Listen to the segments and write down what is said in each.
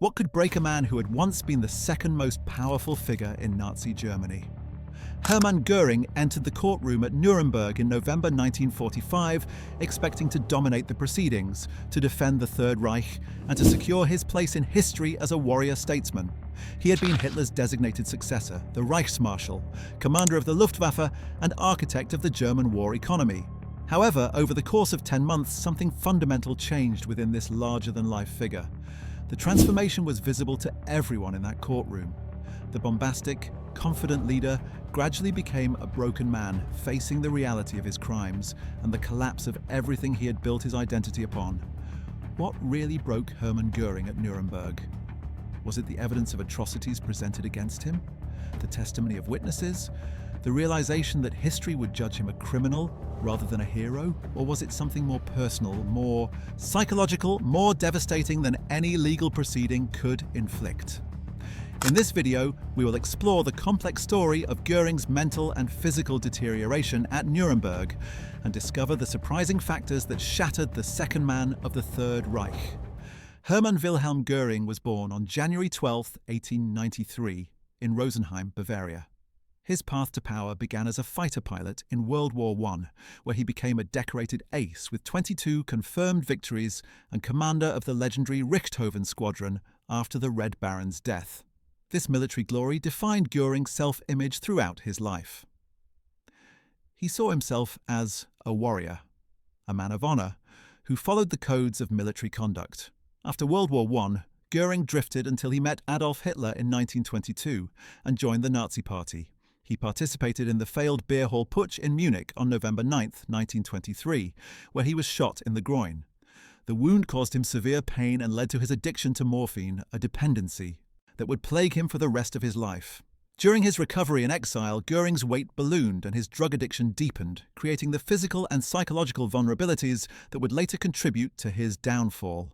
What could break a man who had once been the second most powerful figure in Nazi Germany? Hermann Göring entered the courtroom at Nuremberg in November 1945, expecting to dominate the proceedings, to defend the Third Reich, and to secure his place in history as a warrior-statesman. He had been Hitler's designated successor, the Reichsmarschall, commander of the Luftwaffe, and architect of the German war economy. However, over the course of 10 months, something fundamental changed within this larger-than-life figure. The transformation was visible to everyone in that courtroom. The bombastic, confident leader gradually became a broken man, facing the reality of his crimes and the collapse of everything he had built his identity upon. What really broke Hermann Göring at Nuremberg? Was it the evidence of atrocities presented against him? The testimony of witnesses? The realization that history would judge him a criminal rather than a hero? Or was it something more personal, more psychological, more devastating than any legal proceeding could inflict? In this video, we will explore the complex story of Göring's mental and physical deterioration at Nuremberg and discover the surprising factors that shattered the second man of the Third Reich. Hermann Wilhelm Göring was born on January 12, 1893, in Rosenheim, Bavaria. His path to power began as a fighter pilot in World War I, where he became a decorated ace with 22 confirmed victories and commander of the legendary Richthofen Squadron after the Red Baron's death. This military glory defined Göring's self-image throughout his life. He saw himself as a warrior, a man of honor, who followed the codes of military conduct. After World War I, Göring drifted until he met Adolf Hitler in 1922 and joined the Nazi Party. He participated in the failed beer hall putsch in Munich on November 9, 1923, where he was shot in the groin. The wound caused him severe pain and led to his addiction to morphine, a dependency that would plague him for the rest of his life. During his recovery in exile, Göring's weight ballooned and his drug addiction deepened, creating the physical and psychological vulnerabilities that would later contribute to his downfall.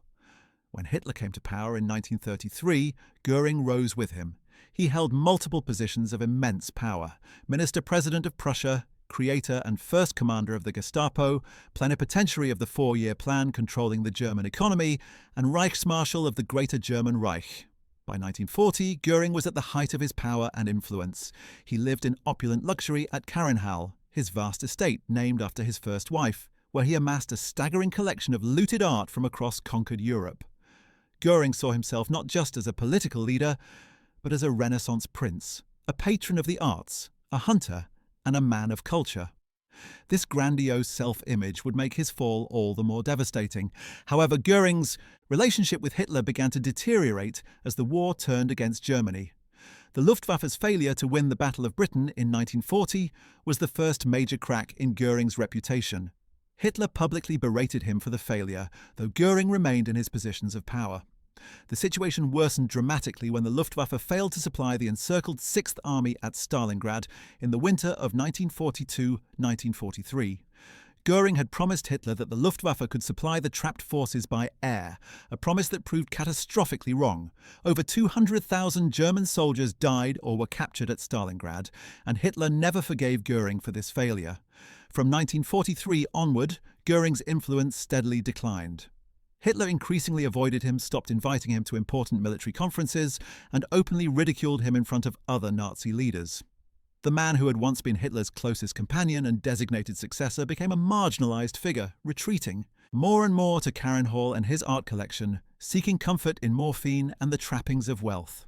When Hitler came to power in 1933, Göring rose with him. He held multiple positions of immense power: Minister-President of Prussia, creator and first commander of the Gestapo, plenipotentiary of the four-year plan controlling the German economy, and Reichsmarschall of the Greater German Reich. By 1940, Göring was at the height of his power and influence. He lived in opulent luxury at Karenhal, his vast estate named after his first wife, where he amassed a staggering collection of looted art from across conquered Europe. Göring saw himself not just as a political leader, but as a Renaissance prince, a patron of the arts, a hunter, and a man of culture. This grandiose self-image would make his fall all the more devastating. However, Göring's relationship with Hitler began to deteriorate as the war turned against Germany. The Luftwaffe's failure to win the Battle of Britain in 1940 was the first major crack in Göring's reputation. Hitler publicly berated him for the failure, though Göring remained in his positions of power. The situation worsened dramatically when the Luftwaffe failed to supply the encircled 6th Army at Stalingrad in the winter of 1942-1943. Göring had promised Hitler that the Luftwaffe could supply the trapped forces by air, a promise that proved catastrophically wrong. Over 200,000 German soldiers died or were captured at Stalingrad, and Hitler never forgave Göring for this failure. From 1943 onward, Göring's influence steadily declined. Hitler increasingly avoided him, stopped inviting him to important military conferences, and openly ridiculed him in front of other Nazi leaders. The man who had once been Hitler's closest companion and designated successor became a marginalized figure, retreating more and more to Karenhal and his art collection, seeking comfort in morphine and the trappings of wealth.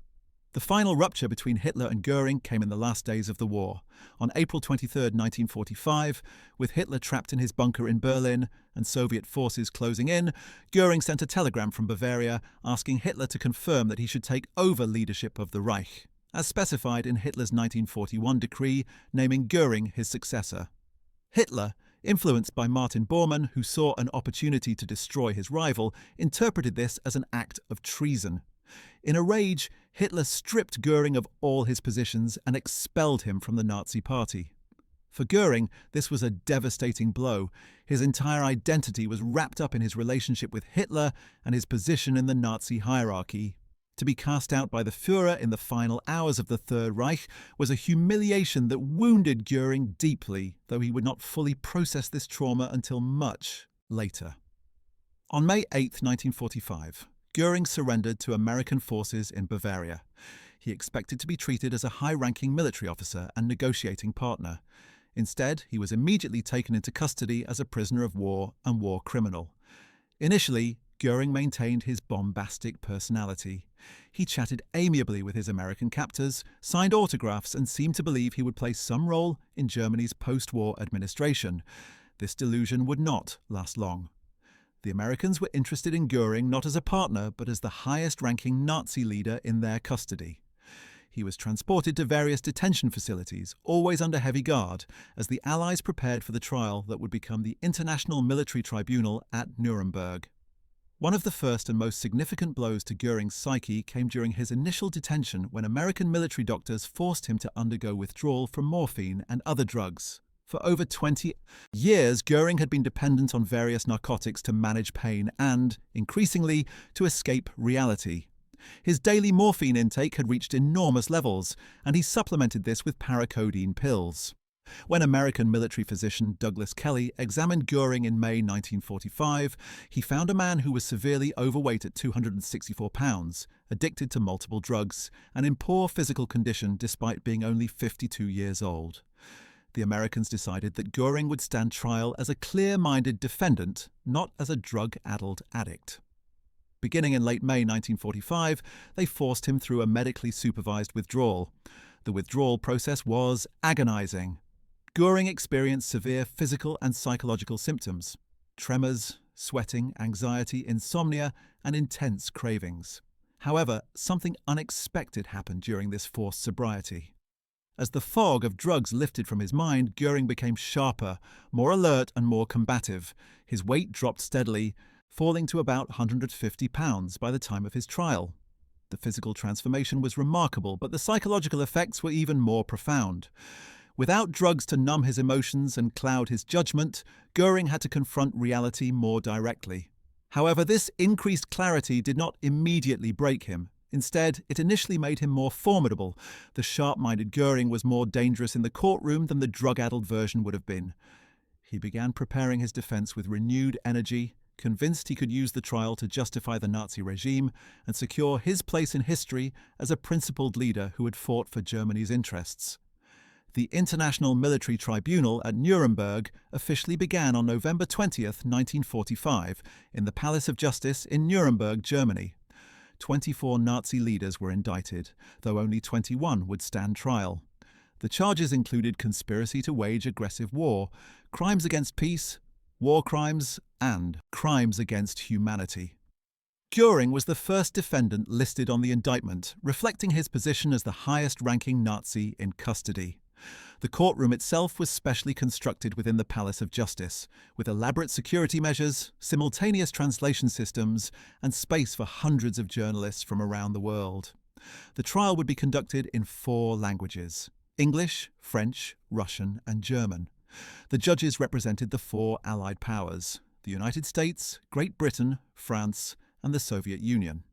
The final rupture between Hitler and Göring came in the last days of the war. On April 23, 1945, with Hitler trapped in his bunker in Berlin and Soviet forces closing in, Göring sent a telegram from Bavaria asking Hitler to confirm that he should take over leadership of the Reich, as specified in Hitler's 1941 decree naming Göring his successor. Hitler, influenced by Martin Bormann, who saw an opportunity to destroy his rival, interpreted this as an act of treason. In a rage, Hitler stripped Göring of all his positions and expelled him from the Nazi Party. For Göring, this was a devastating blow. His entire identity was wrapped up in his relationship with Hitler and his position in the Nazi hierarchy. To be cast out by the Führer in the final hours of the Third Reich was a humiliation that wounded Göring deeply, though he would not fully process this trauma until much later. On May 8, 1945, Göring surrendered to American forces in Bavaria. He expected to be treated as a high-ranking military officer and negotiating partner. Instead, he was immediately taken into custody as a prisoner of war and war criminal. Initially, Göring maintained his bombastic personality. He chatted amiably with his American captors, signed autographs, and seemed to believe he would play some role in Germany's post-war administration. This delusion would not last long. The Americans were interested in Göring not as a partner, but as the highest-ranking Nazi leader in their custody. He was transported to various detention facilities, always under heavy guard, as the Allies prepared for the trial that would become the International Military Tribunal at Nuremberg. One of the first and most significant blows to Göring's psyche came during his initial detention when American military doctors forced him to undergo withdrawal from morphine and other drugs. For over 20 years, Göring had been dependent on various narcotics to manage pain and, increasingly, to escape reality. His daily morphine intake had reached enormous levels, and he supplemented this with paracodeine pills. When American military physician Douglas Kelly examined Göring in May 1945, he found a man who was severely overweight at 264 pounds, addicted to multiple drugs, and in poor physical condition despite being only 52 years old. The Americans decided that Göring would stand trial as a clear-minded defendant, not as a drug-addled addict. Beginning in late May 1945, they forced him through a medically supervised withdrawal. The withdrawal process was agonizing. Göring experienced severe physical and psychological symptoms: tremors, sweating, anxiety, insomnia, and intense cravings. However, something unexpected happened during this forced sobriety. As the fog of drugs lifted from his mind, Göring became sharper, more alert, and more combative. His weight dropped steadily, falling to about 150 pounds by the time of his trial. The physical transformation was remarkable, but the psychological effects were even more profound. Without drugs to numb his emotions and cloud his judgment, Göring had to confront reality more directly. However, this increased clarity did not immediately break him. Instead, it initially made him more formidable. The sharp-minded Göring was more dangerous in the courtroom than the drug-addled version would have been. He began preparing his defense with renewed energy, convinced he could use the trial to justify the Nazi regime and secure his place in history as a principled leader who had fought for Germany's interests. The International Military Tribunal at Nuremberg officially began on November 20, 1945, in the Palace of Justice in Nuremberg, Germany. 24 Nazi leaders were indicted, though only 21 would stand trial. The charges included conspiracy to wage aggressive war, crimes against peace, war crimes, and crimes against humanity. Göring was the first defendant listed on the indictment, reflecting his position as the highest-ranking Nazi in custody. The courtroom itself was specially constructed within the Palace of Justice, with elaborate security measures, simultaneous translation systems, and space for hundreds of journalists from around the world. The trial would be conducted in 4 languages: English, French, Russian, and German. The judges represented the 4 Allied powers: the United States, Great Britain, France, and the Soviet Union.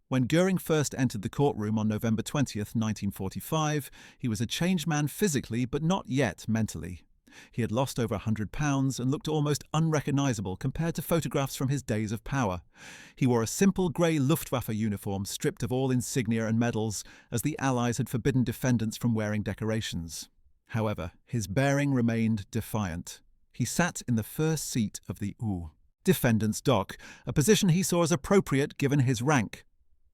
When Göring first entered the courtroom on November 20, 1945, he was a changed man physically but not yet mentally. He had lost over 100 pounds and looked almost unrecognizable compared to photographs from his days of power. He wore a simple grey Luftwaffe uniform stripped of all insignia and medals, as the Allies had forbidden defendants from wearing decorations. However, his bearing remained defiant. He sat in the first seat of the defendant's dock, a position he saw as appropriate given his rank.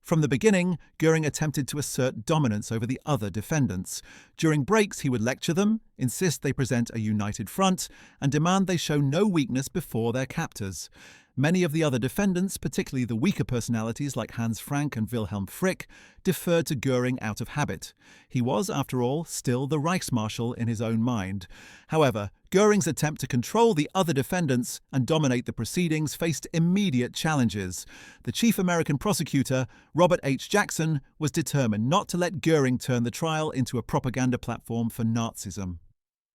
From the beginning, Göring attempted to assert dominance over the other defendants. During breaks, he would lecture them, insist they present a united front, and demand they show no weakness before their captors. Many of the other defendants, particularly the weaker personalities like Hans Frank and Wilhelm Frick, deferred to Göring out of habit. He was, after all, still the Reichsmarschall in his own mind. However, Göring's attempt to control the other defendants and dominate the proceedings faced immediate challenges. The chief American prosecutor, Robert H. Jackson, was determined not to let Göring turn the trial into a propaganda platform for Nazism.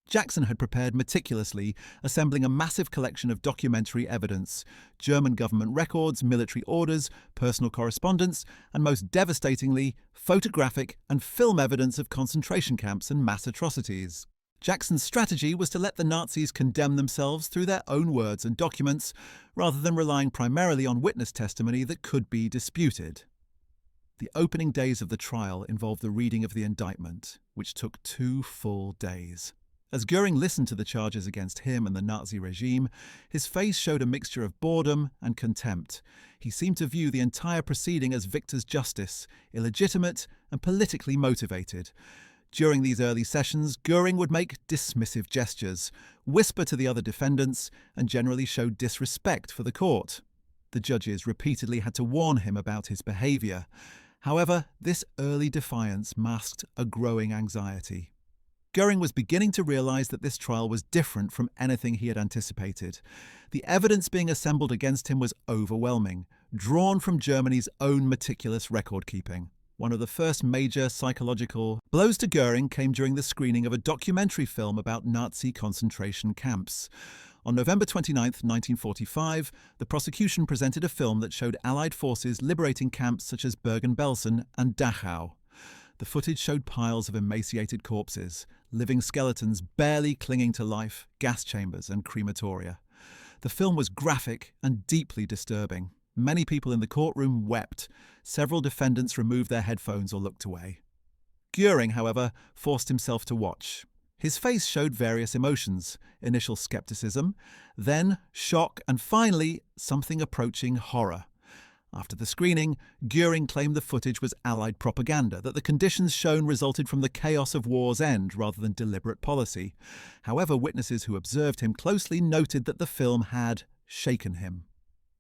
Jackson had prepared meticulously, assembling a massive collection of documentary evidence: German government records, military orders, personal correspondence, and most devastatingly, photographic and film evidence of concentration camps and mass atrocities. Jackson's strategy was to let the Nazis condemn themselves through their own words and documents, rather than relying primarily on witness testimony that could be disputed. The opening days of the trial involved the reading of the indictment, which took 2 full days. As Göring listened to the charges against him and the Nazi regime, his face showed a mixture of boredom and contempt. He seemed to view the entire proceeding as victor's justice, illegitimate and politically motivated. During these early sessions, Göring would make dismissive gestures, whisper to the other defendants, and generally show disrespect for the court. The judges repeatedly had to warn him about his behaviour. However, this early defiance masked a growing anxiety. Göring was beginning to realise that this trial was different from anything he had anticipated. The evidence being assembled against him was overwhelming, drawn from Germany's own meticulous record-keeping. One of the first major psychological blows to Göring came during the screening of a documentary film about Nazi concentration camps. On November 29, 1945, the prosecution presented a film that showed Allied forces liberating camps such as Bergen-Belsen and Dachau. The footage showed piles of emaciated corpses, living skeletons barely clinging to life, gas chambers and crematoria. The film was graphic and deeply disturbing. Many people in the courtroom wept. Several defendants removed their headphones or looked away. Göring, however, forced himself to watch. His face showed various emotions: initial skepticism, then shock, and finally something approaching horror. After the screening, Göring claimed the footage was Allied propaganda, that the conditions shown resulted from the chaos of war's end rather than deliberate policy. However, witnesses who observed him closely noted that the film had shaken him.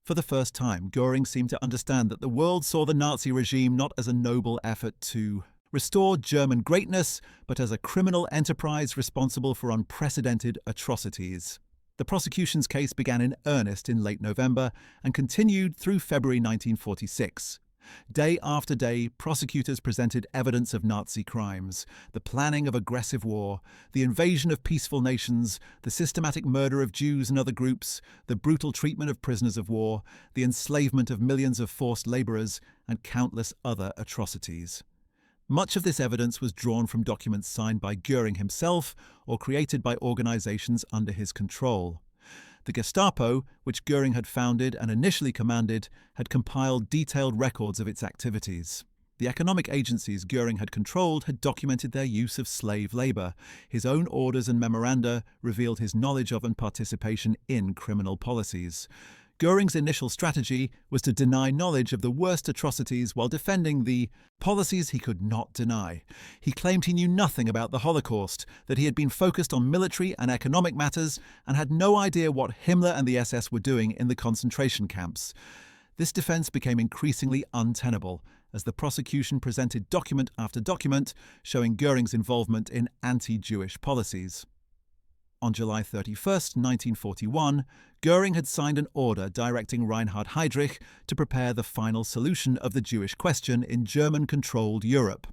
For the first time, Göring seemed to understand that the world saw the Nazi regime not as a noble effort to restore German greatness, but as a criminal enterprise responsible for unprecedented atrocities. The prosecution's case began in earnest in late November and continued through February 1946. Day after day, prosecutors presented evidence of Nazi crimes, the planning of aggressive war, the invasion of peaceful nations, the systematic murder of Jews and other groups, the brutal treatment of prisoners of war, the enslavement of millions of forced labourers, and countless other atrocities. Much of this evidence was drawn from documents signed by Göring himself or created by organisations under his control. The Gestapo, which Göring had founded and initially commanded, had compiled detailed records of its activities. The economic agencies Göring had controlled had documented their use of slave labour. His own orders and memoranda revealed his knowledge of and participation in criminal policies. Göring's initial strategy was to deny knowledge of the worst atrocities while defending the policies he could not deny. He claimed he knew nothing about the Holocaust, that he had been focused on military and economic matters, and had no idea what Himmler and the SS were doing in the concentration camps. This defense became increasingly untenable, as the prosecution presented document after document showing Göring's involvement in anti-Jewish policies. On July 31, 1941, Göring had signed an order directing Reinhard Heydrich to prepare the final solution of the Jewish question in German-controlled Europe.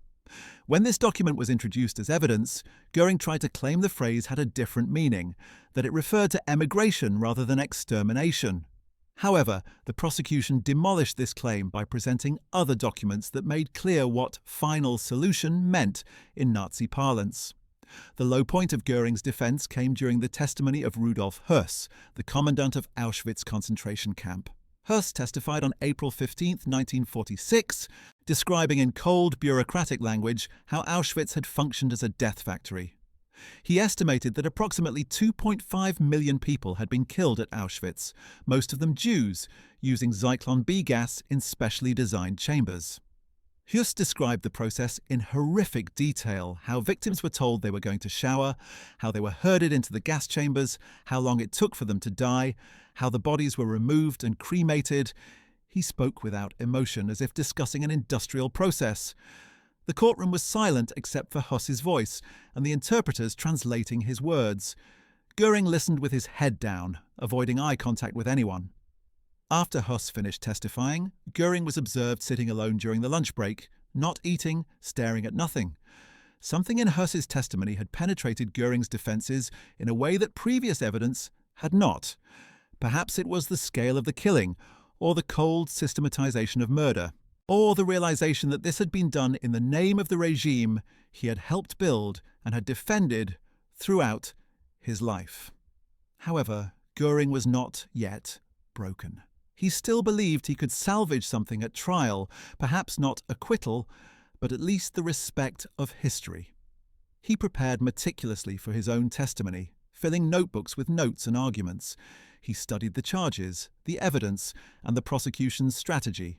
When this document was introduced as evidence, Göring tried to claim the phrase had a different meaning, that it referred to emigration rather than extermination. However, the prosecution demolished this claim by presenting other documents that made clear what final solution meant in Nazi parlance. The low point of Göring's defense came during the testimony of Rudolf Höss, the commandant of Auschwitz concentration camp. Höss testified on April 15, 1946, describing in cold, bureaucratic language how Auschwitz had functioned as a death factory. He estimated that approximately 2.5 million people had been killed at Auschwitz, most of them Jews, using Zyklon B gas in specially designed chambers. Höss described the process in horrific detail, how victims were told they were going to shower, how they were herded into the gas chambers, how long it took for them to die, how the bodies were removed and cremated. He spoke without emotion, as if discussing an industrial process. The courtroom was silent except for Höss's voice and the interpreters translating his words. Göring listened with his head down, avoiding eye contact with anyone. After Höss finished testifying, Göring was observed sitting alone during the lunch break, not eating, staring at nothing. Something in Höss's testimony had penetrated Göring's defences in a way that previous evidence had not. Perhaps it was the scale of the killing, or the cold systematization of murder, or the realization that this had been done in the name of the regime he had helped build and had defended throughout his life. However, Göring was not yet broken. He still believed he could salvage something at trial, perhaps not acquittal, but at least the respect of history. He prepared meticulously for his own testimony, filling notebooks with notes and arguments. He studied the charges, the evidence, and the prosecution's strategy.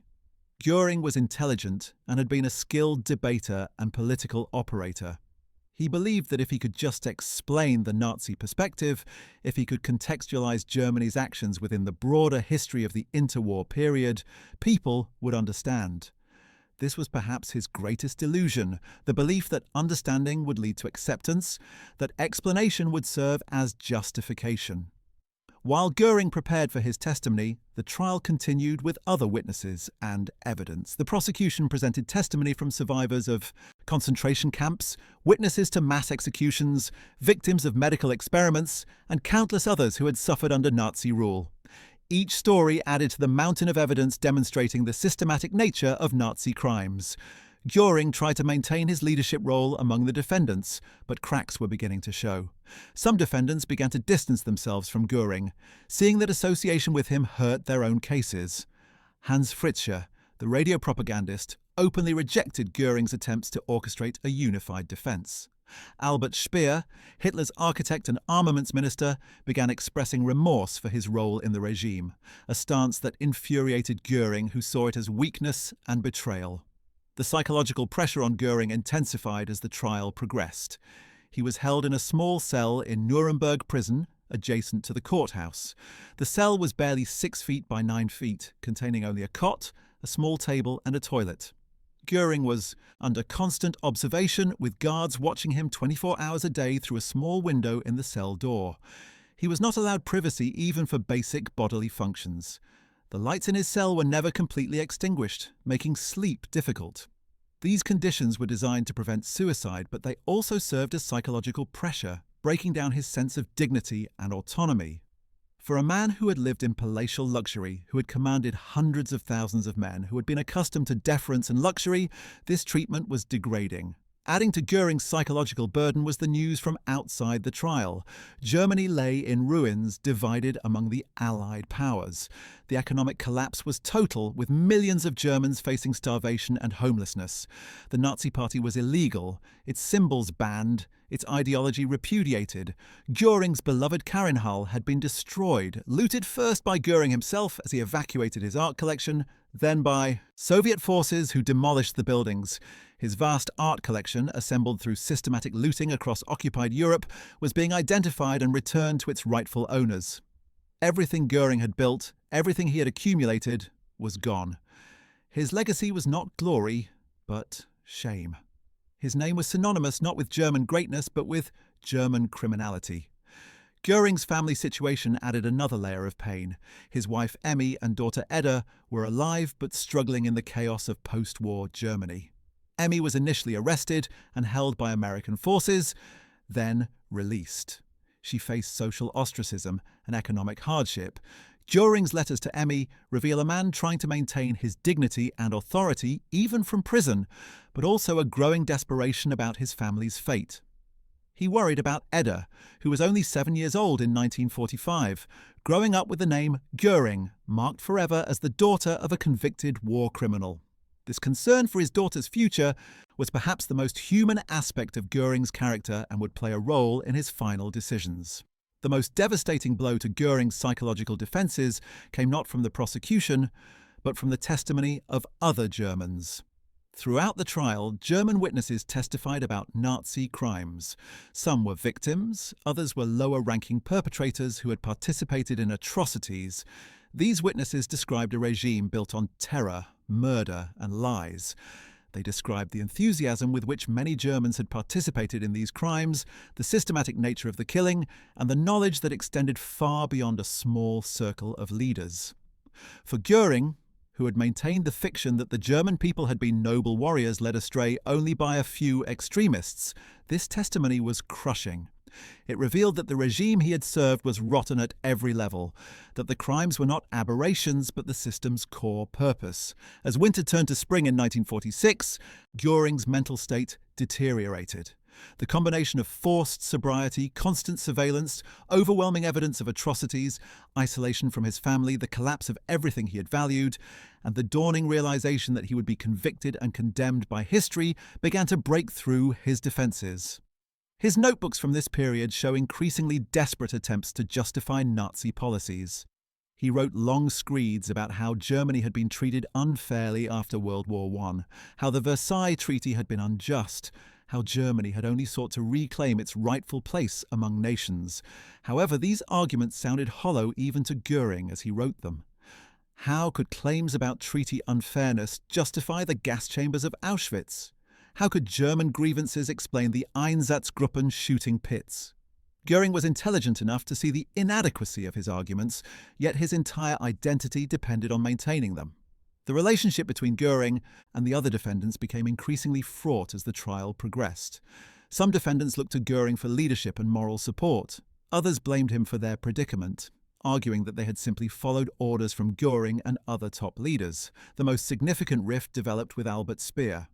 Göring was intelligent and had been a skilled debater and political operator. He believed that if he could just explain the Nazi perspective, if he could contextualize Germany's actions within the broader history of the interwar period, people would understand. This was perhaps his greatest illusion, the belief that understanding would lead to acceptance, that explanation would serve as justification. While Göring prepared for his testimony, the trial continued with other witnesses and evidence. The prosecution presented testimony from survivors of concentration camps, witnesses to mass executions, victims of medical experiments, and countless others who had suffered under Nazi rule. Each story added to the mountain of evidence demonstrating the systematic nature of Nazi crimes. Göring tried to maintain his leadership role among the defendants, but cracks were beginning to show. Some defendants began to distance themselves from Göring, seeing that association with him hurt their own cases. Hans Fritzsche, the radio propagandist, openly rejected Göring's attempts to orchestrate a unified defense. Albert Speer, Hitler's architect and armaments minister, began expressing remorse for his role in the regime, a stance that infuriated Göring, who saw it as weakness and betrayal. The psychological pressure on Göring intensified as the trial progressed. He was held in a small cell in Nuremberg prison, adjacent to the courthouse. The cell was barely 6 feet by 9 feet, containing only a cot, a small table, and a toilet. Göring was under constant observation, with guards watching him 24 hours a day through a small window in the cell door. He was not allowed privacy even for basic bodily functions. The lights in his cell were never completely extinguished, making sleep difficult. These conditions were designed to prevent suicide, but they also served as psychological pressure, breaking down his sense of dignity and autonomy. For a man who had lived in palatial luxury, who had commanded hundreds of thousands of men, who had been accustomed to deference and luxury, this treatment was degrading. Adding to Göring's psychological burden was the news from outside the trial. Germany lay in ruins, divided among the Allied powers. The economic collapse was total, with millions of Germans facing starvation and homelessness. The Nazi Party was illegal, its symbols banned, its ideology repudiated. Göring's beloved Karinhall had been destroyed, looted first by Göring himself as he evacuated his art collection, then by Soviet forces who demolished the buildings. His vast art collection, assembled through systematic looting across occupied Europe, was being identified and returned to its rightful owners. Everything Göring had built, everything he had accumulated, was gone. His legacy was not glory, but shame. His name was synonymous not with German greatness, but with German criminality. Göring's family situation added another layer of pain. His wife Emmy and daughter Edda were alive but struggling in the chaos of post-war Germany. Emmy was initially arrested and held by American forces, then released. She faced social ostracism and economic hardship. Göring's letters to Emmy reveal a man trying to maintain his dignity and authority even from prison, but also a growing desperation about his family's fate. He worried about Edda, who was only 7 years old in 1945, growing up with the name Göring, marked forever as the daughter of a convicted war criminal. This concern for his daughter's future was perhaps the most human aspect of Göring's character and would play a role in his final decisions. The most devastating blow to Göring's psychological defences came not from the prosecution, but from the testimony of other Germans. Throughout the trial, German witnesses testified about Nazi crimes. Some were victims, others were lower-ranking perpetrators who had participated in atrocities. These witnesses described a regime built on terror, murder, and lies. They described the enthusiasm with which many Germans had participated in these crimes, the systematic nature of the killing, and the knowledge that extended far beyond a small circle of leaders. For Göring, who had maintained the fiction that the German people had been noble warriors led astray only by a few extremists, this testimony was crushing. It revealed that the regime he had served was rotten at every level, that the crimes were not aberrations but the system's core purpose. As winter turned to spring in 1946, Göring's mental state deteriorated. The combination of forced sobriety, constant surveillance, overwhelming evidence of atrocities, isolation from his family, the collapse of everything he had valued, and the dawning realization that he would be convicted and condemned by history began to break through his defenses. His notebooks from this period show increasingly desperate attempts to justify Nazi policies. He wrote long screeds about how Germany had been treated unfairly after World War I, how the Versailles Treaty had been unjust, how Germany had only sought to reclaim its rightful place among nations. However, these arguments sounded hollow even to Göring as he wrote them. How could claims about treaty unfairness justify the gas chambers of Auschwitz? How could German grievances explain the Einsatzgruppen shooting pits? Göring was intelligent enough to see the inadequacy of his arguments, yet his entire identity depended on maintaining them. The relationship between Göring and the other defendants became increasingly fraught as the trial progressed. Some defendants looked to Göring for leadership and moral support. Others blamed him for their predicament, arguing that they had simply followed orders from Göring and other top leaders. The most significant rift developed with Albert Speer.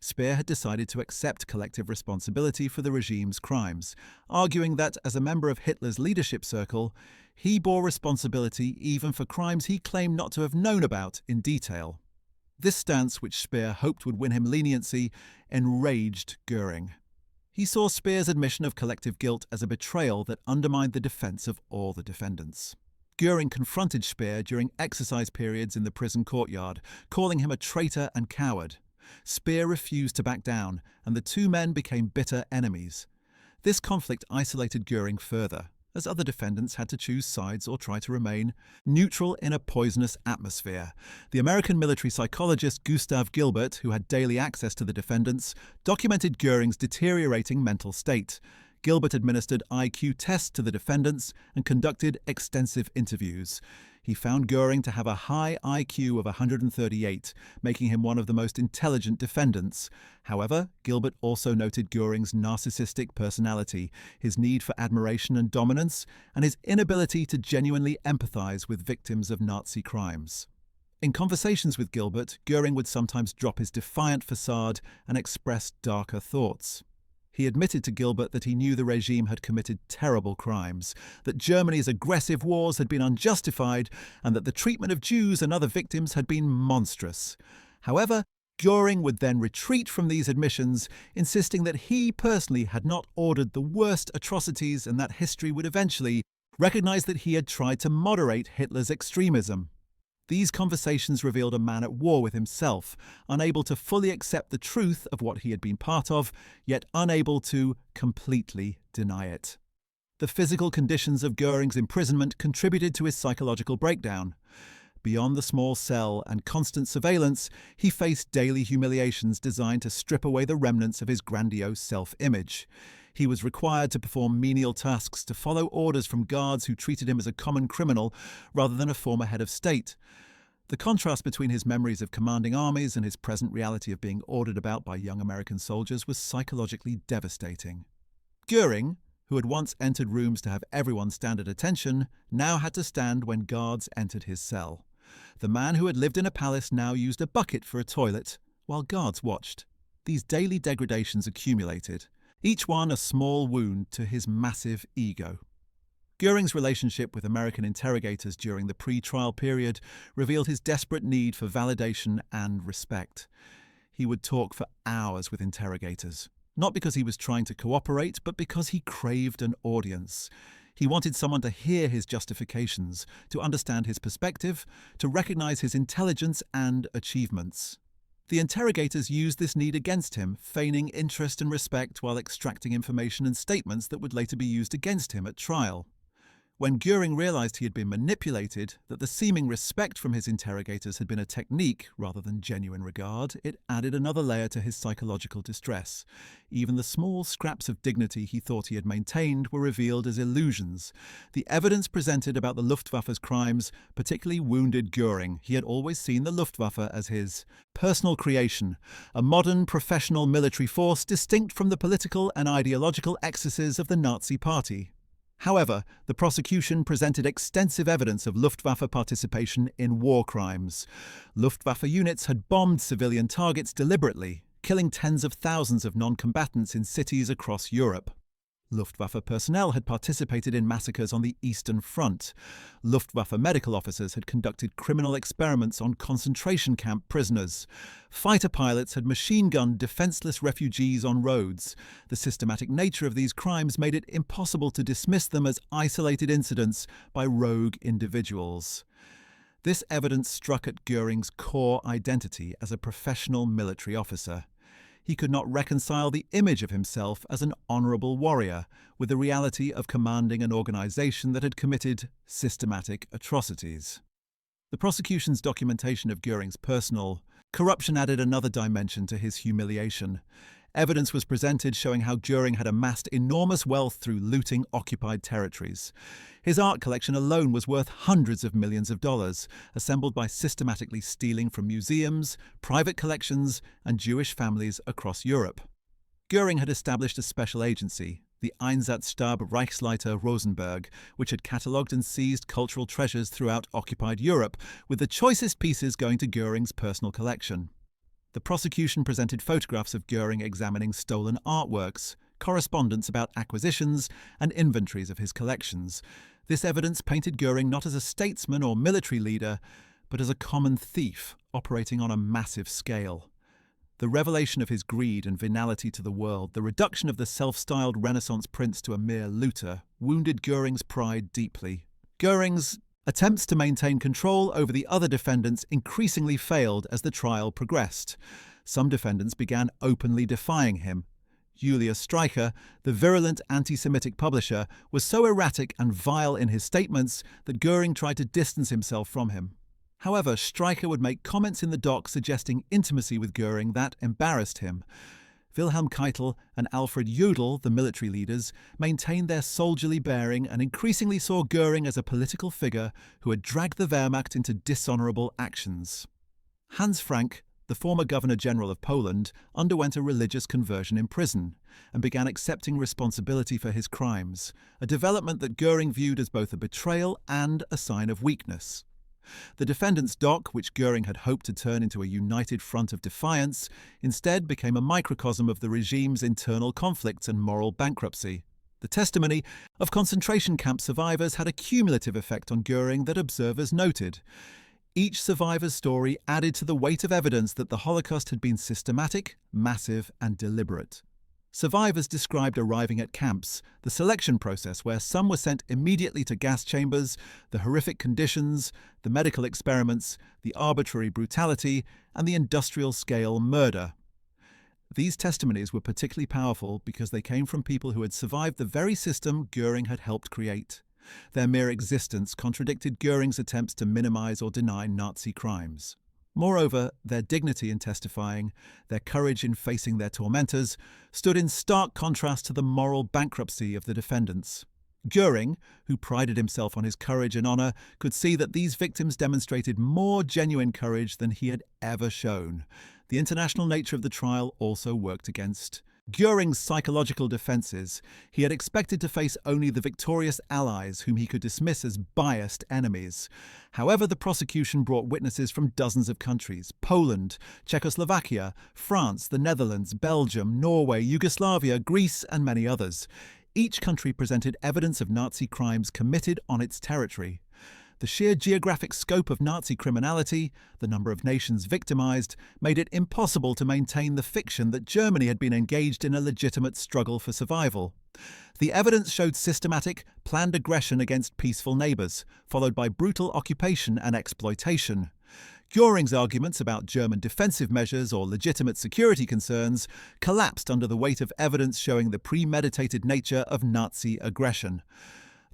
Speer had decided to accept collective responsibility for the regime's crimes, arguing that, as a member of Hitler's leadership circle, he bore responsibility even for crimes he claimed not to have known about in detail. This stance, which Speer hoped would win him leniency, enraged Göring. He saw Speer's admission of collective guilt as a betrayal that undermined the defense of all the defendants. Göring confronted Speer during exercise periods in the prison courtyard, calling him a traitor and coward. Speer refused to back down, and the two men became bitter enemies. This conflict isolated Göring further, as other defendants had to choose sides or try to remain neutral in a poisonous atmosphere. The American military psychologist Gustav Gilbert, who had daily access to the defendants, documented Göring's deteriorating mental state. Gilbert administered IQ tests to the defendants and conducted extensive interviews. He found Göring to have a high IQ of 138, making him one of the most intelligent defendants. However, Gilbert also noted Göring's narcissistic personality, his need for admiration and dominance, and his inability to genuinely empathize with victims of Nazi crimes. In conversations with Gilbert, Göring would sometimes drop his defiant facade and express darker thoughts. He admitted to Gilbert that he knew the regime had committed terrible crimes, that Germany's aggressive wars had been unjustified, and that the treatment of Jews and other victims had been monstrous. However, Göring would then retreat from these admissions, insisting that he personally had not ordered the worst atrocities and that history would eventually recognize that he had tried to moderate Hitler's extremism. These conversations revealed a man at war with himself, unable to fully accept the truth of what he had been part of, yet unable to completely deny it. The physical conditions of Göring's imprisonment contributed to his psychological breakdown. Beyond the small cell and constant surveillance, he faced daily humiliations designed to strip away the remnants of his grandiose self-image. He was required to perform menial tasks, to follow orders from guards who treated him as a common criminal rather than a former head of state. The contrast between his memories of commanding armies and his present reality of being ordered about by young American soldiers was psychologically devastating. Göring, who had once entered rooms to have everyone stand at attention, now had to stand when guards entered his cell. The man who had lived in a palace now used a bucket for a toilet, while guards watched. These daily degradations accumulated, each one a small wound to his massive ego. Göring's relationship with American interrogators during the pre-trial period revealed his desperate need for validation and respect. He would talk for hours with interrogators, not because he was trying to cooperate, but because he craved an audience. He wanted someone to hear his justifications, to understand his perspective, to recognize his intelligence and achievements. The interrogators used this need against him, feigning interest and respect while extracting information and statements that would later be used against him at trial. When Göring realized he had been manipulated, that the seeming respect from his interrogators had been a technique rather than genuine regard, it added another layer to his psychological distress. Even the small scraps of dignity he thought he had maintained were revealed as illusions. The evidence presented about the Luftwaffe's crimes particularly wounded Göring. He had always seen the Luftwaffe as his personal creation, a modern professional military force distinct from the political and ideological excesses of the Nazi Party. However, the prosecution presented extensive evidence of Luftwaffe participation in war crimes. Luftwaffe units had bombed civilian targets deliberately, killing tens of thousands of non-combatants in cities across Europe. Luftwaffe personnel had participated in massacres on the Eastern Front. Luftwaffe medical officers had conducted criminal experiments on concentration camp prisoners. Fighter pilots had machine-gunned defenseless refugees on roads. The systematic nature of these crimes made it impossible to dismiss them as isolated incidents by rogue individuals. This evidence struck at Göring's core identity as a professional military officer. He could not reconcile the image of himself as an honourable warrior with the reality of commanding an organisation that had committed systematic atrocities. The prosecution's documentation of Göring's personal corruption added another dimension to his humiliation. Evidence was presented showing how Göring had amassed enormous wealth through looting occupied territories. His art collection alone was worth hundreds of millions of dollars, assembled by systematically stealing from museums, private collections, and Jewish families across Europe. Göring had established a special agency, the Einsatzstab Reichsleiter Rosenberg, which had catalogued and seized cultural treasures throughout occupied Europe, with the choicest pieces going to Göring's personal collection. The prosecution presented photographs of Göring examining stolen artworks, correspondence about acquisitions, and inventories of his collections. This evidence painted Göring not as a statesman or military leader, but as a common thief operating on a massive scale. The revelation of his greed and venality to the world, the reduction of the self-styled Renaissance prince to a mere looter, wounded Göring's pride deeply. Göring's attempts to maintain control over the other defendants increasingly failed as the trial progressed. Some defendants began openly defying him. Julius Streicher, the virulent anti-Semitic publisher, was so erratic and vile in his statements that Göring tried to distance himself from him. However, Streicher would make comments in the dock suggesting intimacy with Göring that embarrassed him. Wilhelm Keitel and Alfred Jodl, the military leaders, maintained their soldierly bearing and increasingly saw Göring as a political figure who had dragged the Wehrmacht into dishonourable actions. Hans Frank, the former Governor-General of Poland, underwent a religious conversion in prison and began accepting responsibility for his crimes, a development that Göring viewed as both a betrayal and a sign of weakness. The defendant's dock, which Göring had hoped to turn into a united front of defiance, instead became a microcosm of the regime's internal conflicts and moral bankruptcy. The testimony of concentration camp survivors had a cumulative effect on Göring that observers noted. Each survivor's story added to the weight of evidence that the Holocaust had been systematic, massive, and deliberate. Survivors described arriving at camps, the selection process where some were sent immediately to gas chambers, the horrific conditions, the medical experiments, the arbitrary brutality, and the industrial-scale murder. These testimonies were particularly powerful because they came from people who had survived the very system Göring had helped create. Their mere existence contradicted Göring's attempts to minimize or deny Nazi crimes. Moreover, their dignity in testifying, their courage in facing their tormentors, stood in stark contrast to the moral bankruptcy of the defendants. Göring, who prided himself on his courage and honor, could see that these victims demonstrated more genuine courage than he had ever shown. The international nature of the trial also worked against Göring's psychological defenses. He had expected to face only the victorious allies whom he could dismiss as biased enemies. However, the prosecution brought witnesses from dozens of countries: Poland, Czechoslovakia, France, the Netherlands, Belgium, Norway, Yugoslavia, Greece, and many others. Each country presented evidence of Nazi crimes committed on its territory. The sheer geographic scope of Nazi criminality, the number of nations victimized, made it impossible to maintain the fiction that Germany had been engaged in a legitimate struggle for survival. The evidence showed systematic, planned aggression against peaceful neighbours, followed by brutal occupation and exploitation. Göring's arguments about German defensive measures or legitimate security concerns collapsed under the weight of evidence showing the premeditated nature of Nazi aggression.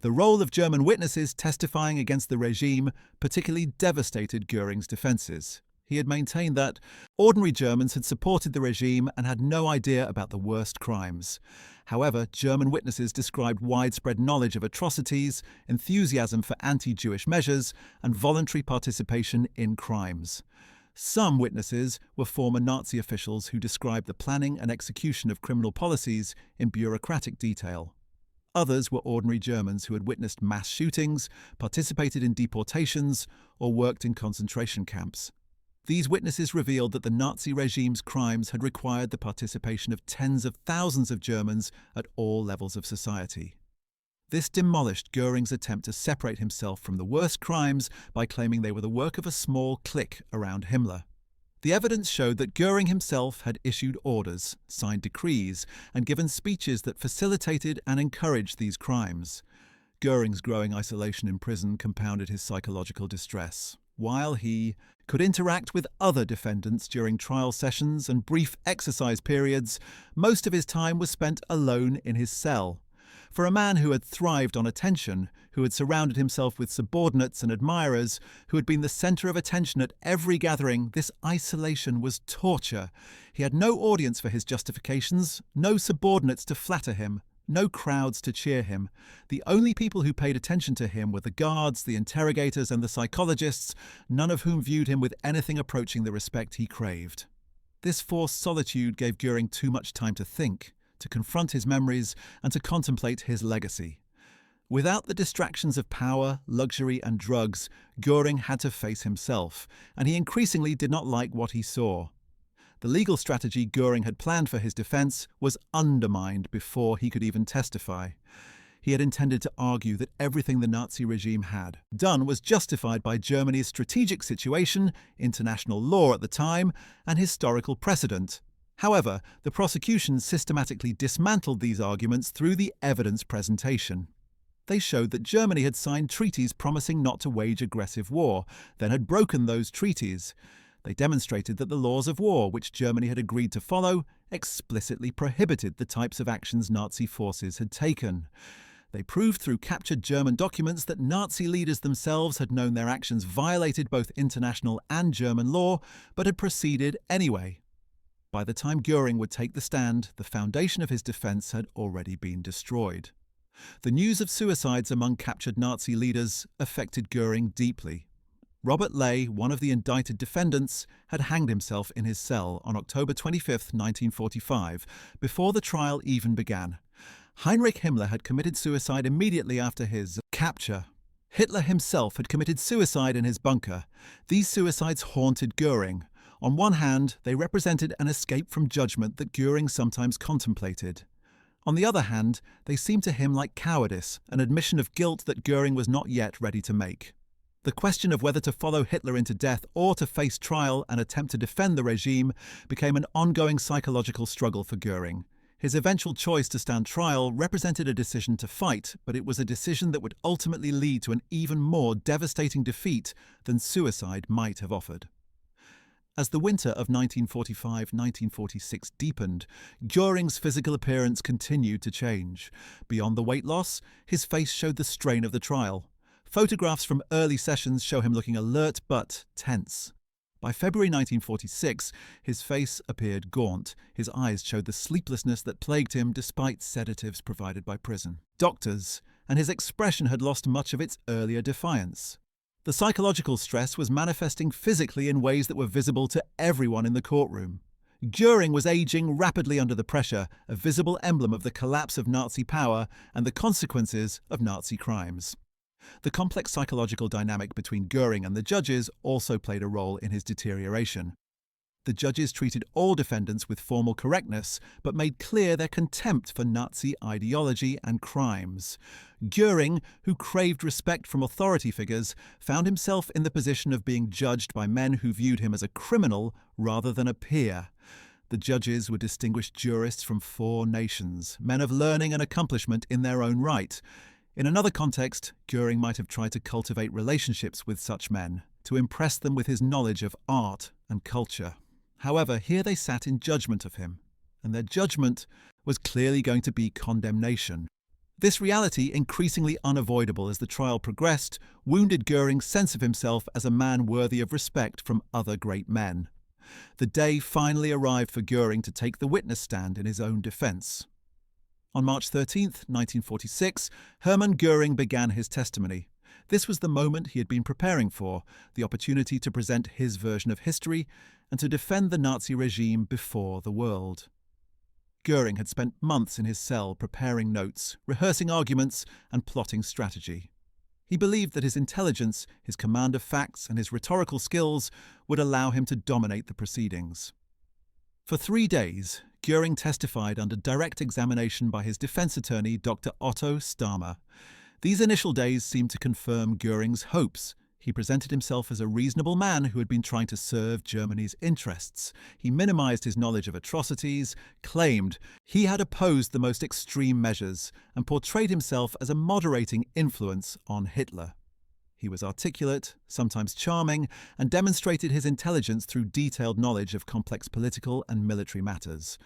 The role of German witnesses testifying against the regime particularly devastated Göring's defences. He had maintained that ordinary Germans had supported the regime and had no idea about the worst crimes. However, German witnesses described widespread knowledge of atrocities, enthusiasm for anti-Jewish measures, and voluntary participation in crimes. Some witnesses were former Nazi officials who described the planning and execution of criminal policies in bureaucratic detail. Others were ordinary Germans who had witnessed mass shootings, participated in deportations, or worked in concentration camps. These witnesses revealed that the Nazi regime's crimes had required the participation of tens of thousands of Germans at all levels of society. This demolished Göring's attempt to separate himself from the worst crimes by claiming they were the work of a small clique around Himmler. The evidence showed that Göring himself had issued orders, signed decrees, and given speeches that facilitated and encouraged these crimes. Göring's growing isolation in prison compounded his psychological distress. While he could interact with other defendants during trial sessions and brief exercise periods, most of his time was spent alone in his cell. For a man who had thrived on attention, who had surrounded himself with subordinates and admirers, who had been the centre of attention at every gathering, this isolation was torture. He had no audience for his justifications, no subordinates to flatter him, no crowds to cheer him. The only people who paid attention to him were the guards, the interrogators, and the psychologists, none of whom viewed him with anything approaching the respect he craved. This forced solitude gave Göring too much time to think, to confront his memories, and to contemplate his legacy. Without the distractions of power, luxury, and drugs, Göring had to face himself, and he increasingly did not like what he saw. The legal strategy Göring had planned for his defense was undermined before he could even testify. He had intended to argue that everything the Nazi regime had done was justified by Germany's strategic situation, international law at the time, and historical precedent. However, the prosecution systematically dismantled these arguments through the evidence presentation. They showed that Germany had signed treaties promising not to wage aggressive war, then had broken those treaties. They demonstrated that the laws of war, which Germany had agreed to follow, explicitly prohibited the types of actions Nazi forces had taken. They proved through captured German documents that Nazi leaders themselves had known their actions violated both international and German law, but had proceeded anyway. By the time Göring would take the stand, the foundation of his defense had already been destroyed. The news of suicides among captured Nazi leaders affected Göring deeply. Robert Ley, one of the indicted defendants, had hanged himself in his cell on October 25, 1945, before the trial even began. Heinrich Himmler had committed suicide immediately after his capture. Hitler himself had committed suicide in his bunker. These suicides haunted Göring. On one hand, they represented an escape from judgment that Göring sometimes contemplated. On the other hand, they seemed to him like cowardice, an admission of guilt that Göring was not yet ready to make. The question of whether to follow Hitler into death or to face trial and attempt to defend the regime became an ongoing psychological struggle for Göring. His eventual choice to stand trial represented a decision to fight, but it was a decision that would ultimately lead to an even more devastating defeat than suicide might have offered. As the winter of 1945-1946 deepened, Göring's physical appearance continued to change. Beyond the weight loss, his face showed the strain of the trial. Photographs from early sessions show him looking alert but tense. By February 1946, his face appeared gaunt. His eyes showed the sleeplessness that plagued him despite sedatives provided by prison doctors, and his expression had lost much of its earlier defiance. The psychological stress was manifesting physically in ways that were visible to everyone in the courtroom. Göring was aging rapidly under the pressure, a visible emblem of the collapse of Nazi power and the consequences of Nazi crimes. The complex psychological dynamic between Göring and the judges also played a role in his deterioration. The judges treated all defendants with formal correctness, but made clear their contempt for Nazi ideology and crimes. Göring, who craved respect from authority figures, found himself in the position of being judged by men who viewed him as a criminal rather than a peer. The judges were distinguished jurists from 4 nations, men of learning and accomplishment in their own right. In another context, Göring might have tried to cultivate relationships with such men, to impress them with his knowledge of art and culture. However, here they sat in judgment of him, and their judgment was clearly going to be condemnation. This reality, increasingly unavoidable as the trial progressed, wounded Göring's sense of himself as a man worthy of respect from other great men. The day finally arrived for Göring to take the witness stand in his own defense. On March 13, 1946, Hermann Göring began his testimony. This was the moment he had been preparing for, the opportunity to present his version of history and to defend the Nazi regime before the world. Göring had spent months in his cell preparing notes, rehearsing arguments, and plotting strategy. He believed that his intelligence, his command of facts, and his rhetorical skills would allow him to dominate the proceedings. For 3 days, Göring testified under direct examination by his defense attorney, Dr. Otto Stamer. These initial days seemed to confirm Göring's hopes. He presented himself as a reasonable man who had been trying to serve Germany's interests. He minimized his knowledge of atrocities, claimed he had opposed the most extreme measures, and portrayed himself as a moderating influence on Hitler. He was articulate, sometimes charming, and demonstrated his intelligence through detailed knowledge of complex political and military matters.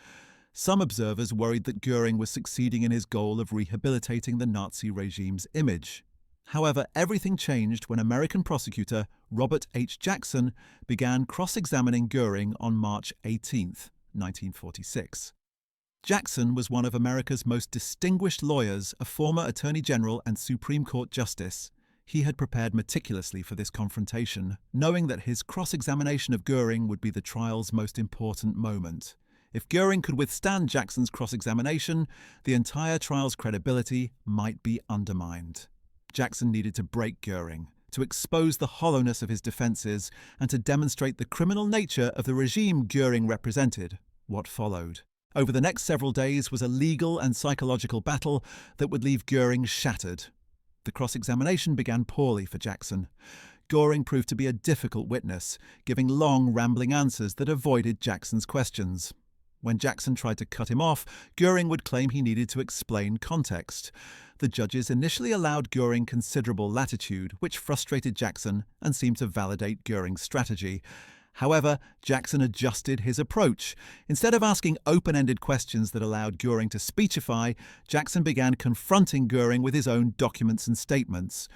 Some observers worried that Göring was succeeding in his goal of rehabilitating the Nazi regime's image. However, everything changed when American prosecutor Robert H. Jackson began cross-examining Göring on March 18, 1946. Jackson was one of America's most distinguished lawyers, a former Attorney General and Supreme Court Justice. He had prepared meticulously for this confrontation, knowing that his cross-examination of Göring would be the trial's most important moment. If Göring could withstand Jackson's cross-examination, the entire trial's credibility might be undermined. Jackson needed to break Göring, to expose the hollowness of his defenses, and to demonstrate the criminal nature of the regime Göring represented. What followed? Over the next several days was a legal and psychological battle that would leave Göring shattered. The cross-examination began poorly for Jackson. Göring proved to be a difficult witness, giving long, rambling answers that avoided Jackson's questions. When Jackson tried to cut him off, Göring would claim he needed to explain context. The judges initially allowed Göring considerable latitude, which frustrated Jackson and seemed to validate Göring's strategy. However, Jackson adjusted his approach. Instead of asking open-ended questions that allowed Göring to speechify, Jackson began confronting Göring with his own documents and statements.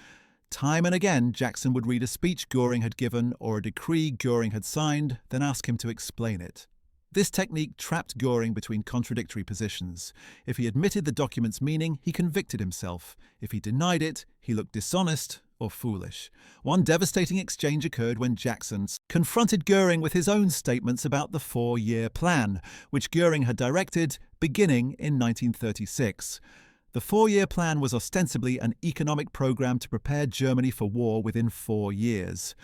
Time and again, Jackson would read a speech Göring had given or a decree Göring had signed, then ask him to explain it. This technique trapped Göring between contradictory positions. If he admitted the document's meaning, he convicted himself. If he denied it, he looked dishonest or foolish. One devastating exchange occurred when Jackson confronted Göring with his own statements about the 4-year plan, which Göring had directed beginning in 1936. The 4-year plan was ostensibly an economic program to prepare Germany for war within 4 years.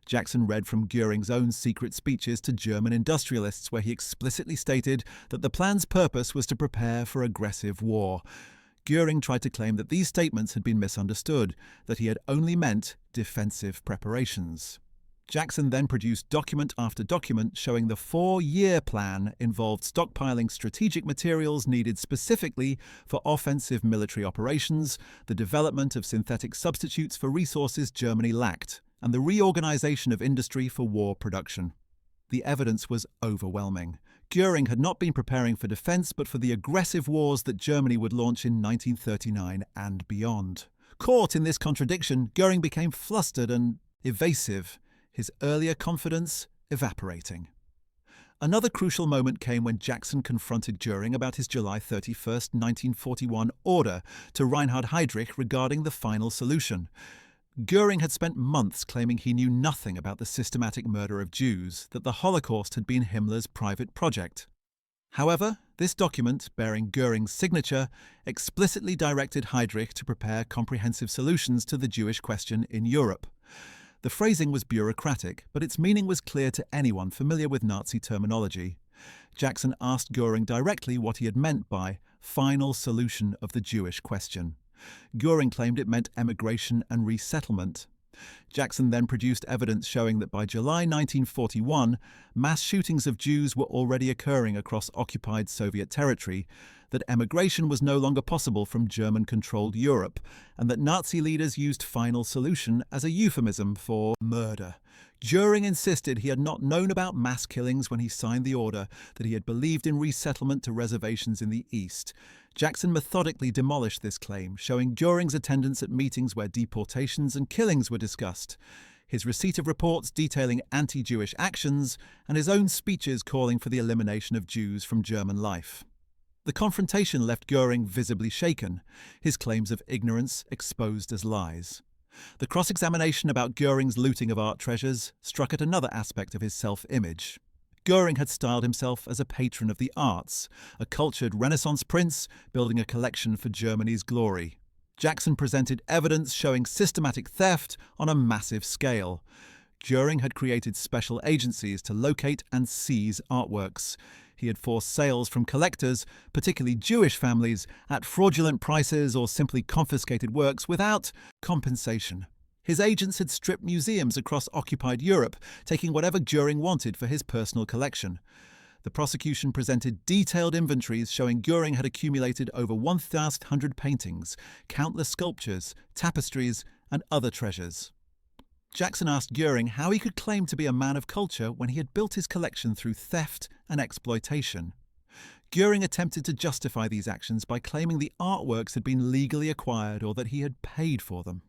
Jackson read from Göring's own secret speeches to German industrialists, where he explicitly stated that the plan's purpose was to prepare for aggressive war. Göring tried to claim that these statements had been misunderstood, that he had only meant defensive preparations. Jackson then produced document after document showing the 4-year plan involved stockpiling strategic materials needed specifically for offensive military operations, the development of synthetic substitutes for resources Germany lacked, and the reorganization of industry for war production. The evidence was overwhelming. Göring had not been preparing for defense but for the aggressive wars that Germany would launch in 1939 and beyond. Caught in this contradiction, Göring became flustered and evasive, his earlier confidence evaporating. Another crucial moment came when Jackson confronted Göring about his July 31, 1941 order to Reinhard Heydrich regarding the final solution. Göring had spent months claiming he knew nothing about the systematic murder of Jews, that the Holocaust had been Himmler's private project. However, this document, bearing Göring's signature, explicitly directed Heydrich to prepare comprehensive solutions to the Jewish question in Europe. The phrasing was bureaucratic, but its meaning was clear to anyone familiar with Nazi terminology. Jackson asked Göring directly what he had meant by final solution of the Jewish question. Göring claimed it meant emigration and resettlement. Jackson then produced evidence showing that by July 1941, mass shootings of Jews were already occurring across occupied Soviet territory, that emigration was no longer possible from German-controlled Europe, and that Nazi leaders used final solution as a euphemism for murder. Göring insisted he had not known about mass killings when he signed the order, that he had believed in resettlement to reservations in the East. Jackson methodically demolished this claim, showing Göring's attendance at meetings where deportations and killings were discussed, his receipt of reports detailing anti-Jewish actions, and his own speeches calling for the elimination of Jews from German life. The confrontation left Göring visibly shaken, his claims of ignorance exposed as lies. The cross-examination about Göring's looting of art treasures struck at another aspect of his self-image. Göring had styled himself as a patron of the arts, a cultured Renaissance prince building a collection for Germany's glory. Jackson presented evidence showing systematic theft on a massive scale. Göring had created special agencies to locate and seize artworks. He had forced sales from collectors, particularly Jewish families, at fraudulent prices or simply confiscated works without compensation. His agents had stripped museums across occupied Europe, taking whatever Göring wanted for his personal collection. The prosecution presented detailed inventories showing Göring had accumulated over 1,100 paintings, countless sculptures, tapestries, and other treasures. Jackson asked Göring how he could claim to be a man of culture when he had built his collection through theft and exploitation. Göring attempted to justify these actions by claiming the artworks had been legally acquired or that he had paid for them.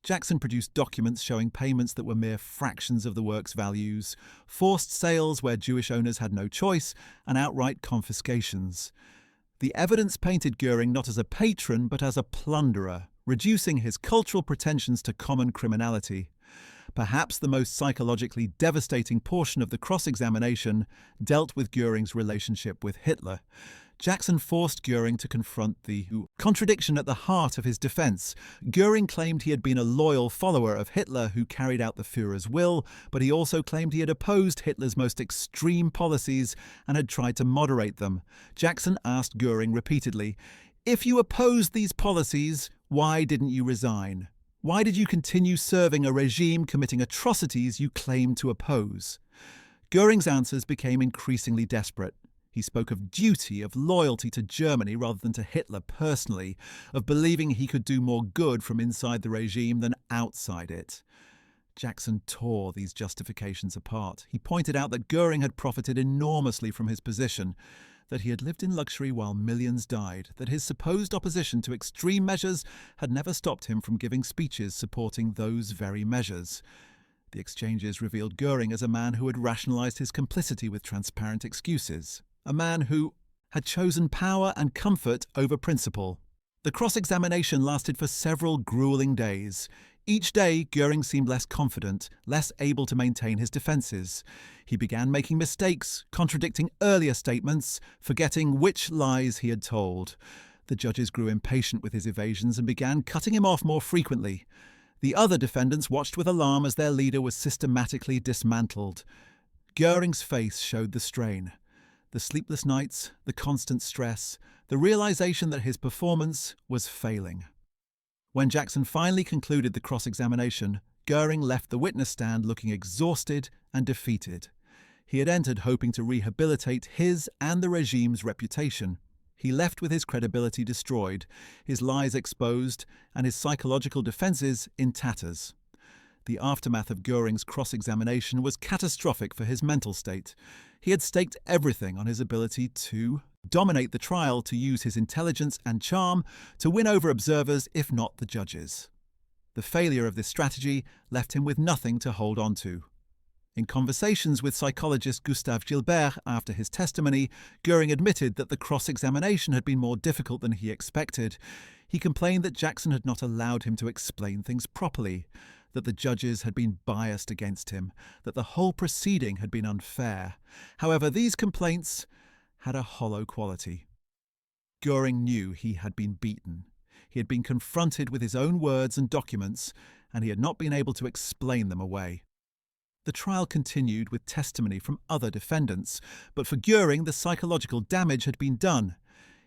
Jackson produced documents showing payments that were mere fractions of the work's values, forced sales where Jewish owners had no choice, and outright confiscations. The evidence painted Göring not as a patron but as a plunderer, reducing his cultural pretensions to common criminality. Perhaps the most psychologically devastating portion of the cross-examination dealt with Göring's relationship with Hitler. Jackson forced Göring to confront the contradiction at the heart of his defense. Göring claimed he had been a loyal follower of Hitler who carried out the Führer's will, but he also claimed he had opposed Hitler's most extreme policies and had tried to moderate them. Jackson asked Göring repeatedly, "If you opposed these policies, why didn't you resign? Why did you continue serving a regime committing atrocities you claimed to oppose?" Göring's answers became increasingly desperate. He spoke of duty, of loyalty to Germany rather than to Hitler personally, of believing he could do more good from inside the regime than outside it. Jackson tore these justifications apart. He pointed out that Göring had profited enormously from his position, that he had lived in luxury while millions died, that his supposed opposition to extreme measures had never stopped him from giving speeches supporting those very measures. The exchanges revealed Göring as a man who had rationalized his complicity with transparent excuses, a man who had chosen power and comfort over principle. The cross-examination lasted for several grueling days. Each day, Göring seemed less confident, less able to maintain his defences. He began making mistakes, contradicting earlier statements, forgetting which lies he had told. The judges grew impatient with his evasions and began cutting him off more frequently. The other defendants watched with alarm as their leader was systematically dismantled. Göring's face showed the strain. The sleepless nights, the constant stress, the realization that his performance was failing. When Jackson finally concluded the cross-examination, Göring left the witness stand looking exhausted and defeated. He had entered hoping to rehabilitate his and the regime's reputation. He left with his credibility destroyed, his lies exposed, and his psychological defences in tatters. The aftermath of Göring's cross-examination was catastrophic for his mental state. He had staked everything on his ability to dominate the trial, to use his intelligence and charm to win over observers, if not the judges. The failure of this strategy left him with nothing to hold on to. In conversations with psychologist Gustave Gilbert after his testimony, Göring admitted that the cross-examination had been more difficult than he expected. He complained that Jackson had not allowed him to explain things properly, that the judges had been biased against him, that the whole proceeding had been unfair. However, these complaints had a hollow quality. Göring knew he had been beaten. He had been confronted with his own words and documents, and he had not been able to explain them away. The trial continued with testimony from other defendants, but for Göring the psychological damage had been done.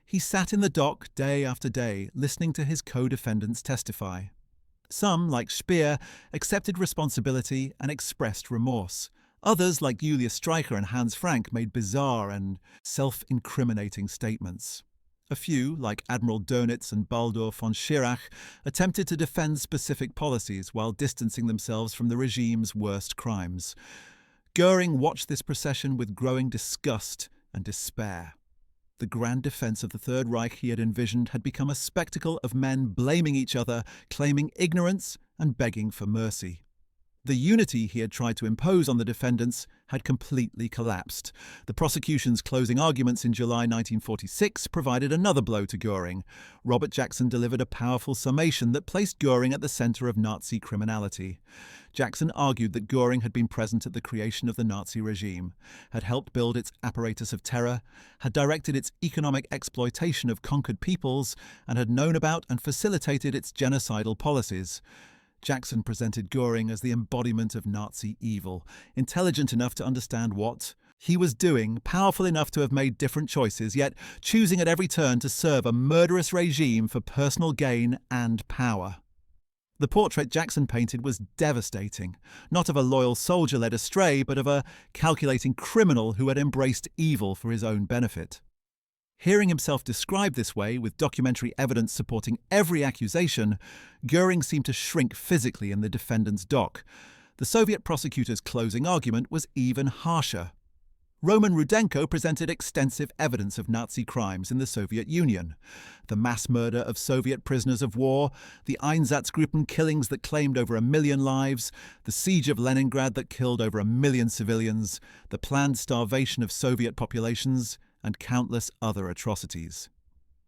He sat in the dock day after day, listening to his co-defendants testify. Some, like Speer, accepted responsibility and expressed remorse. Others, like Julius Streicher and Hans Frank, made bizarre and self-incriminating statements. A few, like Admiral Dönitz and Baldur von Schirach, attempted to defend specific policies while distancing themselves from the regime's worst crimes. Göring watched this procession with growing disgust and despair. The grand defense of the Third Reich he had envisioned had become a spectacle of men blaming each other, claiming ignorance and begging for mercy. The unity he had tried to impose on the defendants had completely collapsed. The prosecution's closing arguments in July 1946 provided another blow to Göring. Robert Jackson delivered a powerful summation that placed Göring at the center of Nazi criminality. Jackson argued that Göring had been present at the creation of the Nazi regime, had helped build its apparatus of terror, had directed its economic exploitation of conquered peoples, and had known about and facilitated its genocidal policies. Jackson presented Göring as the embodiment of Nazi evil, intelligent enough to understand what he was doing, powerful enough to have made different choices, yet choosing at every turn to serve a murderous regime for personal gain and power. The portrait Jackson painted was devastating, not of a loyal soldier led astray, but of a calculating criminal who had embraced evil for his own benefit. Hearing himself described this way, with documentary evidence supporting every accusation, Göring seemed to shrink physically in the defendant's dock. The Soviet prosecutor's closing argument was even harsher. Roman Rudenko presented extensive evidence of Nazi crimes in the Soviet Union. The mass murder of Soviet prisoners of war, the Einsatzgruppen killings that claimed over 1 million lives, the siege of Leningrad that killed over 1 million civilians, the planned starvation of Soviet populations, and countless other atrocities.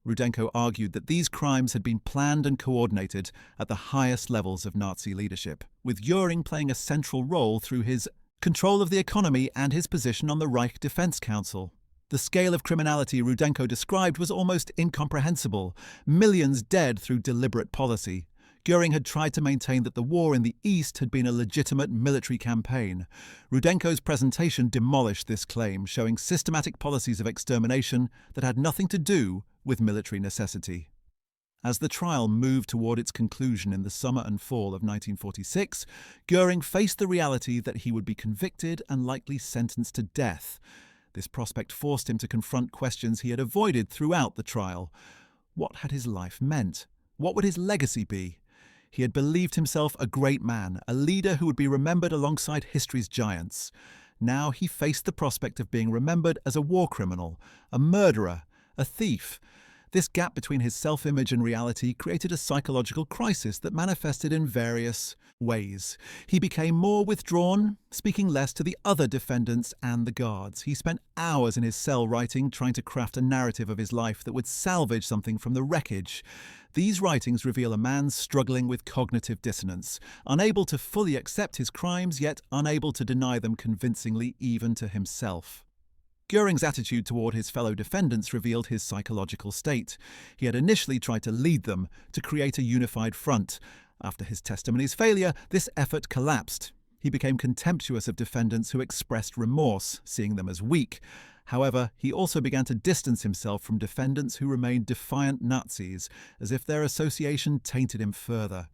Rudenko argued that these crimes had been planned and coordinated at the highest levels of Nazi leadership, with Göring playing a central role through his control of the economy and his position on the Reich Defense Council. The scale of criminality Rudenko described was almost incomprehensible. Millions dead through deliberate policy. Göring had tried to maintain that the war in the East had been a legitimate military campaign. Rudenko's presentation demolished this claim, showing systematic policies of extermination that had nothing to do with military necessity. As the trial moved toward its conclusion in the summer and fall of 1946, Göring faced the reality that he would be convicted and likely sentenced to death. This prospect forced him to confront questions he had avoided throughout the trial. What had his life meant? What would his legacy be? He had believed himself a great man, a leader who would be remembered alongside history's giants. Now he faced the prospect of being remembered as a war criminal, a murderer, a thief. This gap between his self-image and reality created a psychological crisis that manifested in various ways. He became more withdrawn, speaking less to the other defendants and the guards. He spent hours in his cell writing, trying to craft a narrative of his life that would salvage something from the wreckage. These writings reveal a man struggling with cognitive dissonance, unable to fully accept his crimes, yet unable to deny them convincingly even to himself. Göring's attitude toward his fellow defendants revealed his psychological state. He had initially tried to lead them, to create a unified front. After his testimony's failure, this effort collapsed. He became contemptuous of defendants who expressed remorse, seeing them as weak. However, he also began to distance himself from defendants who remained defiant Nazis, as if their association tainted him further.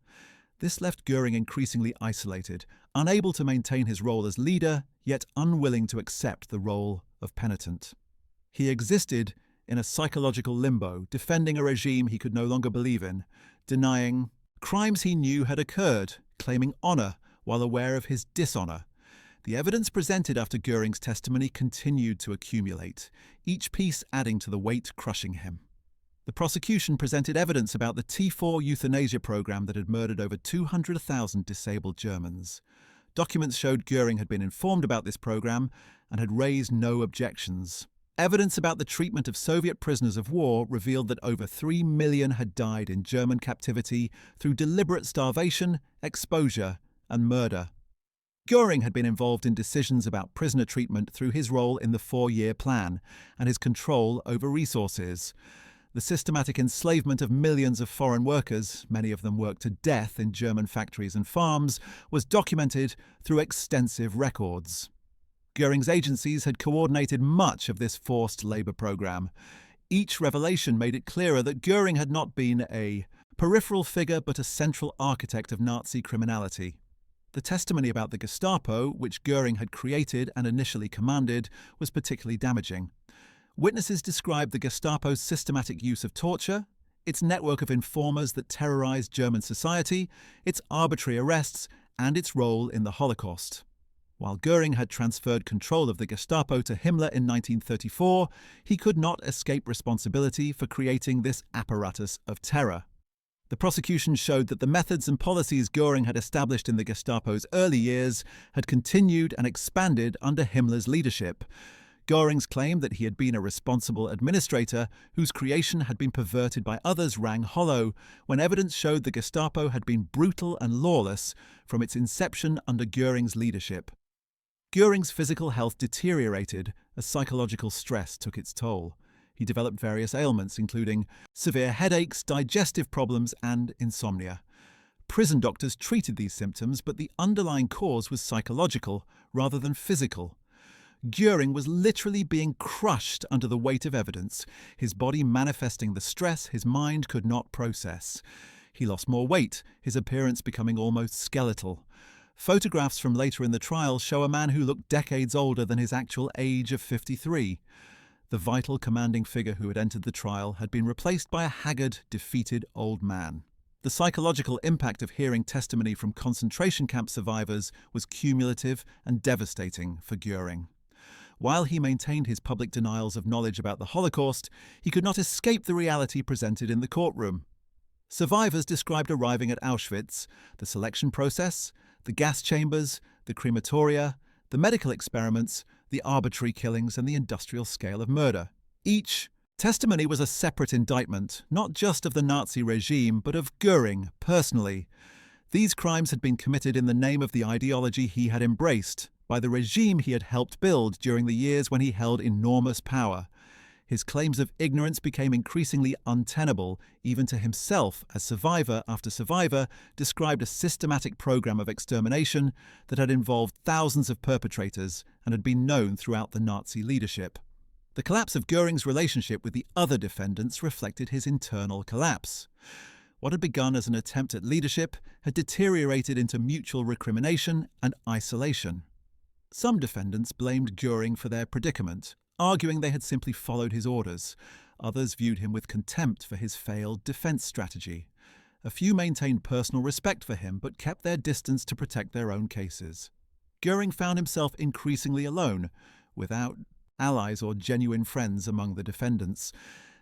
This left Göring increasingly isolated, unable to maintain his role as leader, yet unwilling to accept the role of penitent. He existed in a psychological limbo, defending a regime he could no longer believe in, denying crimes he knew had occurred, claiming honor while aware of his dishonor. The evidence presented after Göring's testimony continued to accumulate, each piece adding to the weight crushing him. The prosecution presented evidence about the T4 euthanasia program that had murdered over 200,000 disabled Germans. Documents showed Göring had been informed about this program and had raised no objections. Evidence about the treatment of Soviet prisoners of war revealed that over 3 million had died in German captivity through deliberate starvation, exposure, and murder. Göring had been involved in decisions about prisoner treatment through his role in the 4-year plan and his control over resources. The systematic enslavement of millions of foreign workers, many of them worked to death in German factories and farms, was documented through extensive records. Göring's agencies had coordinated much of this forced labor program. Each revelation made it clearer that Göring had not been a peripheral figure but a central architect of Nazi criminality. The testimony about the Gestapo, which Göring had created and initially commanded, was particularly damaging. Witnesses described the Gestapo's systematic use of torture, its network of informers that terrorized German society, its arbitrary arrests, and its role in the Holocaust. While Göring had transferred control of the Gestapo to Himmler in 1934, he could not escape responsibility for creating this apparatus of terror. The prosecution showed that the methods and policies Göring had established in the Gestapo's early years had continued and expanded under Himmler's leadership. Göring's claim that he had been a responsible administrator whose creation had been perverted by others rang hollow when evidence showed the Gestapo had been brutal and lawless from its inception under Göring's leadership. Göring's physical health deteriorated as psychological stress took its toll. He developed various ailments, including severe headaches, digestive problems, and insomnia. Prison doctors treated these symptoms, but the underlying cause was psychological rather than physical. Göring was literally being crushed under the weight of evidence, his body manifesting the stress his mind could not process. He lost more weight, his appearance becoming almost skeletal. Photographs from later in the trial show a man who looked decades older than his actual age of 53. The vital, commanding figure who had entered the trial had been replaced by a haggard, defeated old man. The psychological impact of hearing testimony from concentration camp survivors was cumulative and devastating for Göring. While he maintained his public denials of knowledge about the Holocaust, he could not escape the reality presented in the courtroom. Survivors described arriving at Auschwitz, the selection process, the gas chambers, the crematoria, the medical experiments, the arbitrary killings, and the industrial scale of murder. Each testimony was a separate indictment, not just of the Nazi regime, but of Göring personally. These crimes had been committed in the name of the ideology he had embraced, by the regime he had helped build during the years when he held enormous power. His claims of ignorance became increasingly untenable, even to himself, as survivor after survivor described a systematic program of extermination that had involved thousands of perpetrators and had been known throughout the Nazi leadership. The collapse of Göring's relationship with the other defendants reflected his internal collapse. What had begun as an attempt at leadership had deteriorated into mutual recrimination and isolation. Some defendants blamed Göring for their predicament, arguing they had simply followed his orders. Others viewed him with contempt for his failed defense strategy. A few maintained personal respect for him but kept their distance to protect their own cases. Göring found himself increasingly alone, without allies or genuine friends among the defendants.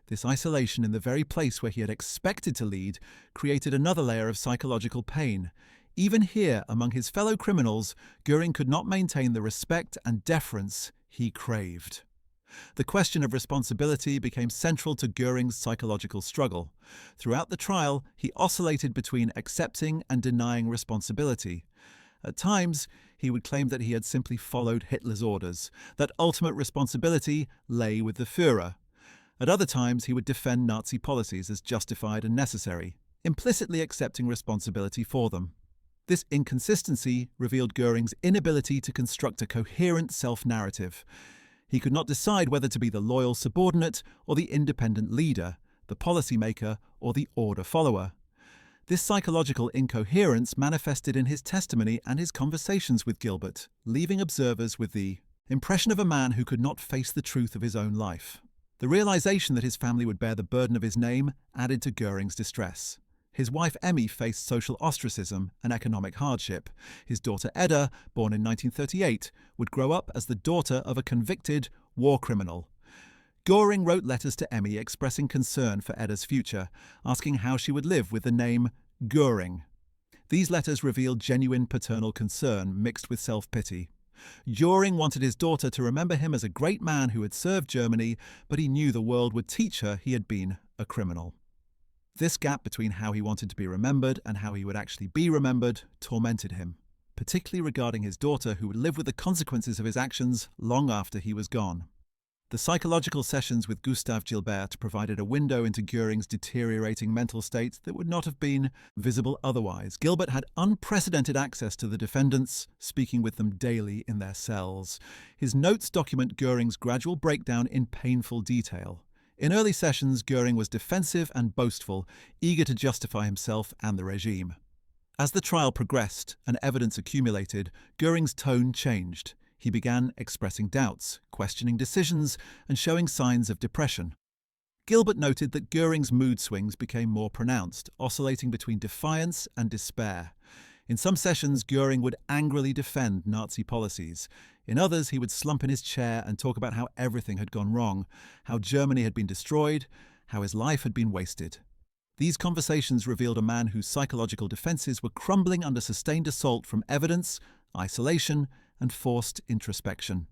This isolation in the very place where he had expected to lead created another layer of psychological pain. Even here, among his fellow criminals, Göring could not maintain the respect and deference he craved. The question of responsibility became central to Göring's psychological struggle. Throughout the trial, he oscillated between accepting and denying responsibility. At times, he would claim that he had simply followed Hitler's orders, that ultimate responsibility lay with the Führer. At other times, he would defend Nazi policies as justified and necessary, implicitly accepting responsibility for them. This inconsistency revealed Göring's inability to construct a coherent self-narrative. He could not decide whether to be the loyal subordinate or the independent leader, the policymaker or the order follower. This psychological incoherence manifested in his testimony and his conversations with Gilbert, leaving observers with the impression of a man who could not face the truth of his own life. The realization that his family would bear the burden of his name added to Göring's distress. His wife Emmy faced social ostracism and economic hardship. His daughter Edda, born in 1938, would grow up as the daughter of a convicted war criminal. Göring wrote letters to Emmy expressing concern for Edda's future, asking how she would live with the name Göring. These letters revealed genuine paternal concern mixed with self-pity. Göring wanted his daughter to remember him as a great man who had served Germany, but he knew the world would teach her he had been a criminal. This gap between how he wanted to be remembered and how he would actually be remembered tormented him, particularly regarding his daughter who would live with the consequences of his actions long after he was gone. The psychological sessions with Gustave Gilbert provided a window into Göring's deteriorating mental state that would not have been visible otherwise. Gilbert had unprecedented access to the defendants, speaking with them daily in their cells. His notes document Göring's gradual breakdown in painful detail. In early sessions, Göring was defensive and boastful, eager to justify himself and the regime. As the trial progressed and evidence accumulated, Göring's tone changed. He began expressing doubts, questioning decisions, and showing signs of depression. Gilbert noted that Göring's mood swings became more pronounced, oscillating between defiance and despair. In some sessions, Göring would angrily defend Nazi policies. In others, he would slump in his chair and talk about how everything had gone wrong, how Germany had been destroyed, how his life had been wasted. These conversations revealed a man whose psychological defenses were crumbling under sustained assault from evidence, isolation, and forced introspection.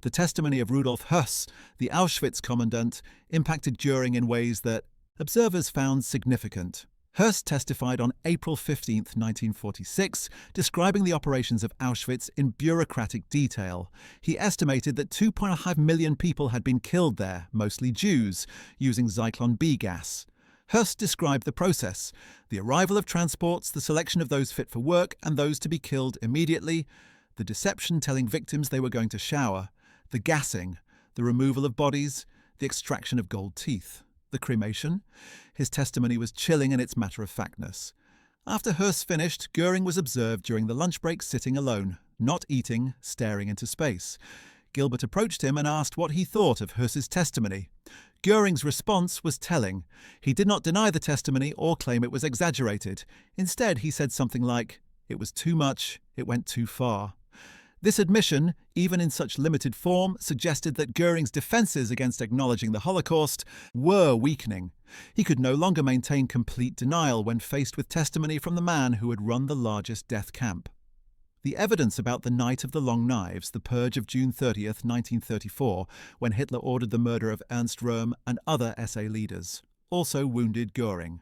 The testimony of Rudolf Höss, the Auschwitz commandant, impacted Göring in ways that observers found significant. Höss testified on April 15, 1946, describing the operations of Auschwitz in bureaucratic detail. He estimated that 2.5 million people had been killed there, mostly Jews, using Zyklon B gas. Höss described the process: the arrival of transports, the selection of those fit for work and those to be killed immediately, the deception telling victims they were going to shower, the gassing, the removal of bodies, the extraction of gold teeth, the cremation. His testimony was chilling in its matter-of-factness. After Höss finished, Göring was observed during the lunch break sitting alone, not eating, staring into space. Gilbert approached him and asked what he thought of Höss's testimony. Göring's response was telling. He did not deny the testimony or claim it was exaggerated. Instead, he said something like, "It was too much, it went too far." This admission, even in such limited form, suggested that Göring's defenses against acknowledging the Holocaust were weakening. He could no longer maintain complete denial when faced with testimony from the man who had run the largest death camp. The evidence about the Night of the Long Knives, the purge of June 30, 1934, when Hitler ordered the murder of Ernst Röhm and other SA leaders, also wounded Göring.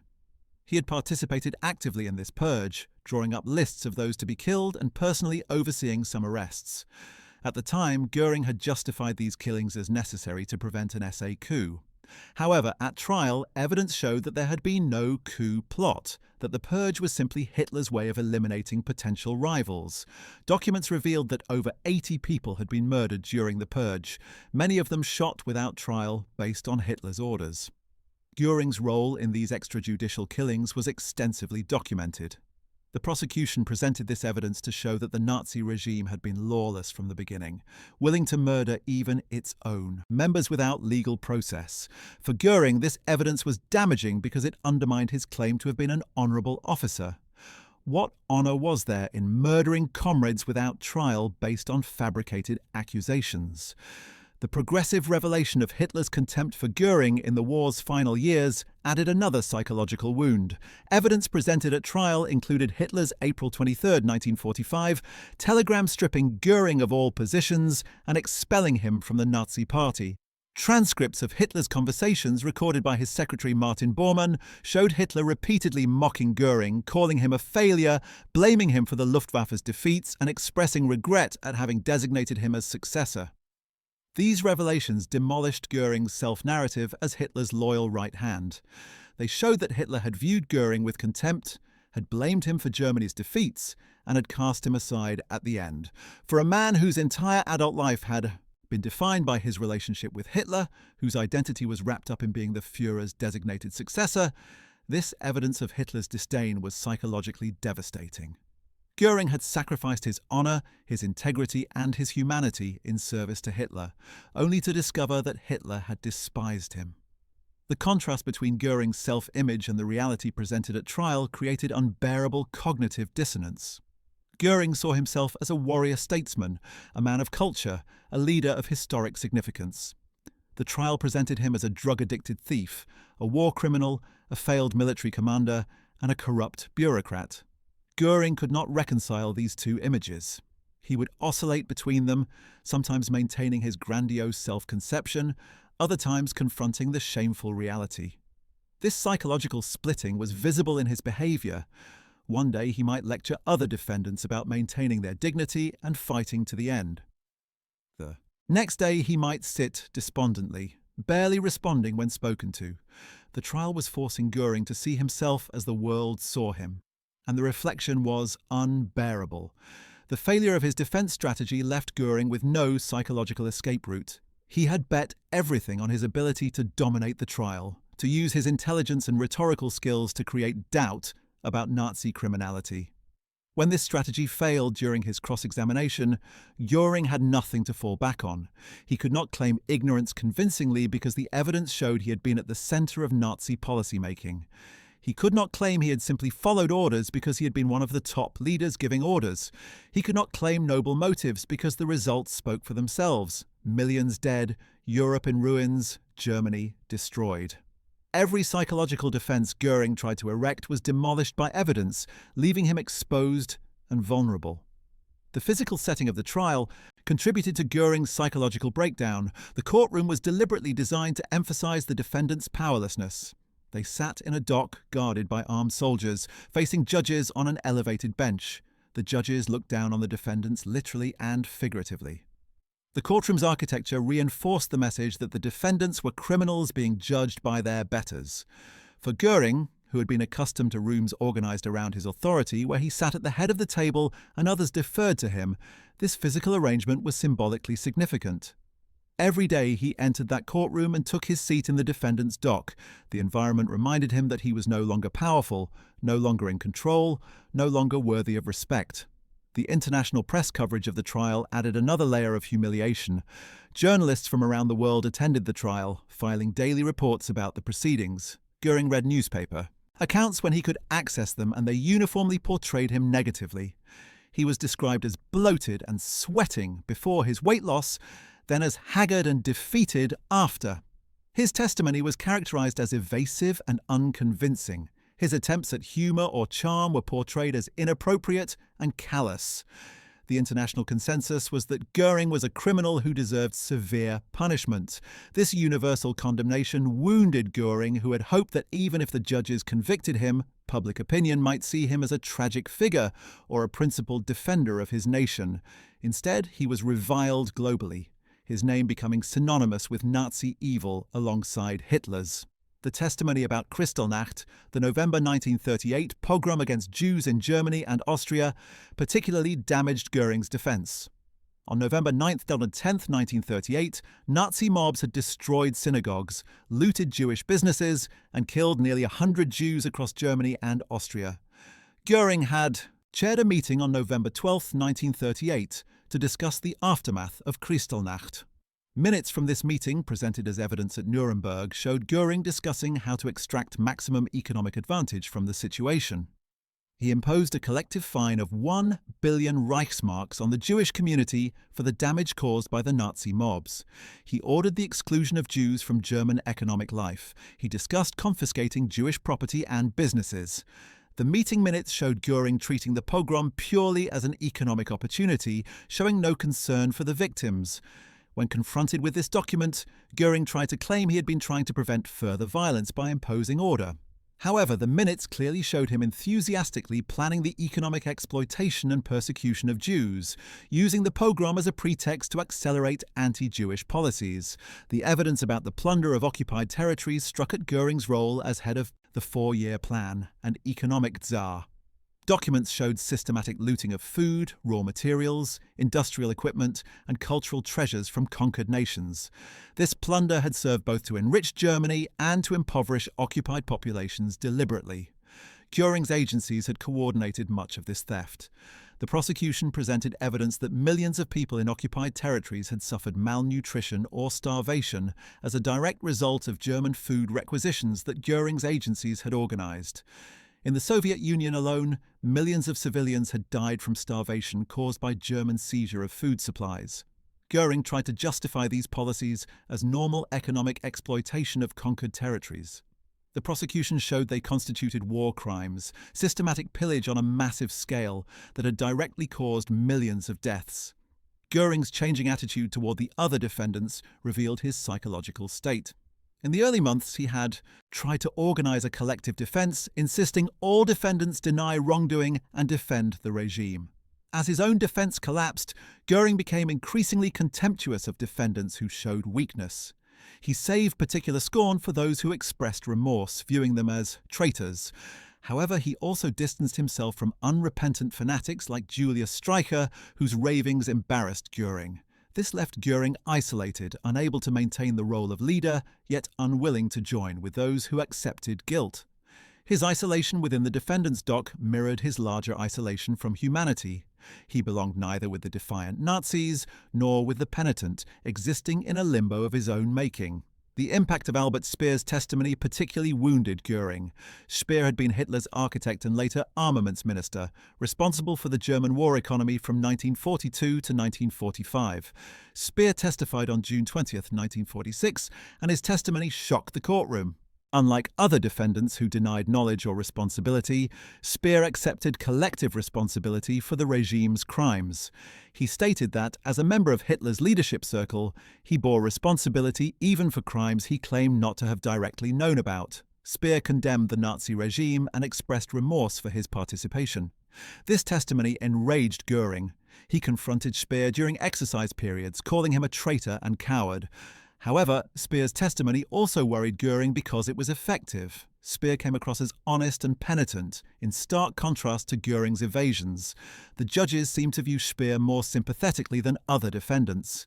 He had participated actively in this purge, drawing up lists of those to be killed and personally overseeing some arrests. At the time, Göring had justified these killings as necessary to prevent an SA coup. However, at trial, evidence showed that there had been no coup plot, that the purge was simply Hitler's way of eliminating potential rivals. Documents revealed that over 80 people had been murdered during the purge, many of them shot without trial based on Hitler's orders. Göring's role in these extrajudicial killings was extensively documented. The prosecution presented this evidence to show that the Nazi regime had been lawless from the beginning, willing to murder even its own members without legal process. For Göring, this evidence was damaging because it undermined his claim to have been an honourable officer. What honour was there in murdering comrades without trial based on fabricated accusations? The progressive revelation of Hitler's contempt for Göring in the war's final years added another psychological wound. Evidence presented at trial included Hitler's April 23, 1945, telegram stripping Göring of all positions and expelling him from the Nazi Party. Transcripts of Hitler's conversations recorded by his secretary Martin Bormann showed Hitler repeatedly mocking Göring, calling him a failure, blaming him for the Luftwaffe's defeats, and expressing regret at having designated him as successor. These revelations demolished Göring's self-narrative as Hitler's loyal right hand. They showed that Hitler had viewed Göring with contempt, had blamed him for Germany's defeats, and had cast him aside at the end. For a man whose entire adult life had been defined by his relationship with Hitler, whose identity was wrapped up in being the Führer's designated successor, this evidence of Hitler's disdain was psychologically devastating. Göring had sacrificed his honour, his integrity, and his humanity in service to Hitler, only to discover that Hitler had despised him. The contrast between Göring's self-image and the reality presented at trial created unbearable cognitive dissonance. Göring saw himself as a warrior-statesman, a man of culture, a leader of historic significance. The trial presented him as a drug-addicted thief, a war criminal, a failed military commander, and a corrupt bureaucrat. Göring could not reconcile these two images. He would oscillate between them, sometimes maintaining his grandiose self-conception, other times confronting the shameful reality. This psychological splitting was visible in his behaviour. One day he might lecture other defendants about maintaining their dignity and fighting to the end. The next day he might sit despondently, barely responding when spoken to. The trial was forcing Göring to see himself as the world saw him, and the reflection was unbearable. The failure of his defence strategy left Göring with no psychological escape route. He had bet everything on his ability to dominate the trial, to use his intelligence and rhetorical skills to create doubt about Nazi criminality. When this strategy failed during his cross-examination, Göring had nothing to fall back on. He could not claim ignorance convincingly because the evidence showed he had been at the centre of Nazi policymaking. He could not claim he had simply followed orders because he had been one of the top leaders giving orders. He could not claim noble motives because the results spoke for themselves. Millions dead, Europe in ruins, Germany destroyed. Every psychological defense Göring tried to erect was demolished by evidence, leaving him exposed and vulnerable. The physical setting of the trial contributed to Göring's psychological breakdown. The courtroom was deliberately designed to emphasize the defendant's powerlessness. They sat in a dock guarded by armed soldiers, facing judges on an elevated bench. The judges looked down on the defendants literally and figuratively. The courtroom's architecture reinforced the message that the defendants were criminals being judged by their betters. For Göring, who had been accustomed to rooms organized around his authority, where he sat at the head of the table and others deferred to him, this physical arrangement was symbolically significant. Every day he entered that courtroom and took his seat in the defendant's dock. The environment reminded him that he was no longer powerful, no longer in control, no longer worthy of respect. The international press coverage of the trial added another layer of humiliation. Journalists from around the world attended the trial, filing daily reports about the proceedings. Göring read newspaper accounts when he could access them, and they uniformly portrayed him negatively. He was described as bloated and sweating before his weight loss, then as haggard and defeated after. His testimony was characterized as evasive and unconvincing. His attempts at humor or charm were portrayed as inappropriate and callous. The international consensus was that Göring was a criminal who deserved severe punishment. This universal condemnation wounded Göring, who had hoped that even if the judges convicted him, public opinion might see him as a tragic figure or a principled defender of his nation. Instead, he was reviled globally, his name becoming synonymous with Nazi evil alongside Hitler's. The testimony about Kristallnacht, the November 1938 pogrom against Jews in Germany and Austria, particularly damaged Göring's defense. On November 9th and 10th, 1938, Nazi mobs had destroyed synagogues, looted Jewish businesses, and killed nearly 100 Jews across Germany and Austria. Göring had chaired a meeting on November 12th, 1938, to discuss the aftermath of Kristallnacht. Minutes from this meeting, presented as evidence at Nuremberg, showed Göring discussing how to extract maximum economic advantage from the situation. He imposed a collective fine of 1 billion Reichsmarks on the Jewish community for the damage caused by the Nazi mobs. He ordered the exclusion of Jews from German economic life. He discussed confiscating Jewish property and businesses. The meeting minutes showed Göring treating the pogrom purely as an economic opportunity, showing no concern for the victims. When confronted with this document, Göring tried to claim he had been trying to prevent further violence by imposing order. However, the minutes clearly showed him enthusiastically planning the economic exploitation and persecution of Jews, using the pogrom as a pretext to accelerate anti-Jewish policies. The evidence about the plunder of occupied territories struck at Göring's role as head of the 4-year plan and economic czar. Documents showed systematic looting of food, raw materials, industrial equipment, and cultural treasures from conquered nations. This plunder had served both to enrich Germany and to impoverish occupied populations deliberately. Göring's agencies had coordinated much of this theft. The prosecution presented evidence that millions of people in occupied territories had suffered malnutrition or starvation as a direct result of German food requisitions that Göring's agencies had organized. In the Soviet Union alone, millions of civilians had died from starvation caused by German seizure of food supplies. Göring tried to justify these policies as normal economic exploitation of conquered territories. The prosecution showed they constituted war crimes, systematic pillage on a massive scale that had directly caused millions of deaths. Göring's changing attitude toward the other defendants revealed his psychological state. In the early months, he had tried to organize a collective defense, insisting all defendants deny wrongdoing and defend the regime. As his own defense collapsed, Göring became increasingly contemptuous of defendants who showed weakness. He saved particular scorn for those who expressed remorse, viewing them as traitors. However, he also distanced himself from unrepentant fanatics like Julius Streicher, whose ravings embarrassed Göring. This left Göring isolated, unable to maintain the role of leader, yet unwilling to join with those who accepted guilt. His isolation within the defendant's dock mirrored his larger isolation from humanity. He belonged neither with the defiant Nazis nor with the penitent, existing in a limbo of his own making. The impact of Albert Speer's testimony particularly wounded Göring. Speer had been Hitler's architect and later armaments minister, responsible for the German war economy from 1942 to 1945. Speer testified on June 20, 1946, and his testimony shocked the courtroom. Unlike other defendants who denied knowledge or responsibility, Speer accepted collective responsibility for the regime's crimes. He stated that, as a member of Hitler's leadership circle, he bore responsibility even for crimes he claimed not to have directly known about. Speer condemned the Nazi regime and expressed remorse for his participation. This testimony enraged Göring. He confronted Speer during exercise periods, calling him a traitor and coward. However, Speer's testimony also worried Göring because it was effective. Speer came across as honest and penitent, in stark contrast to Göring's evasions. The judges seemed to view Speer more sympathetically than other defendants.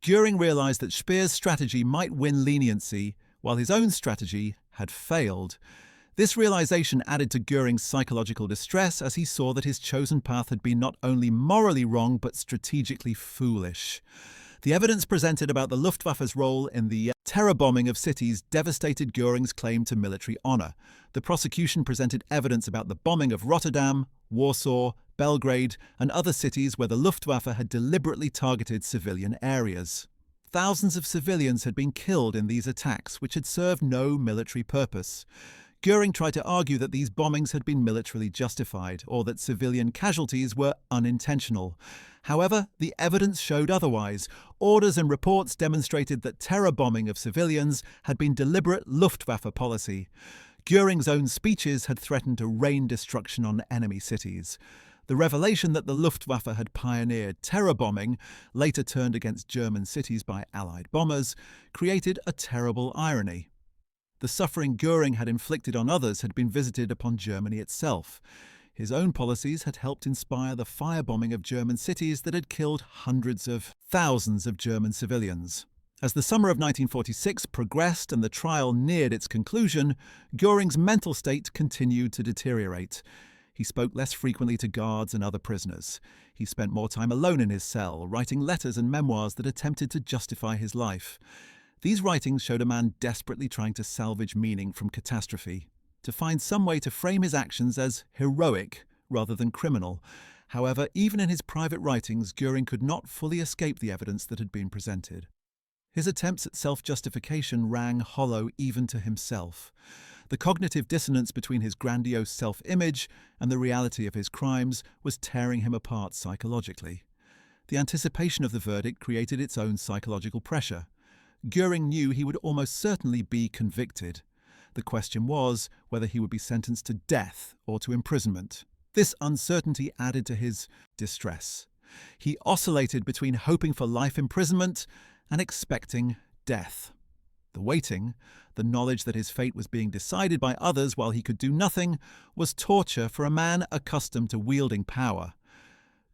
Göring realized that Speer's strategy might win leniency, while his own strategy had failed. This realization added to Göring's psychological distress as he saw that his chosen path had been not only morally wrong but strategically foolish. The evidence presented about the Luftwaffe's role in the terror bombing of cities devastated Göring's claim to military honor. The prosecution presented evidence about the bombing of Rotterdam, Warsaw, Belgrade, and other cities where the Luftwaffe had deliberately targeted civilian areas. Thousands of civilians had been killed in these attacks, which had served no military purpose. Göring tried to argue that these bombings had been militarily justified, or that civilian casualties were unintentional. However, the evidence showed otherwise. Orders and reports demonstrated that terror bombing of civilians had been deliberate Luftwaffe policy. Göring's own speeches had threatened to rain destruction on enemy cities. The revelation that the Luftwaffe had pioneered terror bombing, later turned against German cities by Allied bombers, created a terrible irony. The suffering Göring had inflicted on others had been visited upon Germany itself. His own policies had helped inspire the firebombing of German cities that had killed hundreds of thousands of German civilians. As the summer of 1946 progressed and the trial neared its conclusion, Göring's mental state continued to deteriorate. He spoke less frequently to guards and other prisoners. He spent more time alone in his cell, writing letters and memoirs that attempted to justify his life. These writings showed a man desperately trying to salvage meaning from catastrophe, to find some way to frame his actions as heroic rather than criminal. However, even in his private writings, Göring could not fully escape the evidence that had been presented. His attempts at self-justification rang hollow even to himself. The cognitive dissonance between his grandiose self-image and the reality of his crimes was tearing him apart psychologically. The anticipation of the verdict created its own psychological pressure. Göring knew he would almost certainly be convicted. The question was whether he would be sentenced to death or to imprisonment. This uncertainty added to his distress. He oscillated between hoping for life imprisonment and expecting death. The waiting, the knowledge that his fate was being decided by others while he could do nothing, was torture for a man accustomed to wielding power.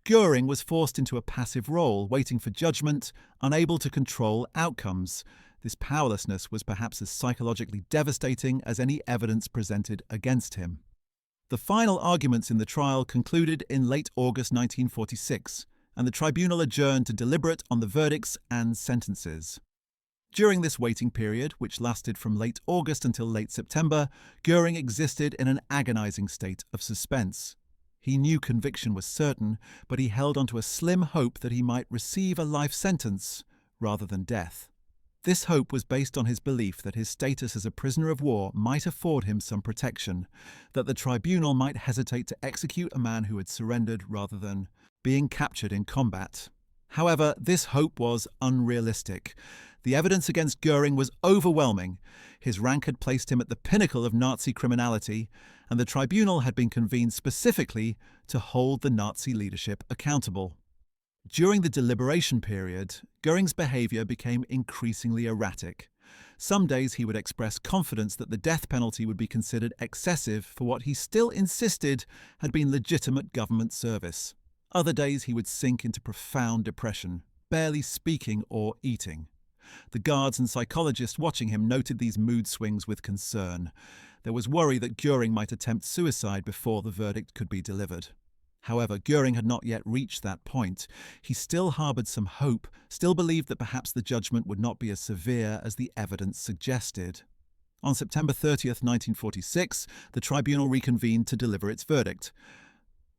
Göring was forced into a passive role, waiting for judgment, unable to control outcomes. This powerlessness was perhaps as psychologically devastating as any evidence presented against him. The final arguments in the trial concluded in late August 1946, and the tribunal adjourned to deliberate on the verdicts and sentences. During this waiting period, which lasted from late August until late September, Göring existed in an agonizing state of suspense. He knew conviction was certain, but he held onto a slim hope that he might receive a life sentence rather than death. This hope was based on his belief that his status as a prisoner of war might afford him some protection, that the tribunal might hesitate to execute a man who had surrendered rather than being captured in combat. However, this hope was unrealistic. The evidence against Göring was overwhelming. His rank had placed him at the pinnacle of Nazi criminality, and the tribunal had been convened specifically to hold the Nazi leadership accountable. During the deliberation period, Göring's behavior became increasingly erratic. Some days he would express confidence that the death penalty would be considered excessive for what he still insisted had been legitimate government service. Other days he would sink into profound depression, barely speaking or eating. The guards and psychologists watching him noted these mood swings with concern. There was worry that Göring might attempt suicide before the verdict could be delivered. However, Göring had not yet reached that point. He still harbored some hope, still believed that perhaps the judgment would not be as severe as the evidence suggested. On September 30th, 1946, the tribunal reconvened to deliver its verdict.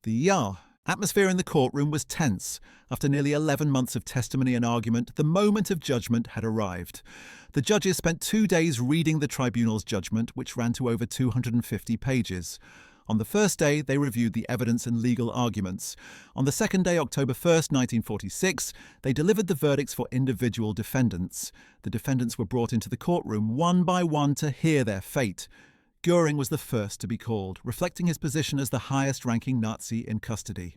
The Ja Atmosphere in the courtroom was tense. After nearly 11 months of testimony and argument, the moment of judgment had arrived. The judges spent 2 days reading the tribunal's judgment, which ran to over 250 pages. On the first day, they reviewed the evidence and legal arguments. On the second day, October 1st, 1946, they delivered the verdicts for individual defendants. The defendants were brought into the courtroom one by one to hear their fate. Göring was the first to be called, reflecting his position as the highest-ranking Nazi in custody.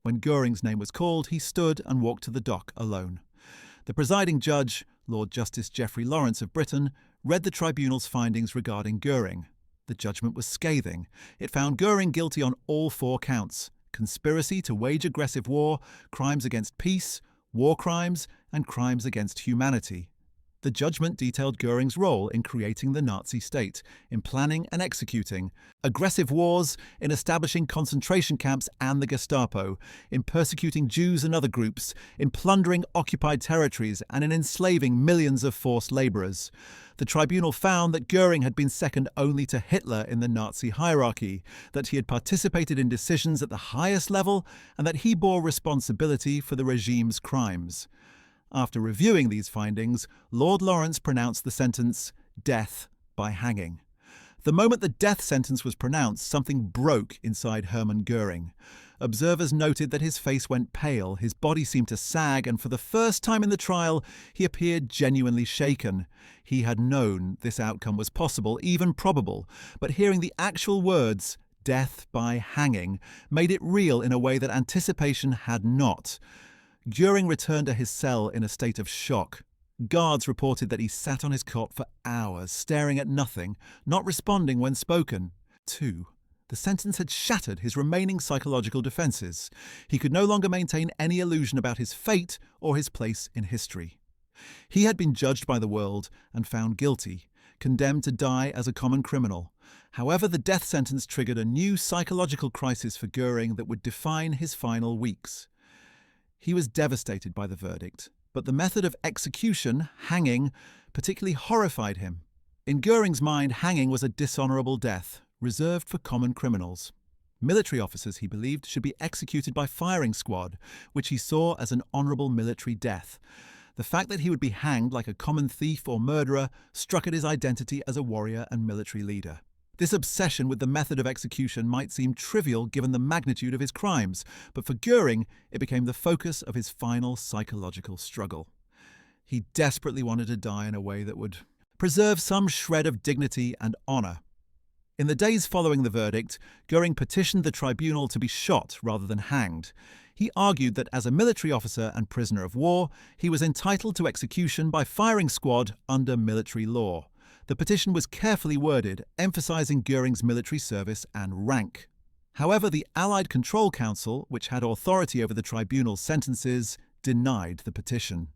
When Göring's name was called, he stood and walked to the dock alone. The presiding judge, Lord Justice Geoffrey Lawrence of Britain, read the tribunal's findings regarding Göring. The judgment was scathing. It found Göring guilty on all 4 counts: conspiracy to wage aggressive war, crimes against peace, war crimes, and crimes against humanity. The judgment detailed Göring's role in creating the Nazi state, in planning and executing aggressive wars, in establishing concentration camps and the Gestapo, in persecuting Jews and other groups, in plundering occupied territories, and in enslaving millions of forced labourers. The tribunal found that Göring had been second only to Hitler in the Nazi hierarchy, that he had participated in decisions at the highest level, and that he bore responsibility for the regime's crimes. After reviewing these findings, Lord Lawrence pronounced the sentence, death by hanging. The moment the death sentence was pronounced, something broke inside Hermann Göring. Observers noted that his face went pale, his body seemed to sag, and for the first time in the trial, he appeared genuinely shaken. He had known this outcome was possible, even probable, but hearing the actual words, death by hanging, made it real in a way that anticipation had not. Göring returned to his cell in a state of shock. Guards reported that he sat on his cot for hours, staring at nothing, not responding when spoken. 2. The sentence had shattered his remaining psychological defences. He could no longer maintain any illusion about his fate or his place in history. He had been judged by the world and found guilty, condemned to die as a common criminal. However, the death sentence triggered a new psychological crisis for Göring that would define his final weeks. He was devastated by the verdict, but the method of execution, hanging, particularly horrified him. In Göring's mind, hanging was a dishonourable death, reserved for common criminals. Military officers, he believed, should be executed by firing squad, which he saw as an honourable military death. The fact that he would be hanged like a common thief or murderer struck at his identity as a warrior and military leader. This obsession with the method of execution might seem trivial given the magnitude of his crimes, but for Göring, it became the focus of his final psychological struggle. He desperately wanted to die in a way that would preserve some shred of dignity and honour. In the days following the verdict, Göring petitioned the tribunal to be shot rather than hanged. He argued that as a military officer and prisoner of war, he was entitled to execution by firing squad under military law. The petition was carefully worded, emphasising Göring's military service and rank. However, the Allied Control Council, which had authority over the tribunal's sentences, denied the petition.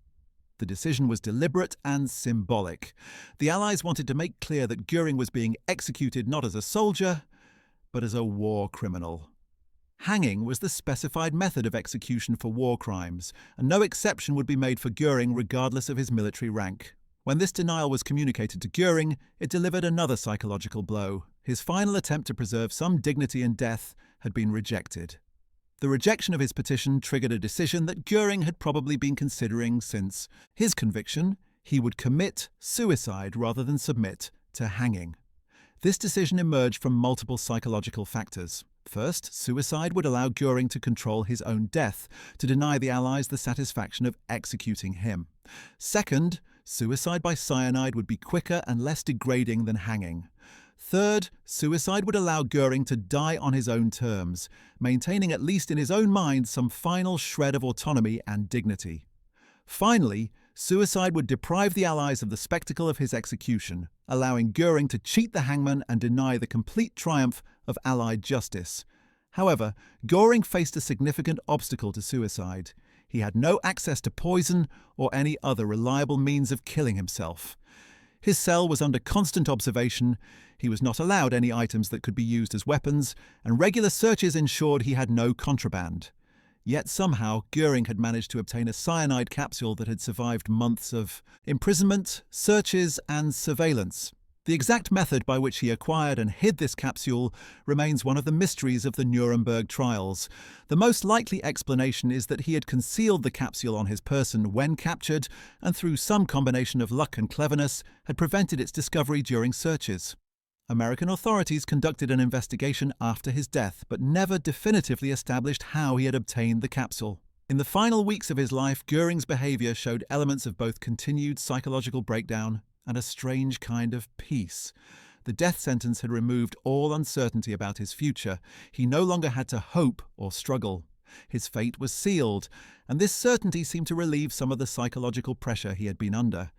The decision was deliberate and symbolic. The Allies wanted to make clear that Göring was being executed not as a soldier, but as a war criminal. Hanging was the specified method of execution for war crimes, and no exception would be made for Göring regardless of his military rank. When this denial was communicated to Göring, it delivered another psychological blow. His final attempt to preserve some dignity in death had been rejected. The rejection of his petition triggered a decision that Göring had probably been considering since his conviction he would commit suicide rather than submit to hanging. This decision emerged from multiple psychological factors. First, suicide would allow Göring to control his own death, to deny the Allies the satisfaction of executing him. Second, suicide by cyanide would be quicker and less degrading than hanging. Third, suicide would allow Göring to die on his own terms, maintaining at least in his own mind some final shred of autonomy and dignity. Finally, suicide would deprive the Allies of the spectacle of his execution, allowing Göring to cheat the hangman and deny the complete triumph of Allied justice. However, Göring faced a significant obstacle to suicide. He had no access to poison or any other reliable means of killing himself. His cell was under constant observation, he was not allowed any items that could be used as weapons, and regular searches ensured he had no contraband. Yet somehow, Göring had managed to obtain a cyanide capsule that had survived months of imprisonment, searches, and surveillance. The exact method by which he acquired and hid this capsule remains one of the mysteries of the Nuremberg trials. The most likely explanation is that he had concealed the capsule on his person when captured, and through some combination of luck and cleverness, had prevented its discovery during searches. American authorities conducted an investigation after his death, but never definitively established how he had obtained the capsule. In the final weeks of his life, Göring's behavior showed elements of both continued psychological breakdown and a strange kind of peace. The death sentence had removed all uncertainty about his future. He no longer had to hope or struggle. His fate was sealed, and this certainty seemed to relieve some of the psychological pressure he had been under.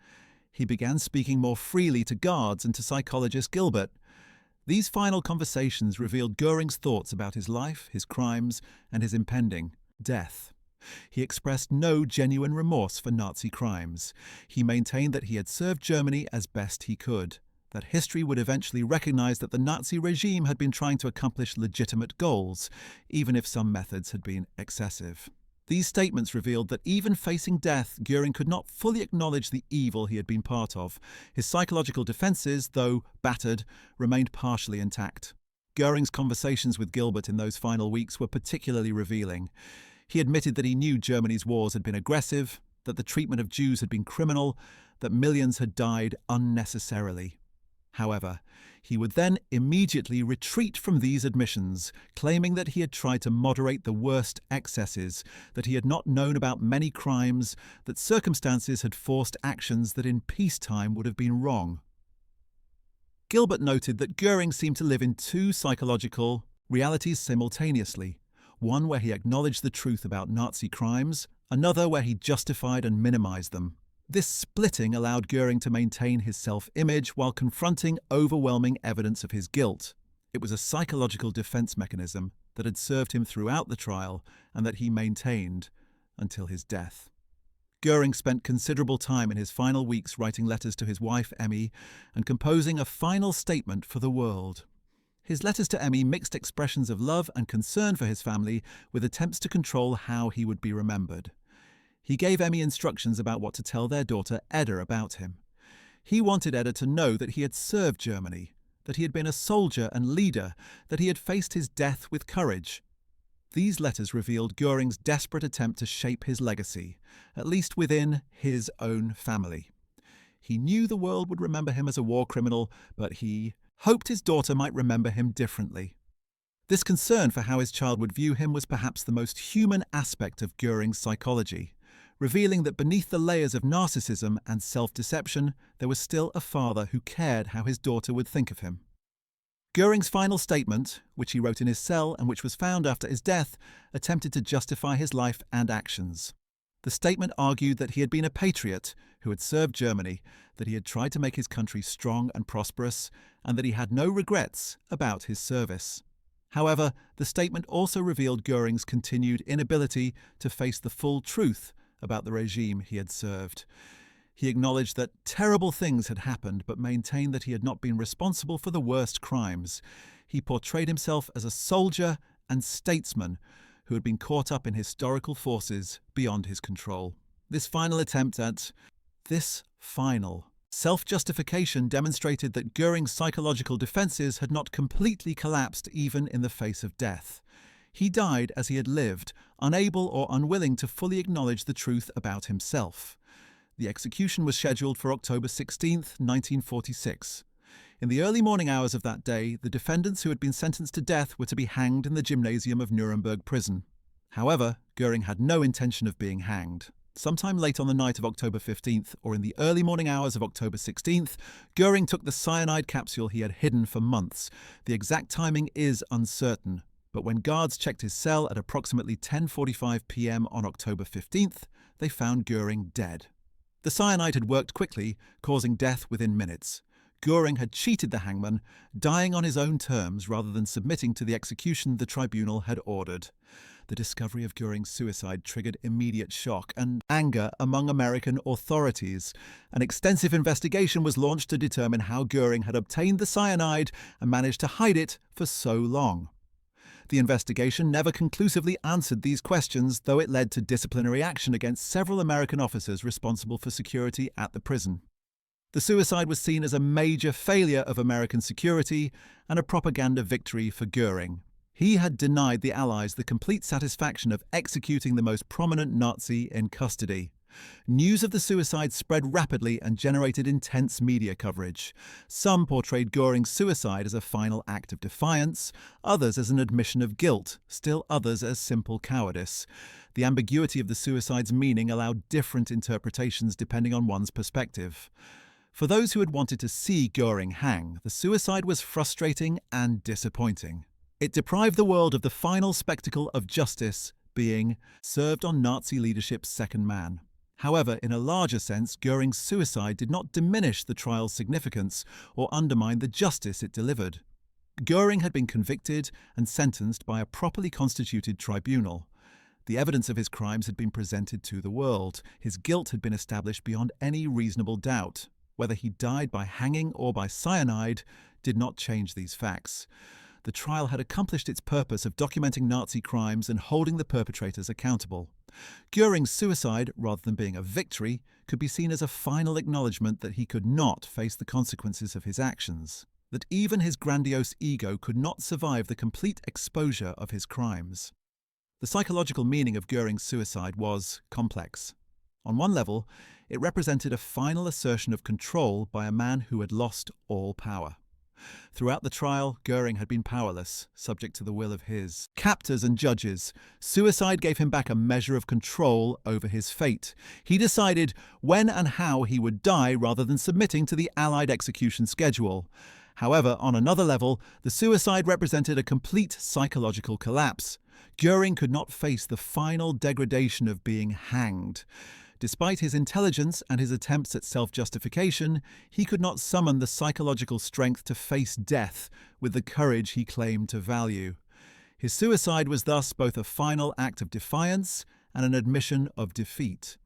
He began speaking more freely to guards and to psychologist Gilbert. These final conversations revealed Göring's thoughts about his life, his crimes, and his impending death. He expressed no genuine remorse for Nazi crimes. He maintained that he had served Germany as best he could, that history would eventually recognize that the Nazi regime had been trying to accomplish legitimate goals, even if some methods had been excessive. These statements revealed that even facing death, Göring could not fully acknowledge the evil he had been part of. His psychological defenses, though battered, remained partially intact. Göring's conversations with Gilbert in those final weeks were particularly revealing. He admitted that he knew Germany's wars had been aggressive, that the treatment of Jews had been criminal, that millions had died unnecessarily. However, he would then immediately retreat from these admissions, claiming that he had tried to moderate the worst excesses, that he had not known about many crimes, that circumstances had forced actions that in peacetime would have been wrong. Gilbert noted that Göring seemed to live in two psychological realities simultaneously. One where he acknowledged the truth about Nazi crimes, another where he justified and minimized them. This splitting allowed Göring to maintain his self-image while confronting overwhelming evidence of his guilt. It was a psychological defense mechanism that had served him throughout the trial and that he maintained until his death. Göring spent considerable time in his final weeks writing letters to his wife Emmy and composing a final statement for the world. His letters to Emmy mixed expressions of love and concern for his family with attempts to control how he would be remembered. He gave Emmy instructions about what to tell their daughter Edda about him. He wanted Edda to know that he had served Germany, that he had been a soldier and leader, that he had faced his death with courage. These letters revealed Göring's desperate attempt to shape his legacy, at least within his own family. He knew the world would remember him as a war criminal, but he hoped his daughter might remember him differently. This concern for how his child would view him was perhaps the most human aspect of Göring's psychology, revealing that beneath the layers of narcissism and self-deception, there was still a father who cared how his daughter would think of him. Göring's final statement, which he wrote in his cell and which was found after his death, attempted to justify his life and actions. The statement argued that he had been a patriot who had served Germany, that he had tried to make his country strong and prosperous, and that he had no regrets about his service. However, the statement also revealed Göring's continued inability to face the full truth about the regime he had served. He acknowledged that terrible things had happened, but maintained that he had not been responsible for the worst crimes. He portrayed himself as a soldier and statesman who had been caught up in historical forces beyond his control. This final self-justification demonstrated that Göring's psychological defenses had not completely collapsed even in the face of death. He died as he had lived, unable or unwilling to fully acknowledge the truth about himself. The execution was scheduled for October 16, 1946. In the early morning hours of that day, the defendants who had been sentenced to death were to be hanged in the gymnasium of Nuremberg prison. However, Göring had no intention of being hanged. Sometime late on the night of October 15th, or in the early morning hours of October 16th, Göring took the cyanide capsule he had hidden for months. The exact timing is uncertain, but when guards checked his cell at approximately 10:45 p.m. on October 15th, they found Göring dead. The cyanide had worked quickly, causing death within minutes. Göring had cheated the hangman, dying on his own terms rather than submitting to the execution the tribunal had ordered. The discovery of Göring's suicide triggered immediate shock and anger among American authorities. An extensive investigation was launched to determine how Göring had obtained the cyanide and managed to hide it for so long. The investigation never conclusively answered these questions, though it led to disciplinary action against several American officers responsible for security at the prison. The suicide was seen as a major failure of American security and a propaganda victory for Göring. He had denied the Allies the complete satisfaction of executing the most prominent Nazi in custody. News of the suicide spread rapidly and generated intense media coverage. Some portrayed Göring's suicide as a final act of defiance, others as an admission of guilt, still others as simple cowardice. The ambiguity of the suicide's meaning allowed different interpretations depending on one's perspective. For those who had wanted to see Göring hang, the suicide was frustrating and disappointing. It deprived the world of the final spectacle of justice being served on Nazi leadership's second man. However, in a larger sense, Göring's suicide did not diminish the trial's significance or undermine the justice it delivered. Göring had been convicted and sentenced by a properly constituted tribunal. The evidence of his crimes had been presented to the world. His guilt had been established beyond any reasonable doubt. Whether he died by hanging or by cyanide did not change these facts. The trial had accomplished its purpose of documenting Nazi crimes and holding the perpetrators accountable. Göring's suicide, rather than being a victory, could be seen as a final acknowledgement that he could not face the consequences of his actions, that even his grandiose ego could not survive the complete exposure of his crimes. The psychological meaning of Göring's suicide was complex. On one level, it represented a final assertion of control by a man who had lost all power. Throughout the trial, Göring had been powerless, subject to the will of his captors and judges. Suicide gave him back a measure of control over his fate. He decided when and how he would die rather than submitting to the Allied execution schedule. However, on another level, the suicide represented a complete psychological collapse. Göring could not face the final degradation of being hanged. Despite his intelligence and his attempts at self-justification, he could not summon the psychological strength to face death with the courage he claimed to value. His suicide was thus both a final act of defiance and an admission of defeat.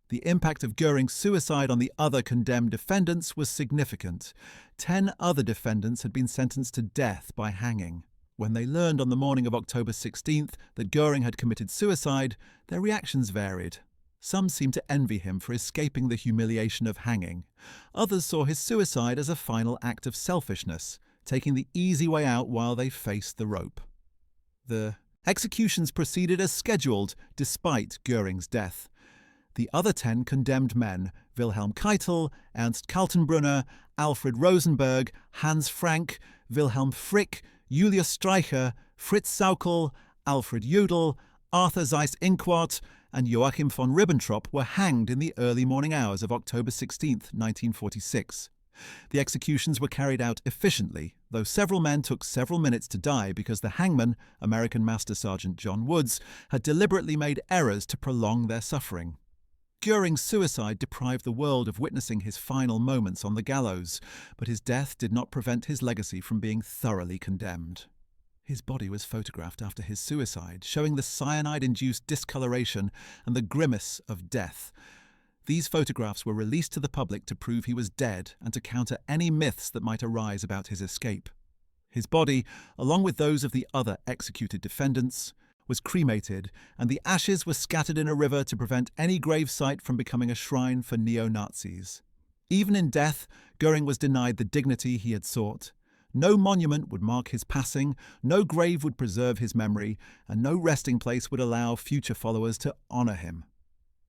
The impact of Göring's suicide on the other condemned defendants was significant. 10 other defendants had been sentenced to death by hanging. When they learned on the morning of October 16th that Göring had committed suicide, their reactions varied. Some seemed to envy him for escaping the humiliation of hanging. Others saw his suicide as a final act of selfishness, taking the easy way out while they faced the rope. The executions proceeded as scheduled, despite Göring's death. The other 10 condemned men, Wilhelm Keitel, Ernst Kaltenbrunner, Alfred Rosenberg, Hans Frank, Wilhelm Frick, Julius Streicher, Fritz Saukel, Alfred Jodl, Arthur Seyss-Inquart, and Joachim von Ribbentrop were hanged in the early morning hours of October 16, 1946. The executions were carried out efficiently, though several men took several minutes to die because the hangman, American Master Sergeant John Woods, had deliberately made errors to prolong their suffering. Göring's suicide deprived the world of witnessing his final moments on the gallows, but his death did not prevent his legacy from being thoroughly condemned. His body was photographed after his suicide, showing the cyanide-induced discoloration and the grimace of death. These photographs were released to the public to prove he was dead and to counter any myths that might arise about his escape. His body, along with those of the other executed defendants, was cremated, and the ashes were scattered in a river to prevent any gravesite from becoming a shrine for neo-Nazis. Even in death, Göring was denied the dignity he had sought. No monument would mark his passing, no grave would preserve his memory, and no resting place would allow future followers to honor him.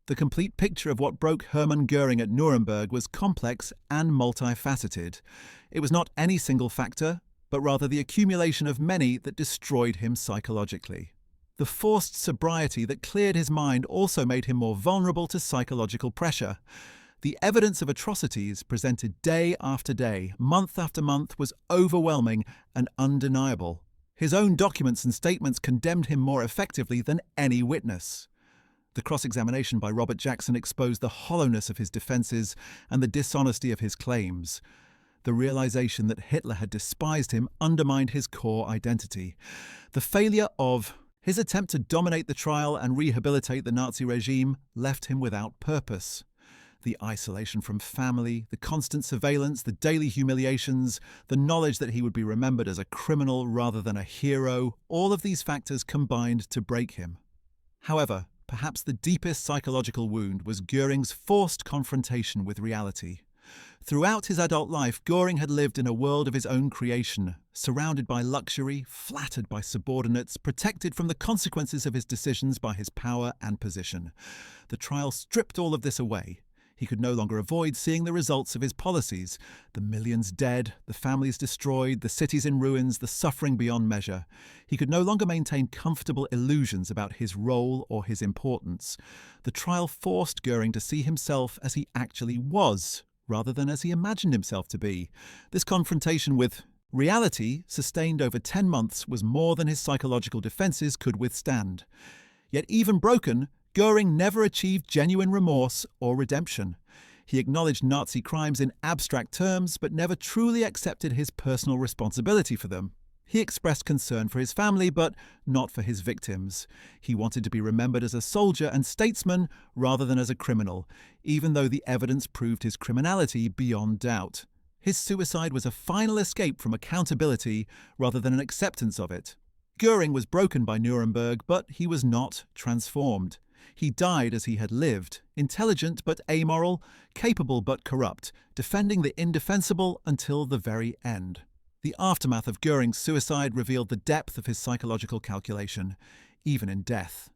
The complete picture of what broke Hermann Göring at Nuremberg was complex and multifaceted. It was not any single factor, but rather the accumulation of many that destroyed him psychologically. The forced sobriety that cleared his mind also made him more vulnerable to psychological pressure. The evidence of atrocities presented day after day, month after month, was overwhelming and undeniable. His own documents and statements condemned him more effectively than any witness. The cross-examination by Robert Jackson exposed the hollowness of his defences and the dishonesty of his claims. The realization that Hitler had despised him undermined his core identity. The failure of his attempt to dominate the trial and rehabilitate the Nazi regime left him without purpose. The isolation from family, the constant surveillance, the daily humiliations, the knowledge that he would be remembered as a criminal rather than a hero, all of these factors combined to break him. However, perhaps the deepest psychological wound was Göring's forced confrontation with reality. Throughout his adult life, Göring had lived in a world of his own creation, surrounded by luxury, flattered by subordinates, protected from the consequences of his decisions by his power and position. The trial stripped all of this away. He could no longer avoid seeing the results of his policies: the millions dead, the families destroyed, the cities in ruins, the suffering beyond measure. He could no longer maintain comfortable illusions about his role or his importance. The trial forced Göring to see himself as he actually was, rather than as he imagined himself to be. This confrontation with reality, sustained over 10 months, was more than his psychological defences could withstand. Yet even broken, Göring never achieved genuine remorse or redemption. He acknowledged Nazi crimes in abstract terms, but never truly accepted his personal responsibility for them. He expressed concern for his family, but not for his victims. He wanted to be remembered as a soldier and statesman rather than as a criminal, even though the evidence proved his criminality beyond doubt. His suicide was a final escape from accountability rather than an acceptance of it. Göring was broken by Nuremberg, but he was not transformed. He died as he had lived, intelligent but amoral, capable but corrupt, defending the indefensible until the very end. The aftermath of Göring's suicide revealed the depth of his psychological calculation, even in death.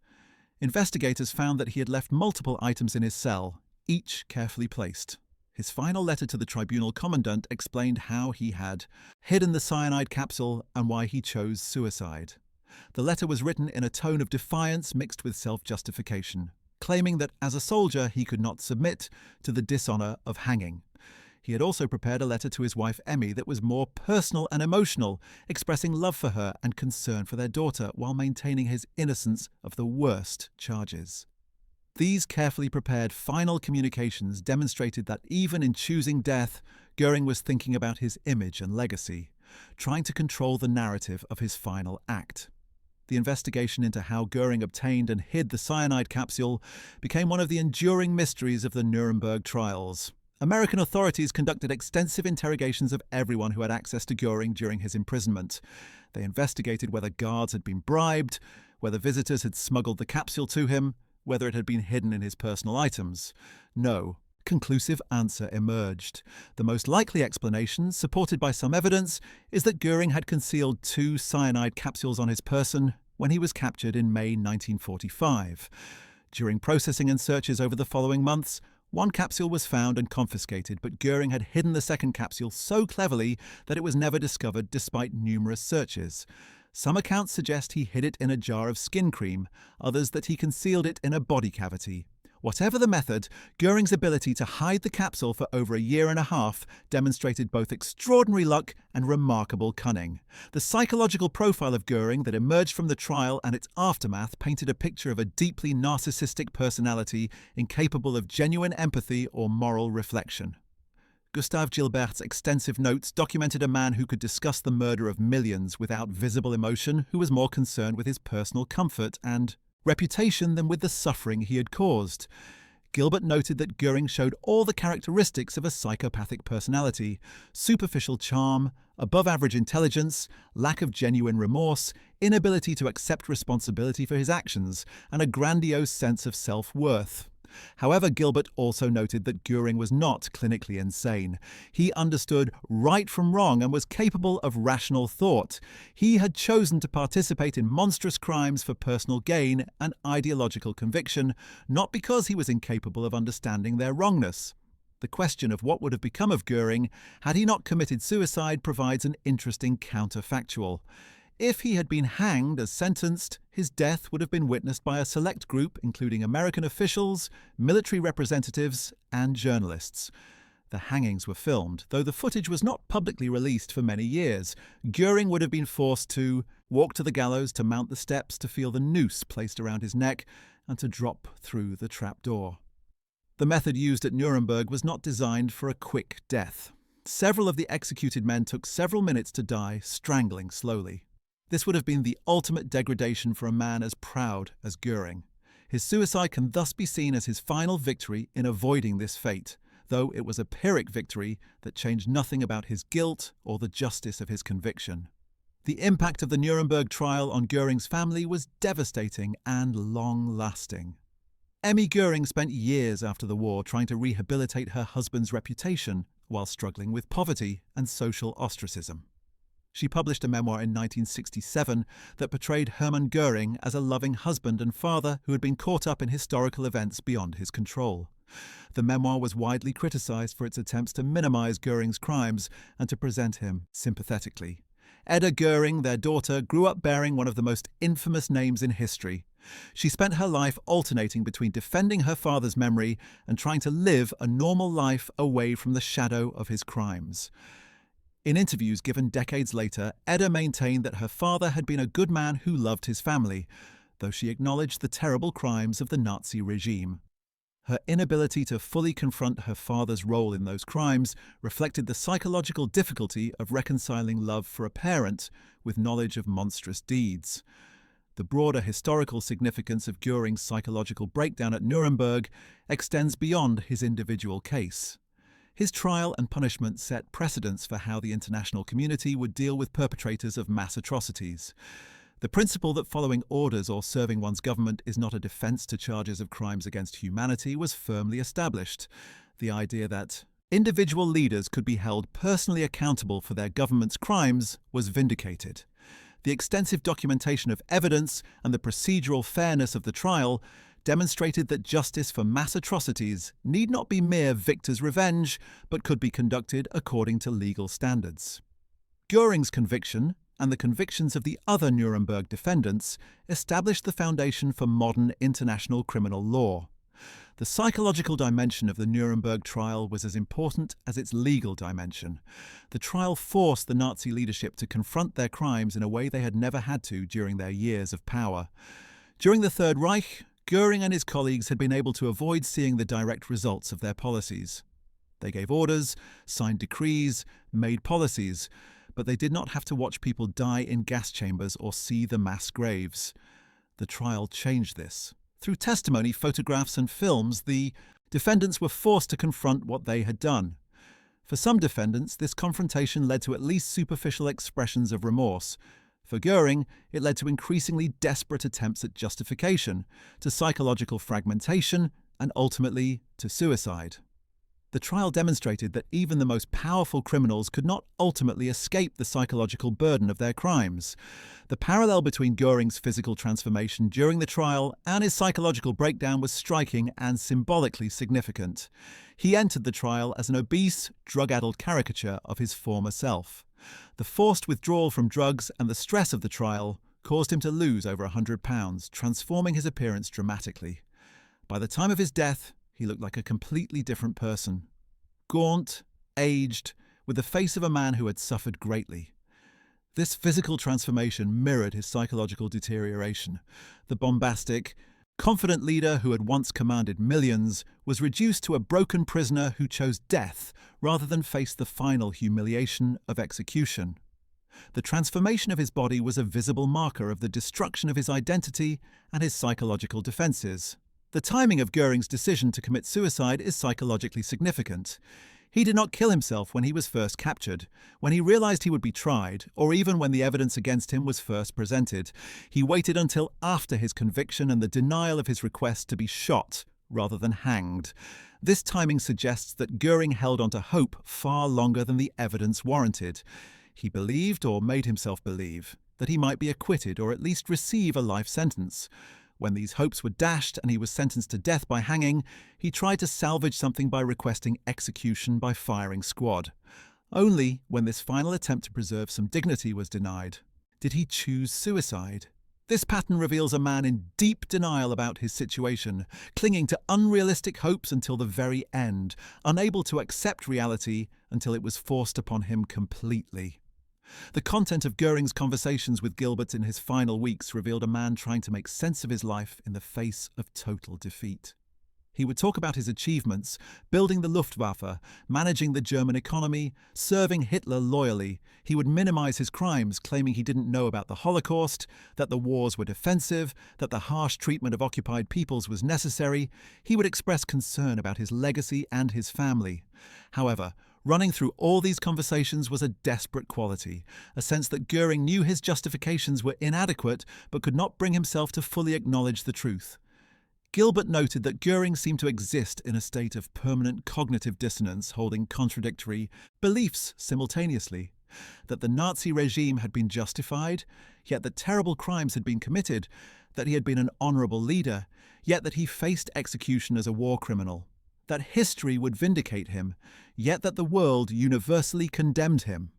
Investigators found that he had left multiple items in his cell, each carefully placed. His final letter to the tribunal commandant explained how he had hidden the cyanide capsule and why he chose suicide. The letter was written in a tone of defiance mixed with self-justification, claiming that as a soldier he could not submit to the dishonour of hanging. He had also prepared a letter to his wife Emmy that was more personal and emotional, expressing love for her and concern for their daughter while maintaining his innocence of the worst charges. These carefully prepared final communications demonstrated that even in choosing death, Göring was thinking about his image and legacy, trying to control the narrative of his final act. The investigation into how Göring obtained and hid the cyanide capsule became one of the enduring mysteries of the Nuremberg trials. American authorities conducted extensive interrogations of everyone who had access to Göring during his imprisonment. They investigated whether guards had been bribed, whether visitors had smuggled the capsule to him, whether it had been hidden in his personal items. No conclusive answer emerged. The most likely explanation, supported by some evidence, is that Göring had concealed 2 cyanide capsules on his person when he was captured in May 1945. During processing and searches over the following months, 1 capsule was found and confiscated, but Göring had hidden the 2nd capsule so cleverly that it was never discovered despite numerous searches. Some accounts suggest he hid it in a jar of skin cream, others that he concealed it in a body cavity. Whatever the method, Göring's ability to hide the capsule for over a year and a half demonstrated both extraordinary luck and remarkable cunning. The psychological profile of Göring that emerged from the trial and its aftermath painted a picture of a deeply narcissistic personality incapable of genuine empathy or moral reflection. Gustave Gilbert's extensive notes documented a man who could discuss the murder of millions without visible emotion, who was more concerned with his personal comfort and reputation than with the suffering he had caused. Gilbert noted that Göring showed all the characteristics of a psychopathic personality: superficial charm, above-average intelligence, lack of genuine remorse, inability to accept responsibility for his actions, and a grandiose sense of self-worth. However, Gilbert also noted that Göring was not clinically insane. He understood right from wrong and was capable of rational thought. He had chosen to participate in monstrous crimes for personal gain and ideological conviction, not because he was incapable of understanding their wrongness. The question of what would have become of Göring had he not committed suicide provides an interesting counterfactual. If he had been hanged as sentenced, his death would have been witnessed by a select group including American officials, military representatives, and journalists. The hangings were filmed, though the footage was not publicly released for many years. Göring would have been forced to walk to the gallows, to mount the steps, to feel the noose placed around his neck, and to drop through the trapdoor. The method used at Nuremberg was not designed for a quick death. Several of the executed men took several minutes to die, strangling slowly. This would have been the ultimate degradation for a man as proud as Göring. His suicide can thus be seen as his final victory in avoiding this fate, though it was a Pyrrhic victory that changed nothing about his guilt or the justice of his conviction. The impact of the Nuremberg trial on Göring's family was devastating and long-lasting. Emmy Göring spent years after the war trying to rehabilitate her husband's reputation while struggling with poverty and social ostracism. She published a memoir in 1967 that portrayed Hermann Göring as a loving husband and father who had been caught up in historical events beyond his control. The memoir was widely criticized for its attempts to minimize Göring's crimes and to present him sympathetically. Edda Göring, their daughter, grew up bearing one of the most infamous names in history. She spent her life alternating between defending her father's memory and trying to live a normal life away from the shadow of his crimes. In interviews given decades later, Edda maintained that her father had been a good man who loved his family, though she acknowledged the terrible crimes of the Nazi regime. Her inability to fully confront her father's role in those crimes reflected the psychological difficulty of reconciling love for a parent with knowledge of monstrous deeds. The broader historical significance of Göring's psychological breakdown at Nuremberg extends beyond his individual case. His trial and punishment set precedents for how the international community would deal with perpetrators of mass atrocities. The principle that following orders or serving one's government is not a defense to charges of crimes against humanity was firmly established. The idea that individual leaders could be held personally accountable for their government's crimes was vindicated. The extensive documentation of evidence and the procedural fairness of the trial demonstrated that justice for mass atrocities need not be mere victor's revenge, but could be conducted according to legal standards. Göring's conviction, and the convictions of the other Nuremberg defendants, established the foundation for modern international criminal law. The psychological dimension of the Nuremberg trial was as important as its legal dimension. The trial forced the Nazi leadership to confront their crimes in a way they had never had to during their years of power. During the Third Reich, Göring and his colleagues had been able to avoid seeing the direct results of their policies. They gave orders, signed decrees, made policies, but they did not have to watch people die in gas chambers or see the mass graves. The trial changed this. Through testimony, photographs and films, the defendants were forced to confront what they had done. For some defendants, this confrontation led to at least superficial expressions of remorse. For Göring, it led to increasingly desperate attempts at justification, to psychological fragmentation, and ultimately to suicide. The trial demonstrated that even the most powerful criminals could not ultimately escape the psychological burden of their crimes. The parallel between Göring's physical transformation during the trial and his psychological breakdown was striking and symbolically significant. He entered the trial as an obese, drug-addled caricature of his former self. The forced withdrawal from drugs and the stress of the trial caused him to lose over 100 pounds, transforming his appearance dramatically. By the time of his death, he looked like a completely different person. Gaunt, aged, with the face of a man who had suffered greatly. This physical transformation mirrored his psychological deterioration. The bombastic, confident leader who had once commanded millions was reduced to a broken prisoner who chose death rather than face the final humiliation of execution. The transformation of his body was a visible marker of the destruction of his identity and his psychological defenses. The timing of Göring's decision to commit suicide is psychologically significant. He did not kill himself when he was first captured, when he realized he would be tried, or even when the evidence against him was first presented. He waited until after his conviction and the denial of his request to be shot rather than hanged. This timing suggests that Göring held on to hope far longer than the evidence warranted. He believed, or made himself believe, that he might be acquitted or at least receive a life sentence. When these hopes were dashed and he was sentenced to death by hanging, he tried to salvage something by requesting execution by firing squad. Only when this final attempt to preserve some dignity was denied, did he choose suicide. This pattern reveals a man in deep denial about his situation, clinging to unrealistic hopes until the very end, unable to accept reality until it was forced upon him completely. The content of Göring's conversations with Gilbert in his final weeks revealed a man trying to make sense of his life in the face of total defeat. He would talk about his achievements, building the Luftwaffe, managing the German economy, serving Hitler loyally. He would minimize his crimes, claiming he didn't know about the Holocaust, that the wars were defensive, that the harsh treatment of occupied peoples was necessary. He would express concern about his legacy and his family. However, running through all these conversations was a desperate quality, a sense that Göring knew his justifications were inadequate but could not bring himself to fully acknowledge the truth. Gilbert noted that Göring seemed to exist in a state of permanent cognitive dissonance, holding contradictory beliefs simultaneously. That the Nazi regime had been justified, yet that terrible crimes had been committed, that he had been an honourable leader, yet that he faced execution as a war criminal, that history would vindicate him, yet that the world universally condemned him.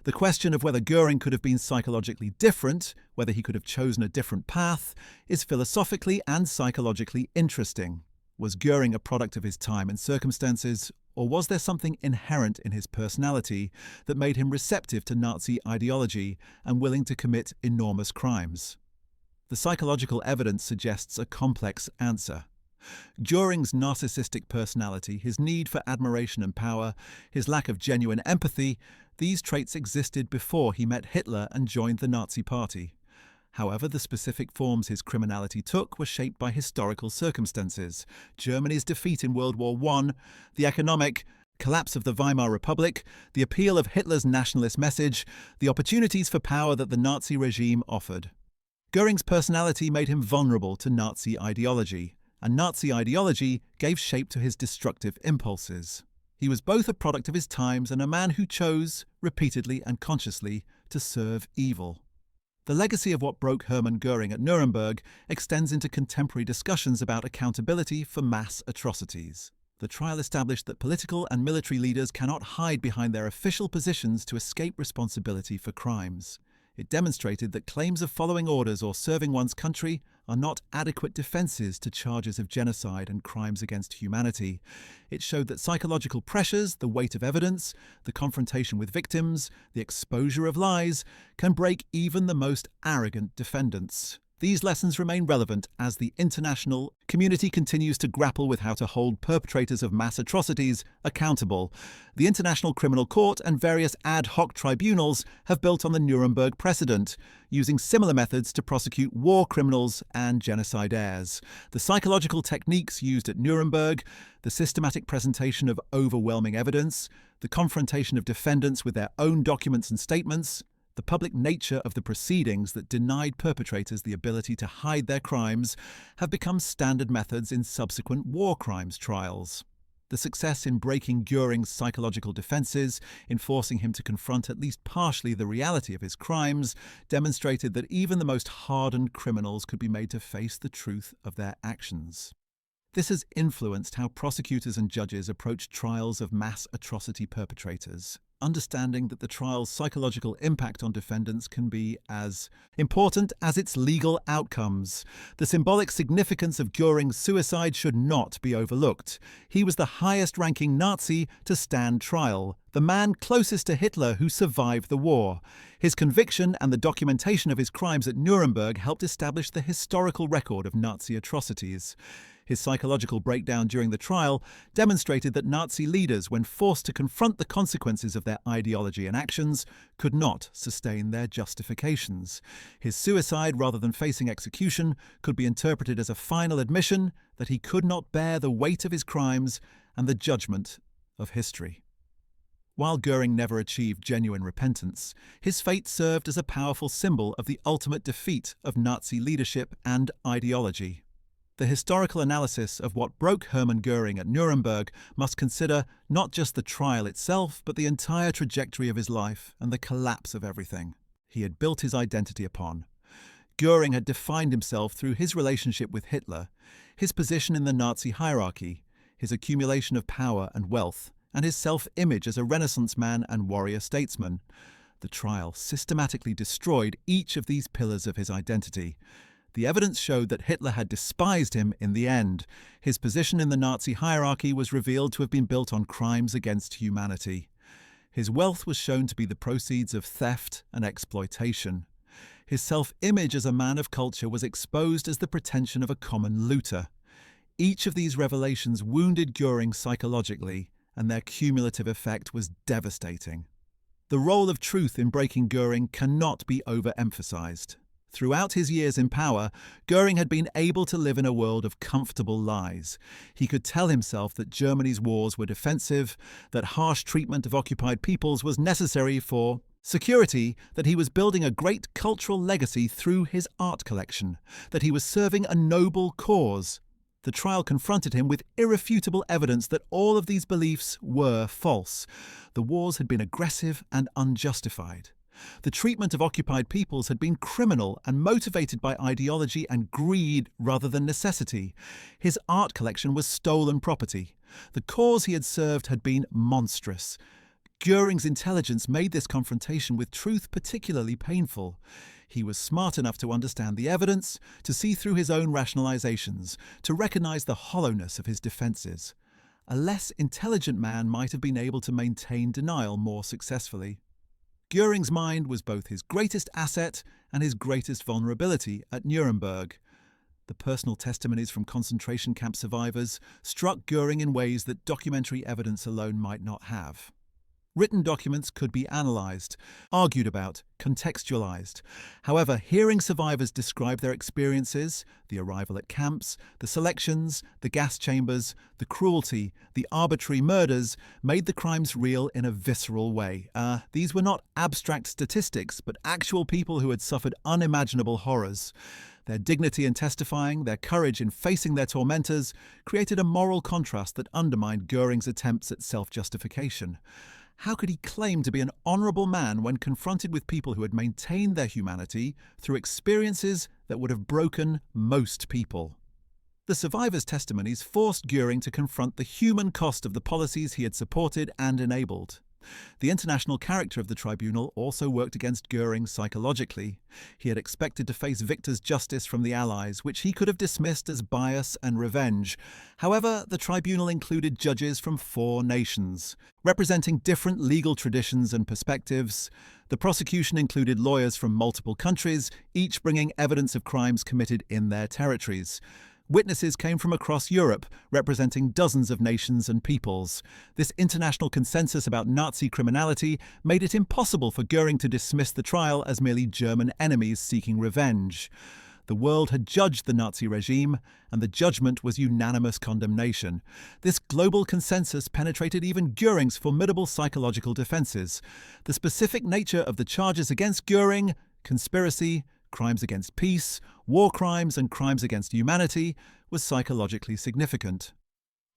The question of whether Göring could have been psychologically different, whether he could have chosen a different path, is philosophically and psychologically interesting. Was Göring a product of his time and circumstances, or was there something inherent in his personality that made him receptive to Nazi ideology and willing to commit enormous crimes? The psychological evidence suggests a complex answer. Göring's narcissistic personality, his need for admiration and power, his lack of genuine empathy, these traits existed before he met Hitler and joined the Nazi Party. However, the specific forms his criminality took were shaped by historical circumstances: Germany's defeat in World War I, the economic collapse of the Weimar Republic, the appeal of Hitler's nationalist message, the opportunities for power that the Nazi regime offered. Göring's personality made him vulnerable to Nazi ideology, and Nazi ideology gave shape to his destructive impulses. He was both a product of his times and a man who chose, repeatedly and consciously, to serve evil. The legacy of what broke Hermann Göring at Nuremberg extends into contemporary discussions about accountability for mass atrocities. The trial established that political and military leaders cannot hide behind their official positions to escape responsibility for crimes. It demonstrated that claims of following orders or serving one's country are not adequate defences to charges of genocide and crimes against humanity. It showed that psychological pressures, the weight of evidence, the confrontation with victims, the exposure of lies, can break even the most arrogant defendants. These lessons remain relevant as the international community continues to grapple with how to hold perpetrators of mass atrocities accountable. The International Criminal Court and various ad hoc tribunals have built on the Nuremberg precedent, using similar methods to prosecute war criminals and genocidaires. The psychological techniques used at Nuremberg, the systematic presentation of overwhelming evidence, the confrontation of defendants with their own documents and statements, the public nature of the proceedings that denied perpetrators the ability to hide their crimes have become standard methods in subsequent war crimes trials. The success in breaking Göring's psychological defences, in forcing him to confront at least partially the reality of his crimes, demonstrated that even the most hardened criminals could be made to face the truth of their actions. This has influenced how prosecutors and judges approach trials of mass atrocity perpetrators, understanding that the trial's psychological impact on defendants can be as important as its legal outcomes. The symbolic significance of Göring's suicide should not be overlooked. He was the highest-ranking Nazi to stand trial, the man closest to Hitler who survived the war. His conviction and the documentation of his crimes at Nuremberg helped establish the historical record of Nazi atrocities. His psychological breakdown during the trial demonstrated that Nazi leaders, when forced to confront the consequences of their ideology and actions, could not sustain their justifications. His suicide, rather than facing execution, could be interpreted as a final admission that he could not bear the weight of his crimes and the judgment of history. While Göring never achieved genuine repentance, his fate served as a powerful symbol of the ultimate defeat of Nazi leadership and ideology. The historical analysis of what broke Hermann Göring at Nuremberg must consider not just the trial itself, but the entire trajectory of his life and the collapse of everything he had built his identity upon. Göring had defined himself through his relationship with Hitler, his position in the Nazi hierarchy, his accumulation of power and wealth, and his self-image as a Renaissance man and warrior-statesman. The trial systematically destroyed each of these pillars of his identity. The evidence showed that Hitler had despised him in the end. His position in the Nazi hierarchy was revealed to have been built on crimes against humanity. His wealth was shown to be the proceeds of theft and exploitation. His self-image as a man of culture was exposed as the pretension of a common looter. Each of these revelations wounded Göring psychologically, and their cumulative effect was devastating. The role of truth in breaking Göring cannot be overemphasized. Throughout his years in power, Göring had been able to live in a world of comfortable lies. He could tell himself that Germany's wars were defensive, that harsh treatment of occupied peoples was necessary for security, that he was building a great cultural legacy through his art collection, that he was serving a noble cause. The trial confronted him with irrefutable evidence that all of these beliefs were false. The wars had been aggressive and unjustified. The treatment of occupied peoples had been criminal and motivated by ideology and greed rather than necessity. His art collection was stolen property. The cause he had served had been monstrous. Göring's intelligence made this confrontation with truth particularly painful. He was smart enough to understand the evidence, to see through his own rationalizations, to recognize the hollowness of his defenses. A less intelligent man might have been able to maintain denial more successfully. Göring's mind was both his greatest asset and his greatest vulnerability at Nuremberg. The personal testimonies from concentration camp survivors struck Göring in ways that documentary evidence alone might not have. Written documents could be analysed, argued about, contextualised. However, hearing survivors describe their experiences, the arrival at camps, the selections, the gas chambers, the cruelty, the arbitrary murders, made the crimes real in a visceral way. These were not abstract statistics, but actual people who had suffered unimaginable horrors. Their dignity in testifying, their courage in facing their tormentors, created a moral contrast that undermined Göring's attempts at self-justification. How could he claim to be an honourable man when confronted with people who had maintained their humanity through experiences that would have broken most people? The survivors' testimonies forced Göring to confront the human cost of the policies he had supported and enabled. The international character of the tribunal also worked against Göring psychologically. He had expected to face victors' justice from the Allies, which he could have dismissed as bias and revenge. However, the tribunal included judges from 4 nations, representing different legal traditions and perspectives. The prosecution included lawyers from multiple countries, each bringing evidence of crimes committed in their territories. Witnesses came from across Europe, representing dozens of nations and peoples. This international consensus about Nazi criminality made it impossible for Göring to dismiss the trial as merely German enemies seeking revenge. The world had judged the Nazi regime, and the judgment was unanimous condemnation. This global consensus penetrated even Göring's formidable psychological defenses. The specific nature of the charges against Göring, conspiracy, crimes against peace, war crimes and crimes against humanity, was psychologically significant.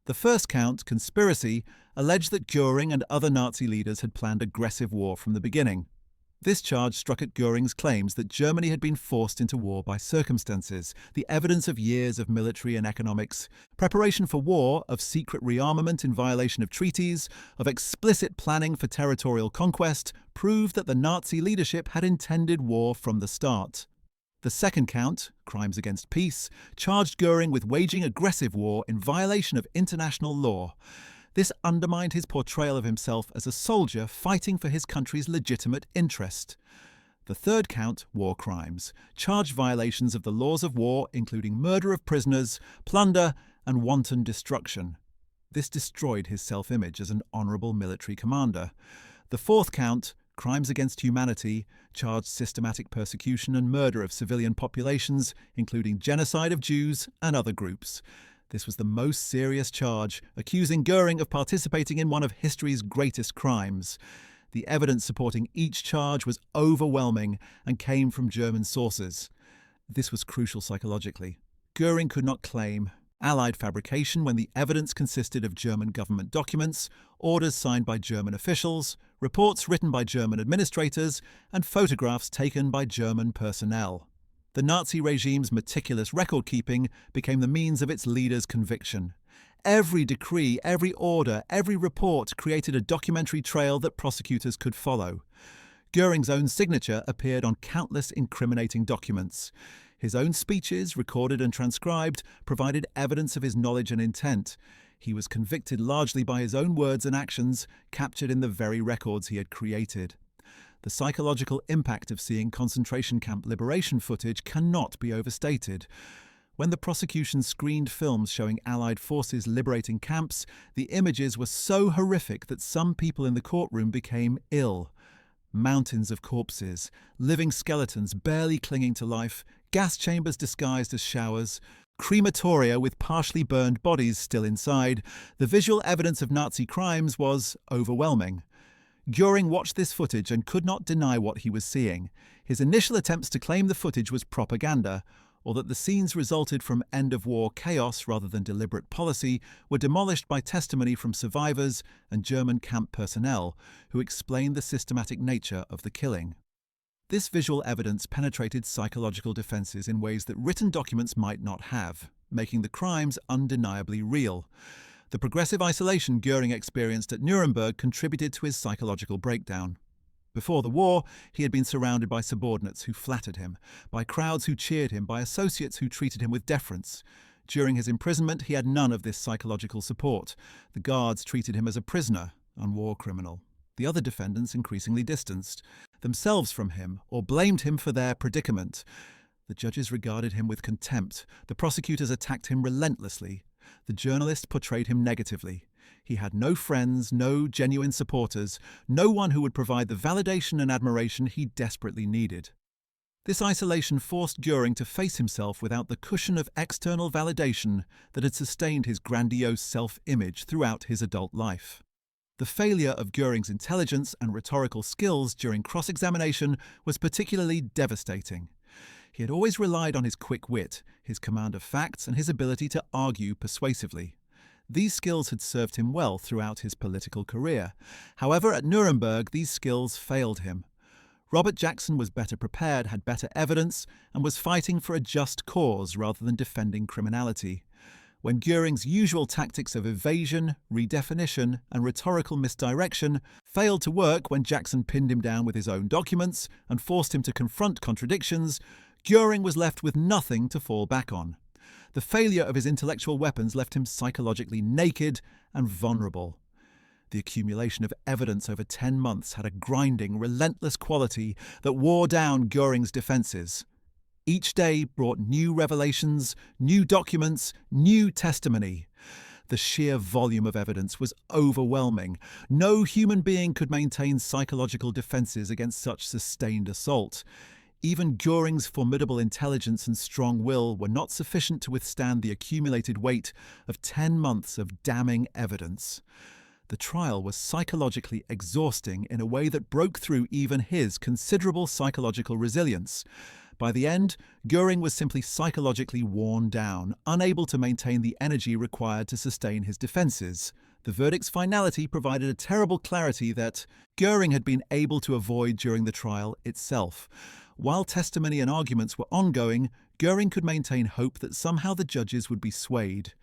The first count, conspiracy, alleged that Göring and other Nazi leaders had planned aggressive war from the beginning. This charge struck at Göring's claims that Germany had been forced into war by circumstances, the evidence of years of military and economics, preparation for war, of secret rearmament in violation of treaties, of explicit planning for territorial conquest, proved that the Nazi leadership had intended war from the start. The second count, crimes against peace, charged Göring with waging aggressive war in violation of international law. This undermined his portrayal of himself as a soldier fighting for his country's legitimate interest. The third count, war crimes, charged violations of the laws of war, including murder of prisoners, plunder, and wanton destruction. This destroyed his self-image as an honourable military commander. The fourth count, crimes against humanity, charged systematic persecution and murder of civilian populations, including genocide of Jews and other groups. This was the most serious charge, accusing Göring of participating in one of history's greatest crimes. The evidence supporting each charge was overwhelming and came from German sources. This was crucial psychologically. Göring could not claim Allied fabrication when the evidence consisted of German government documents, orders signed by German officials, reports written by German administrators, and photographs taken by German personnel. The Nazi regime's meticulous record-keeping became the means of its leaders' conviction. Every decree, every order, every report created a documentary trail that prosecutors could follow. Göring's own signature appeared on countless incriminating documents. His own speeches, recorded and transcribed, provided evidence of his knowledge and intent. He was convicted largely by his own words and actions, captured in the very records he had created. The psychological impact of seeing concentration camp liberation footage cannot be overstated. When the prosecution screened films showing Allied forces liberating camps, the images were so horrific that some people in the courtroom became ill. Mountains of corpses, living skeletons barely clinging to life, gas chambers disguised as showers, crematoria with partially burned bodies still inside. The visual evidence of Nazi crimes was overwhelming. Göring watched this footage and could not deny what he was seeing. His initial attempts to claim the footage was propaganda. or that the scenes resulted from end-of-war chaos rather than deliberate policy, were demolished by testimony from survivors and German camp personnel who explained the systematic nature of the killing. This visual evidence penetrated psychological defenses in ways that written documents might not have, making the crimes undeniably real. The progressive isolation Göring experienced at Nuremberg contributed to his psychological breakdown. Before the war, he had been surrounded by subordinates who flattered him, by crowds who cheered him, by associates who treated him with deference. During his imprisonment, he had none of this psychological support. The guards treated him as a prisoner, a war criminal. The other defendants increasingly distanced themselves from him or blamed him for their predicament. The judges regarded him with contempt. The prosecutors attacked him relentlessly. The journalists portrayed him negatively. He had no friends, no genuine supporters, no one who would provide the validation and admiration he desperately needed. This isolation forced Göring to face himself without the cushion of external validation that had sustained his grandiose self-image throughout his adult life. The failure of Göring's intelligence and rhetorical skills during cross-examination was particularly devastating. He had always relied on his quick wit, his command of facts, and his ability to argue persuasively. These skills had served him well throughout his political career. However, at Nuremberg, these skills failed him. Robert Jackson was better prepared, had better evidence, and was fighting for a just cause rather than defending criminality. When Göring's usual tactics of evasion, redefinition, and rhetorical misdirection failed to work when Jackson pinned him down with his own documents and forced him to confront contradictions, Göring was left with nothing to fall back on. The failure of his intellectual weapons left him psychologically naked and vulnerable. The accumulation of evidence over 10 months had a grinding, relentless quality that wore down Göring's defenses. Each day brought new revelations, new documents, new testimony. The sheer volume of evidence was overwhelming. No human being could maintain psychological defenses against such sustained assault. Even Göring's formidable intelligence and strong will were not sufficient to withstand the accumulated weight of 10 months of damning evidence. The trial was psychologically exhausting in a way that broke through even his considerable psychological resilience. By the end, Göring was simply psychologically worn down, unable to maintain the energy required to sustain his defenses. The verdict's finality provided a terrible clarity that Göring had been able to avoid during the trial itself. While testimony and arguments were ongoing, Göring could maintain hope that somehow the judges would be swayed,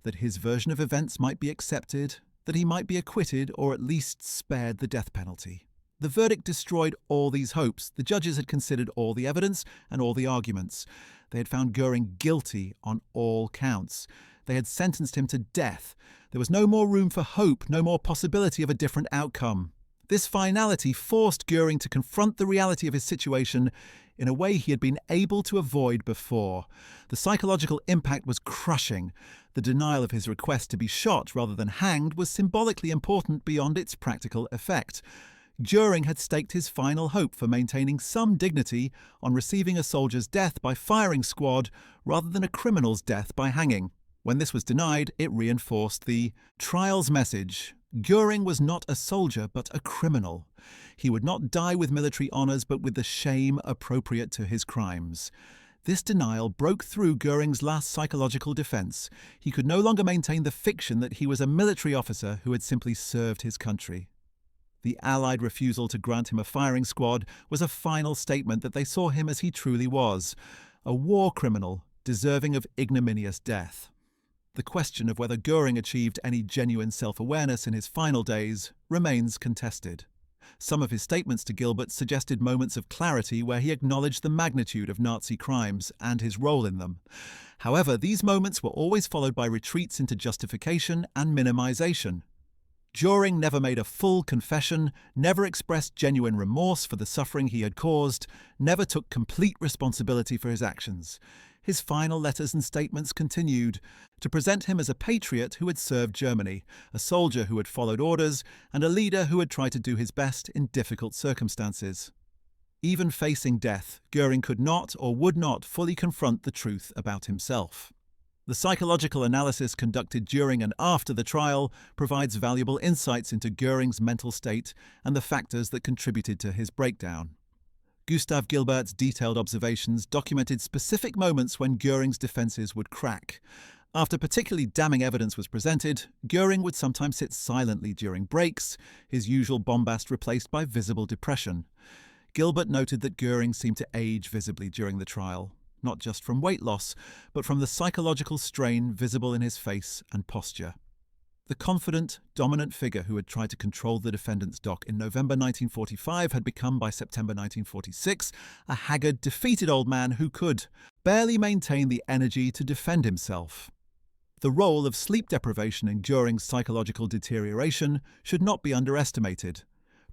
that his version of events might be accepted, that he might be acquitted or at least spared the death penalty. The verdict destroyed all these hopes. The judges had considered all the evidence and all the arguments. They had found Göring guilty on all counts. They had sentenced him to death. There was no more room for hope, no more possibility of a different outcome. This finality forced Göring to confront the reality of his situation in a way he had been able to avoid before. The psychological impact was crushing. The denial of his request to be shot rather than hanged was symbolically important beyond its practical effect. Göring had staked his final hope for maintaining some dignity on receiving a soldier's death by firing squad rather than a criminal's death by hanging. When this was denied, it reinforced the trial's message. Göring was not a soldier, but a criminal. He would not die with military honours, but with the shame appropriate to his crimes. This denial broke through Göring's last psychological defence. He could no longer maintain the fiction that he was a military officer who had simply served his country. The Allied refusal to grant him a firing squad was a final statement that they saw him as he truly was, a war criminal deserving of ignominious death. The question of whether Göring achieved any genuine self-awareness in his final days remains contested. Some of his statements to Gilbert suggested moments of clarity where he acknowledged the magnitude of Nazi crimes and his role in them. However, these moments were always followed by retreats into justification and minimization. Göring never made a full confession, never expressed genuine remorse for the suffering he had caused, never took complete responsibility for his actions. His final letters and statements continued to present him as a patriot who had served Germany, a soldier who had followed orders, and a leader who had tried to do his best in difficult circumstances. Even facing death, Göring could not or would not fully confront the truth about himself. The psychological analysis conducted during and after the trial provides valuable insights into Göring's mental state and the factors that contributed to his breakdown. Gustav Gilbert's detailed observations documented specific moments when Göring's defences would crack. After particularly damning evidence was presented, Göring would sometimes sit silently during breaks, his usual bombast replaced by visible depression. Gilbert noted that Göring seemed to age visibly during the trial, not just from weight loss, but from the psychological strain visible in his face and posture. The confident, dominant figure who had tried to control the defendant's dock in November 1945 had become, by September 1946, a haggard, defeated old man who could barely maintain the energy to defend himself. The role of sleep deprivation in Göring's psychological deterioration should not be underestimated.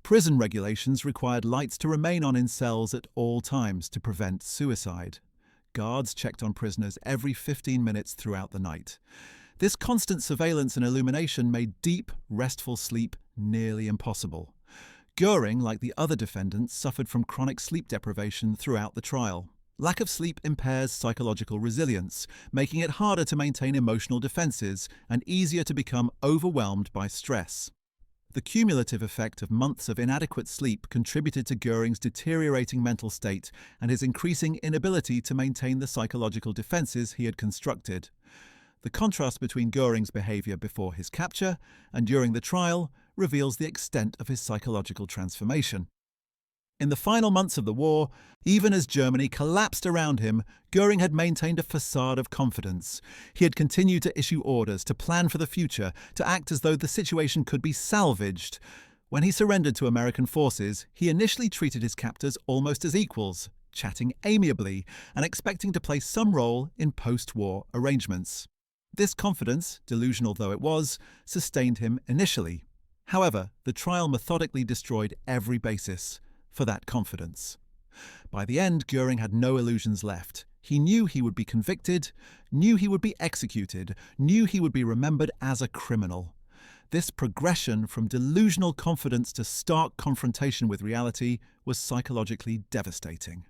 Prison regulations required lights to remain on in cells at all times to prevent suicide. Guards checked on prisoners every 15 minutes throughout the night. This constant surveillance and illumination made deep, restful sleep nearly impossible. Göring, like the other defendants, suffered from chronic sleep deprivation throughout the trial. Lack of sleep impairs psychological resilience, making it harder to maintain emotional defenses and easier to become overwhelmed by stress. The cumulative effect of months of inadequate sleep contributed to Göring's deteriorating mental state and his increasing inability to maintain the psychological defenses he had constructed. The contrast between Göring's behavior before his capture and during the trial reveals the extent of his psychological transformation. In the final months of the war, even as Germany collapsed around him, Göring had maintained a facade of confidence. He had continued to issue orders, to plan for the future, to act as though the situation could be salvaged. When he surrendered to American forces, he initially treated his captors almost as equals, chatting amiably and expecting to play some role in post-war arrangements. This confidence, delusional though it was, sustained him initially. However, the trial methodically destroyed every basis for that confidence. By the end, Göring had no illusions left. He knew he would be convicted, knew he would be executed, knew he would be remembered as a criminal. This progression from delusional confidence to stark confrontation with reality was psychologically devastating.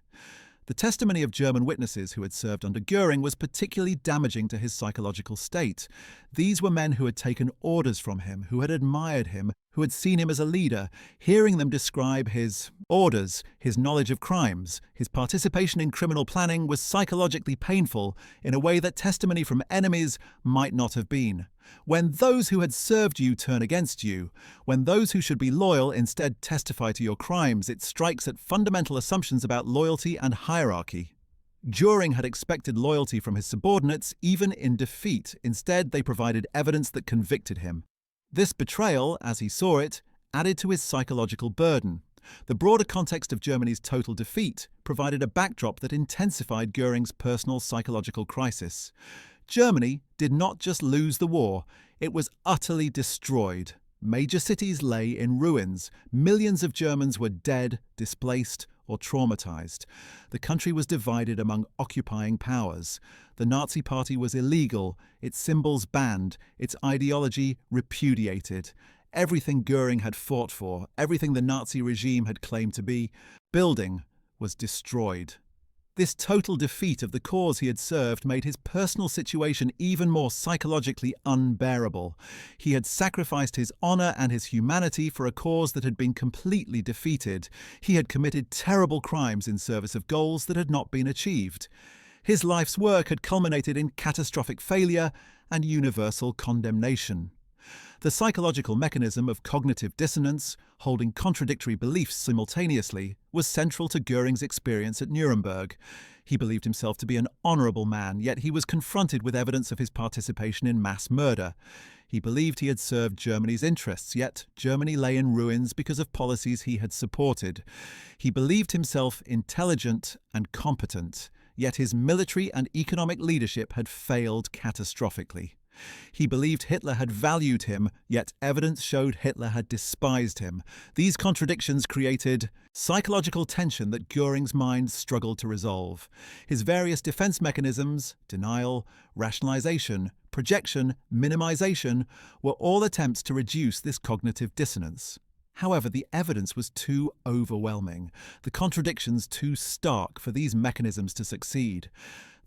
The testimony of German witnesses who had served under Göring was particularly damaging to his psychological state. These were men who had taken orders from him, who had admired him, who had seen him as a leader. Hearing them describe his orders, his knowledge of crimes, his participation in criminal planning was psychologically painful in a way that testimony from enemies might not have been. When those who had served you turn against you, when those who should be loyal instead testify to your crimes, it strikes at fundamental assumptions about loyalty and hierarchy. Göring had expected loyalty from his subordinates even in defeat. Instead, they provided evidence that convicted him. This betrayal, as he saw it, added to his psychological burden. The broader context of Germany's total defeat provided a backdrop that intensified Göring's personal psychological crisis. Germany did not just lose the war, it was utterly destroyed. Major cities lay in ruins. Millions of Germans were dead, displaced, or traumatized. The country was divided among occupying powers. The Nazi Party was illegal, its symbols banned, its ideology repudiated. Everything Göring had fought for, everything the Nazi regime had claimed to be, building, was destroyed. This total defeat of the cause he had served made his personal situation even more psychologically unbearable. He had sacrificed his honor and his humanity for a cause that had been completely defeated. He had committed terrible crimes in service of goals that had not been achieved. His life's work had culminated in catastrophic failure and universal condemnation. The psychological mechanism of cognitive dissonance, holding contradictory beliefs simultaneously, was central to Göring's experience at Nuremberg. He believed himself to be an honorable man, yet he was confronted with evidence of his participation in mass murder. He believed he had served Germany's interests, yet Germany lay in ruins because of policies he had supported. He believed himself intelligent and competent, yet his military and economic leadership had failed catastrophically. He believed Hitler had valued him, yet evidence showed Hitler had despised him. These contradictions created psychological tension that Göring's mind struggled to resolve. His various defense mechanisms, denial, rationalization, projection, minimization, were all attempts to reduce this cognitive dissonance. However, the evidence was too overwhelming, the contradictions too stark for these mechanisms to succeed.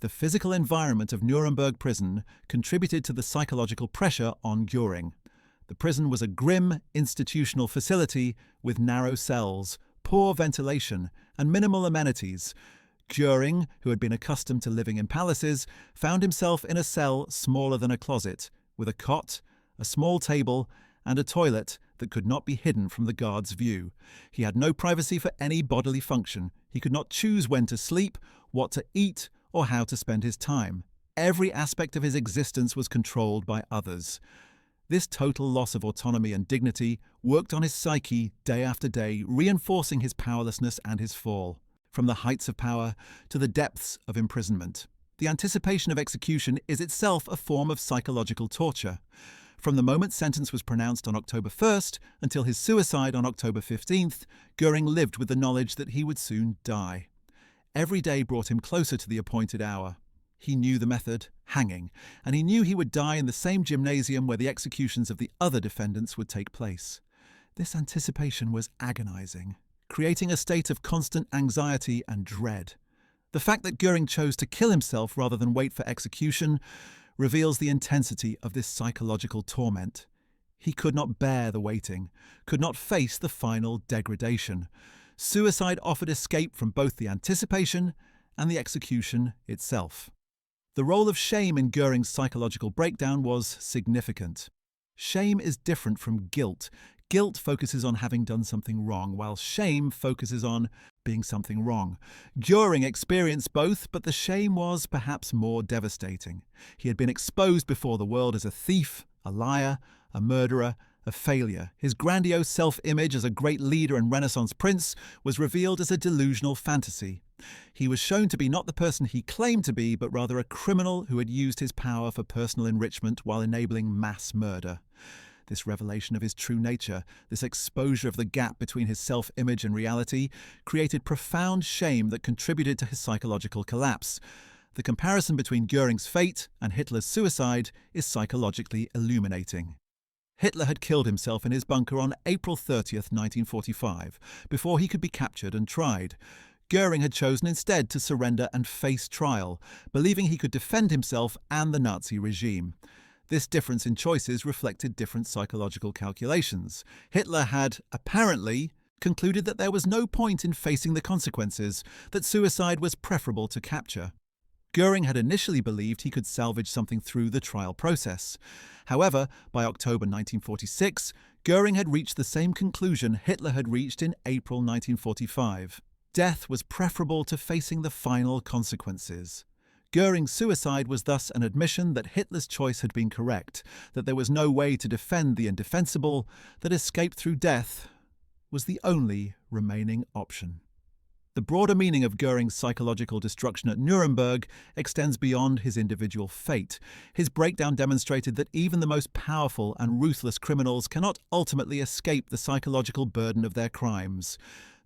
The physical environment of Nuremberg prison contributed to the psychological pressure on Göring. The prison was a grim, institutional facility with narrow cells, poor ventilation, and minimal amenities. Göring, who had been accustomed to living in palaces, found himself in a cell smaller than a closet, with a cot, a small table, and a toilet that could not be hidden from the guard's view. He had no privacy for any bodily function. He could not choose when to sleep, what to eat, or how to spend his time. Every aspect of his existence was controlled by others. This total loss of autonomy and dignity worked on his psyche day after day, reinforcing his powerlessness and his fall. From the heights of power to the depths of imprisonment. The anticipation of execution is itself a form of psychological torture. From the moment sentence was pronounced on October 1st until his suicide on October 15th, Göring lived with the knowledge that he would soon die. Every day brought him closer to the appointed hour. He knew the method, hanging, and he knew he would die in the same gymnasium where the executions of the other defendants would take place. This anticipation was agonizing, creating a state of constant anxiety and dread. The fact that Göring chose to kill himself rather than wait for execution reveals the intensity of this psychological torment. He could not bear the waiting, could not face the final degradation. Suicide offered escape from both the anticipation and the execution itself. The role of shame in Göring's psychological breakdown was significant. Shame is different from guilt. Guilt focuses on having done something wrong, while shame focuses on being something wrong. Göring experienced both, but the shame was perhaps more devastating. He had been exposed before the world as a thief, a liar, a murderer, a failure. His grandiose self-image as a great leader and Renaissance prince was revealed as a delusional fantasy. He was shown to be not the person he claimed to be, but rather a criminal who had used his power for personal enrichment while enabling mass murder. This revelation of his true nature, this exposure of the gap between his self-image and reality, created profound shame that contributed to his psychological collapse. The comparison between Göring's fate and Hitler's suicide is psychologically illuminating. Hitler had killed himself in his bunker on April 30th, 1945, before he could be captured and tried. Göring had chosen instead to surrender and face trial, believing he could defend himself and the Nazi regime. This difference in choices reflected different psychological calculations. Hitler had, apparently, concluded that there was no point in facing the consequences, that suicide was preferable to capture. Göring had initially believed he could salvage something through the trial process. However, by October 1946, Göring had reached the same conclusion Hitler had reached in April 1945. Death was preferable to facing the final consequences. Göring's suicide was thus an admission that Hitler's choice had been correct, that there was no way to defend the indefensible, that escape through death was the only remaining option. The broader meaning of Göring's psychological destruction at Nuremberg extends beyond his individual fate. His breakdown demonstrated that even the most powerful and ruthless criminals cannot ultimately escape the psychological burden of their crimes.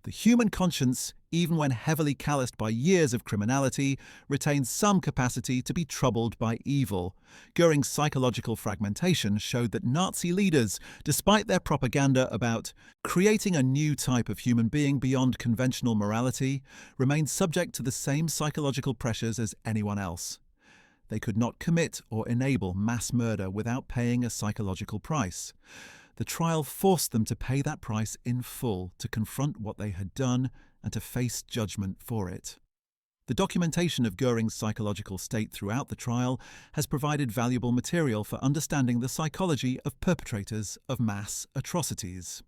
The human conscience, even when heavily calloused by years of criminality, retains some capacity to be troubled by evil. Göring's psychological fragmentation showed that Nazi leaders, despite their propaganda about creating a new type of human being beyond conventional morality, remained subject to the same psychological pressures as anyone else. They could not commit or enable mass murder without paying a psychological price. The trial forced them to pay that price in full, to confront what they had done and to face judgment for it. The documentation of Göring's psychological state throughout the trial has provided valuable material for understanding the psychology of perpetrators of mass atrocities.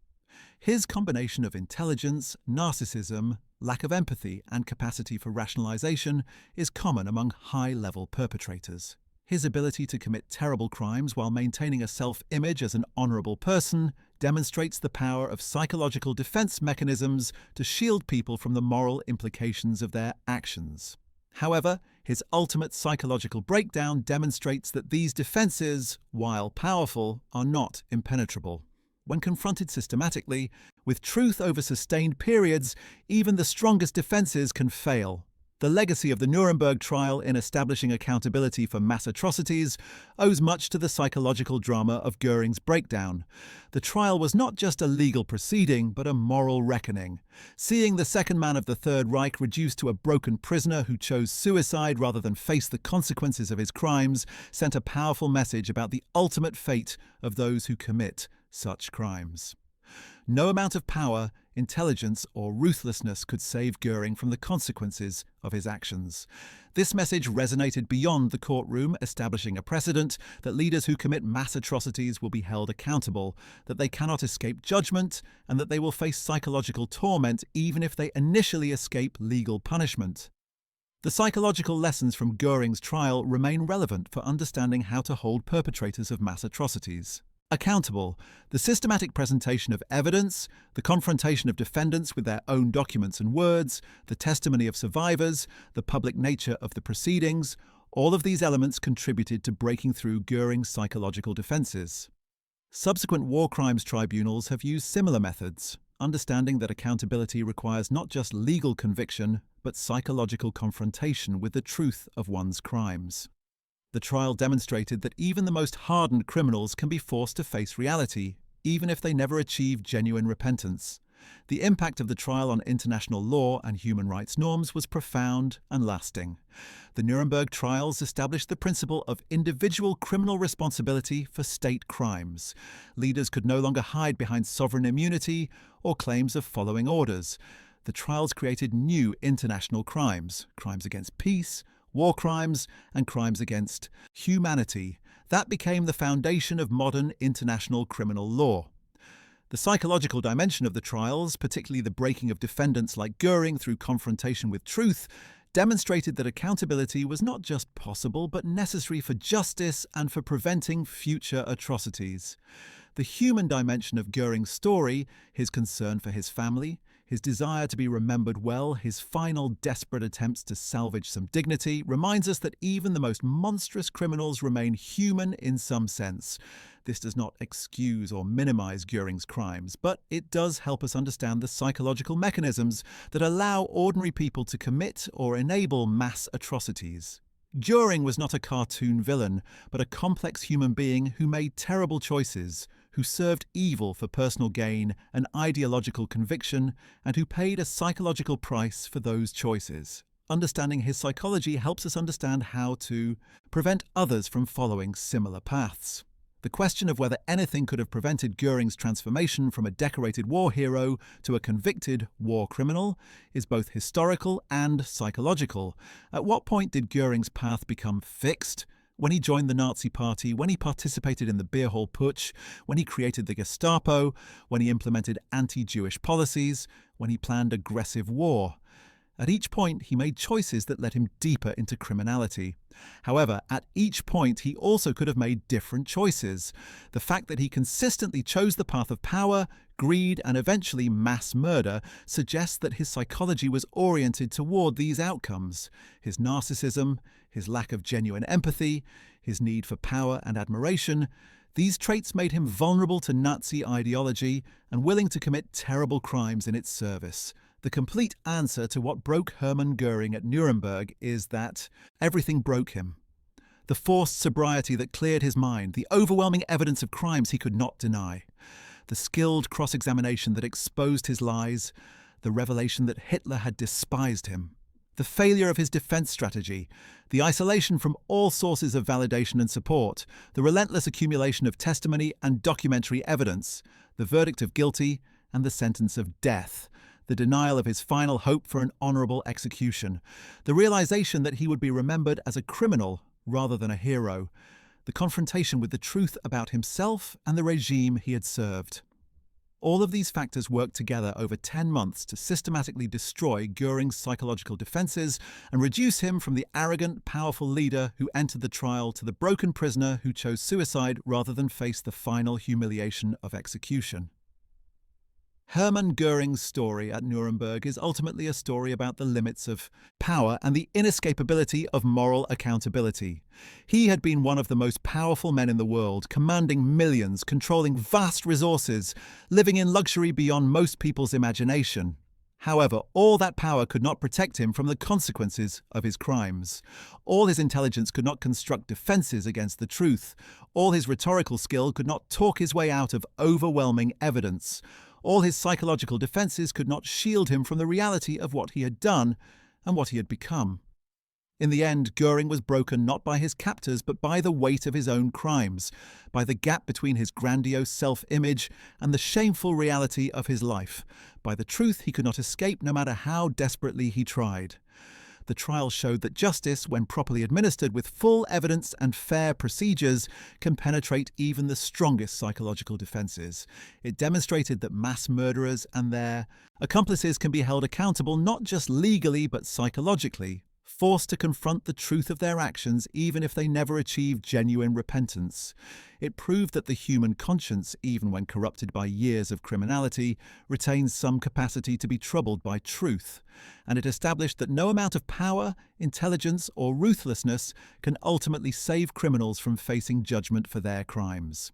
His combination of intelligence, narcissism, lack of empathy, and capacity for rationalization is common among high-level perpetrators. His ability to commit terrible crimes while maintaining a self-image as an honorable person demonstrates the power of psychological defense mechanisms to shield people from the moral implications of their actions. However, his ultimate psychological breakdown demonstrates that these defenses, while powerful, are not impenetrable. When confronted systematically, with truth over sustained periods, even the strongest defenses can fail. The legacy of the Nuremberg trial in establishing accountability for mass atrocities owes much to the psychological drama of Göring's breakdown. The trial was not just a legal proceeding, but a moral reckoning. Seeing the second man of the Third Reich reduced to a broken prisoner who chose suicide rather than face the consequences of his crimes sent a powerful message about the ultimate fate of those who commit such crimes. No amount of power, intelligence, or ruthlessness could save Göring from the consequences of his actions. This message resonated beyond the courtroom, establishing a precedent that leaders who commit mass atrocities will be held accountable, that they cannot escape judgment, and that they will face psychological torment even if they initially escape legal punishment. The psychological lessons from Göring's trial remain relevant for understanding how to hold perpetrators of mass atrocities accountable. The systematic presentation of evidence, the confrontation of defendants with their own documents and words, the testimony of survivors, the public nature of the proceedings, all of these elements contributed to breaking through Göring's psychological defenses. Subsequent war crimes tribunals have used similar methods, understanding that accountability requires not just legal conviction, but psychological confrontation with the truth of one's crimes. The trial demonstrated that even the most hardened criminals can be forced to face reality, even if they never achieve genuine repentance. The impact of the trial on international law and human rights norms was profound and lasting. The Nuremberg trials established the principle of individual criminal responsibility for state crimes. Leaders could no longer hide behind sovereign immunity or claims of following orders. The trials created new international crimes, crimes against peace, war crimes, and crimes against humanity. That became the foundation of modern international criminal law. The psychological dimension of the trials, particularly the breaking of defendants like Göring through confrontation with truth, demonstrated that accountability was not just possible but necessary for justice and for preventing future atrocities. The human dimension of Göring's story, his concern for his family, his desire to be remembered well, his final desperate attempts to salvage some dignity, reminds us that even the most monstrous criminals remain human in some sense. This does not excuse or minimize Göring's crimes, but it does help us understand the psychological mechanisms that allow ordinary people to commit or enable mass atrocities. Göring was not a cartoon villain, but a complex human being who made terrible choices, who served evil for personal gain and ideological conviction, and who paid a psychological price for those choices. Understanding his psychology helps us understand how to prevent others from following similar paths. The question of whether anything could have prevented Göring's transformation from a decorated war hero to a convicted war criminal is both historical and psychological. At what point did Göring's path become fixed? When he joined the Nazi Party, when he participated in the beer hall putsch, when he created the Gestapo, when he implemented anti-Jewish policies, when he planned aggressive war. At each point, he made choices that led him deeper into criminality. However, at each point, he also could have made different choices. The fact that he consistently chose the path of power, greed, and eventually mass murder suggests that his psychology was oriented toward these outcomes. His narcissism, his lack of genuine empathy, his need for power and admiration, these traits made him vulnerable to Nazi ideology and willing to commit terrible crimes in its service. The complete answer to what broke Hermann Göring at Nuremberg is that everything broke him. The forced sobriety that cleared his mind, the overwhelming evidence of crimes he could not deny, the skilled cross-examination that exposed his lies, the revelation that Hitler had despised him, the failure of his defense strategy, the isolation from all sources of validation and support, the relentless accumulation of testimony and documentary evidence, the verdict of guilty and the sentence of death, the denial of his final hope for an honourable execution, the realisation that he would be remembered as a criminal rather than a hero, the confrontation with the truth about himself and the regime he had served. All of these factors worked together over 10 months to systematically destroy Göring's psychological defences and reduce him from the arrogant, powerful leader who entered the trial to the broken prisoner who chose suicide rather than face the final humiliation of execution. Hermann Göring's story at Nuremberg is ultimately a story about the limits of power and the inescapability of moral accountability. He had been one of the most powerful men in the world, commanding millions, controlling vast resources, living in luxury beyond most people's imagination. However, all that power could not protect him from the consequences of his crimes. All his intelligence could not construct defences against the truth. All his rhetorical skill could not talk his way out of overwhelming evidence. All his psychological defences could not shield him from the reality of what he had done and what he had become. In the end, Göring was broken not by his captors but by the weight of his own crimes, by the gap between his grandiose self-image and the shameful reality of his life, by the truth he could not escape no matter how desperately he tried. The trial showed that justice, when properly administered with full evidence and fair procedures, can penetrate even the strongest psychological defenses. It demonstrated that mass murderers and their accomplices can be held accountable not just legally but psychologically, forced to confront the truth of their actions even if they never achieve genuine repentance. It proved that the human conscience, even when corrupted by years of criminality, retains some capacity to be troubled by truth. And it established that no amount of power, intelligence, or ruthlessness can ultimately save criminals from facing judgment for their crimes.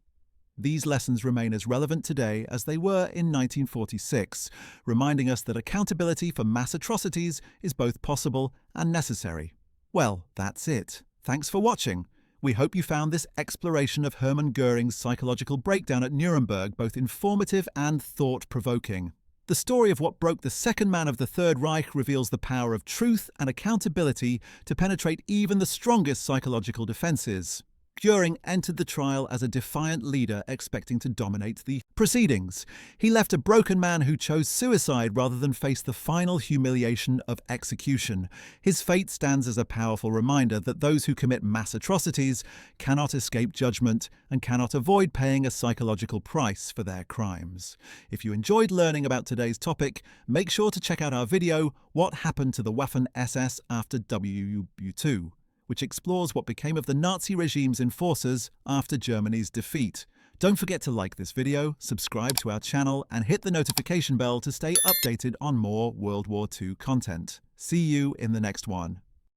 These lessons remain as relevant today as they were in 1946, reminding us that accountability for mass atrocities is both possible and necessary. Well, that's it. Thanks for watching. We hope you found this exploration of Hermann Göring's psychological breakdown at Nuremberg both informative and thought-provoking. The story of what broke the second man of the Third Reich reveals the power of truth and accountability to penetrate even the strongest psychological defenses. Göring entered the trial as a defiant leader expecting to dominate the proceedings. He left a broken man who chose suicide rather than face the final humiliation of execution. His fate stands as a powerful reminder that those who commit mass atrocities cannot escape judgment and cannot avoid paying a psychological price for their crimes. If you enjoyed learning about today's topic, make sure to check out our video, What Happened to the Waffen-SS After WW2, which explores what became of the Nazi regime's enforcers after Germany's defeat. Don't forget to like this video, subscribe to our channel, and hit the notification bell to stay updated on more World War II content. See you in the next one.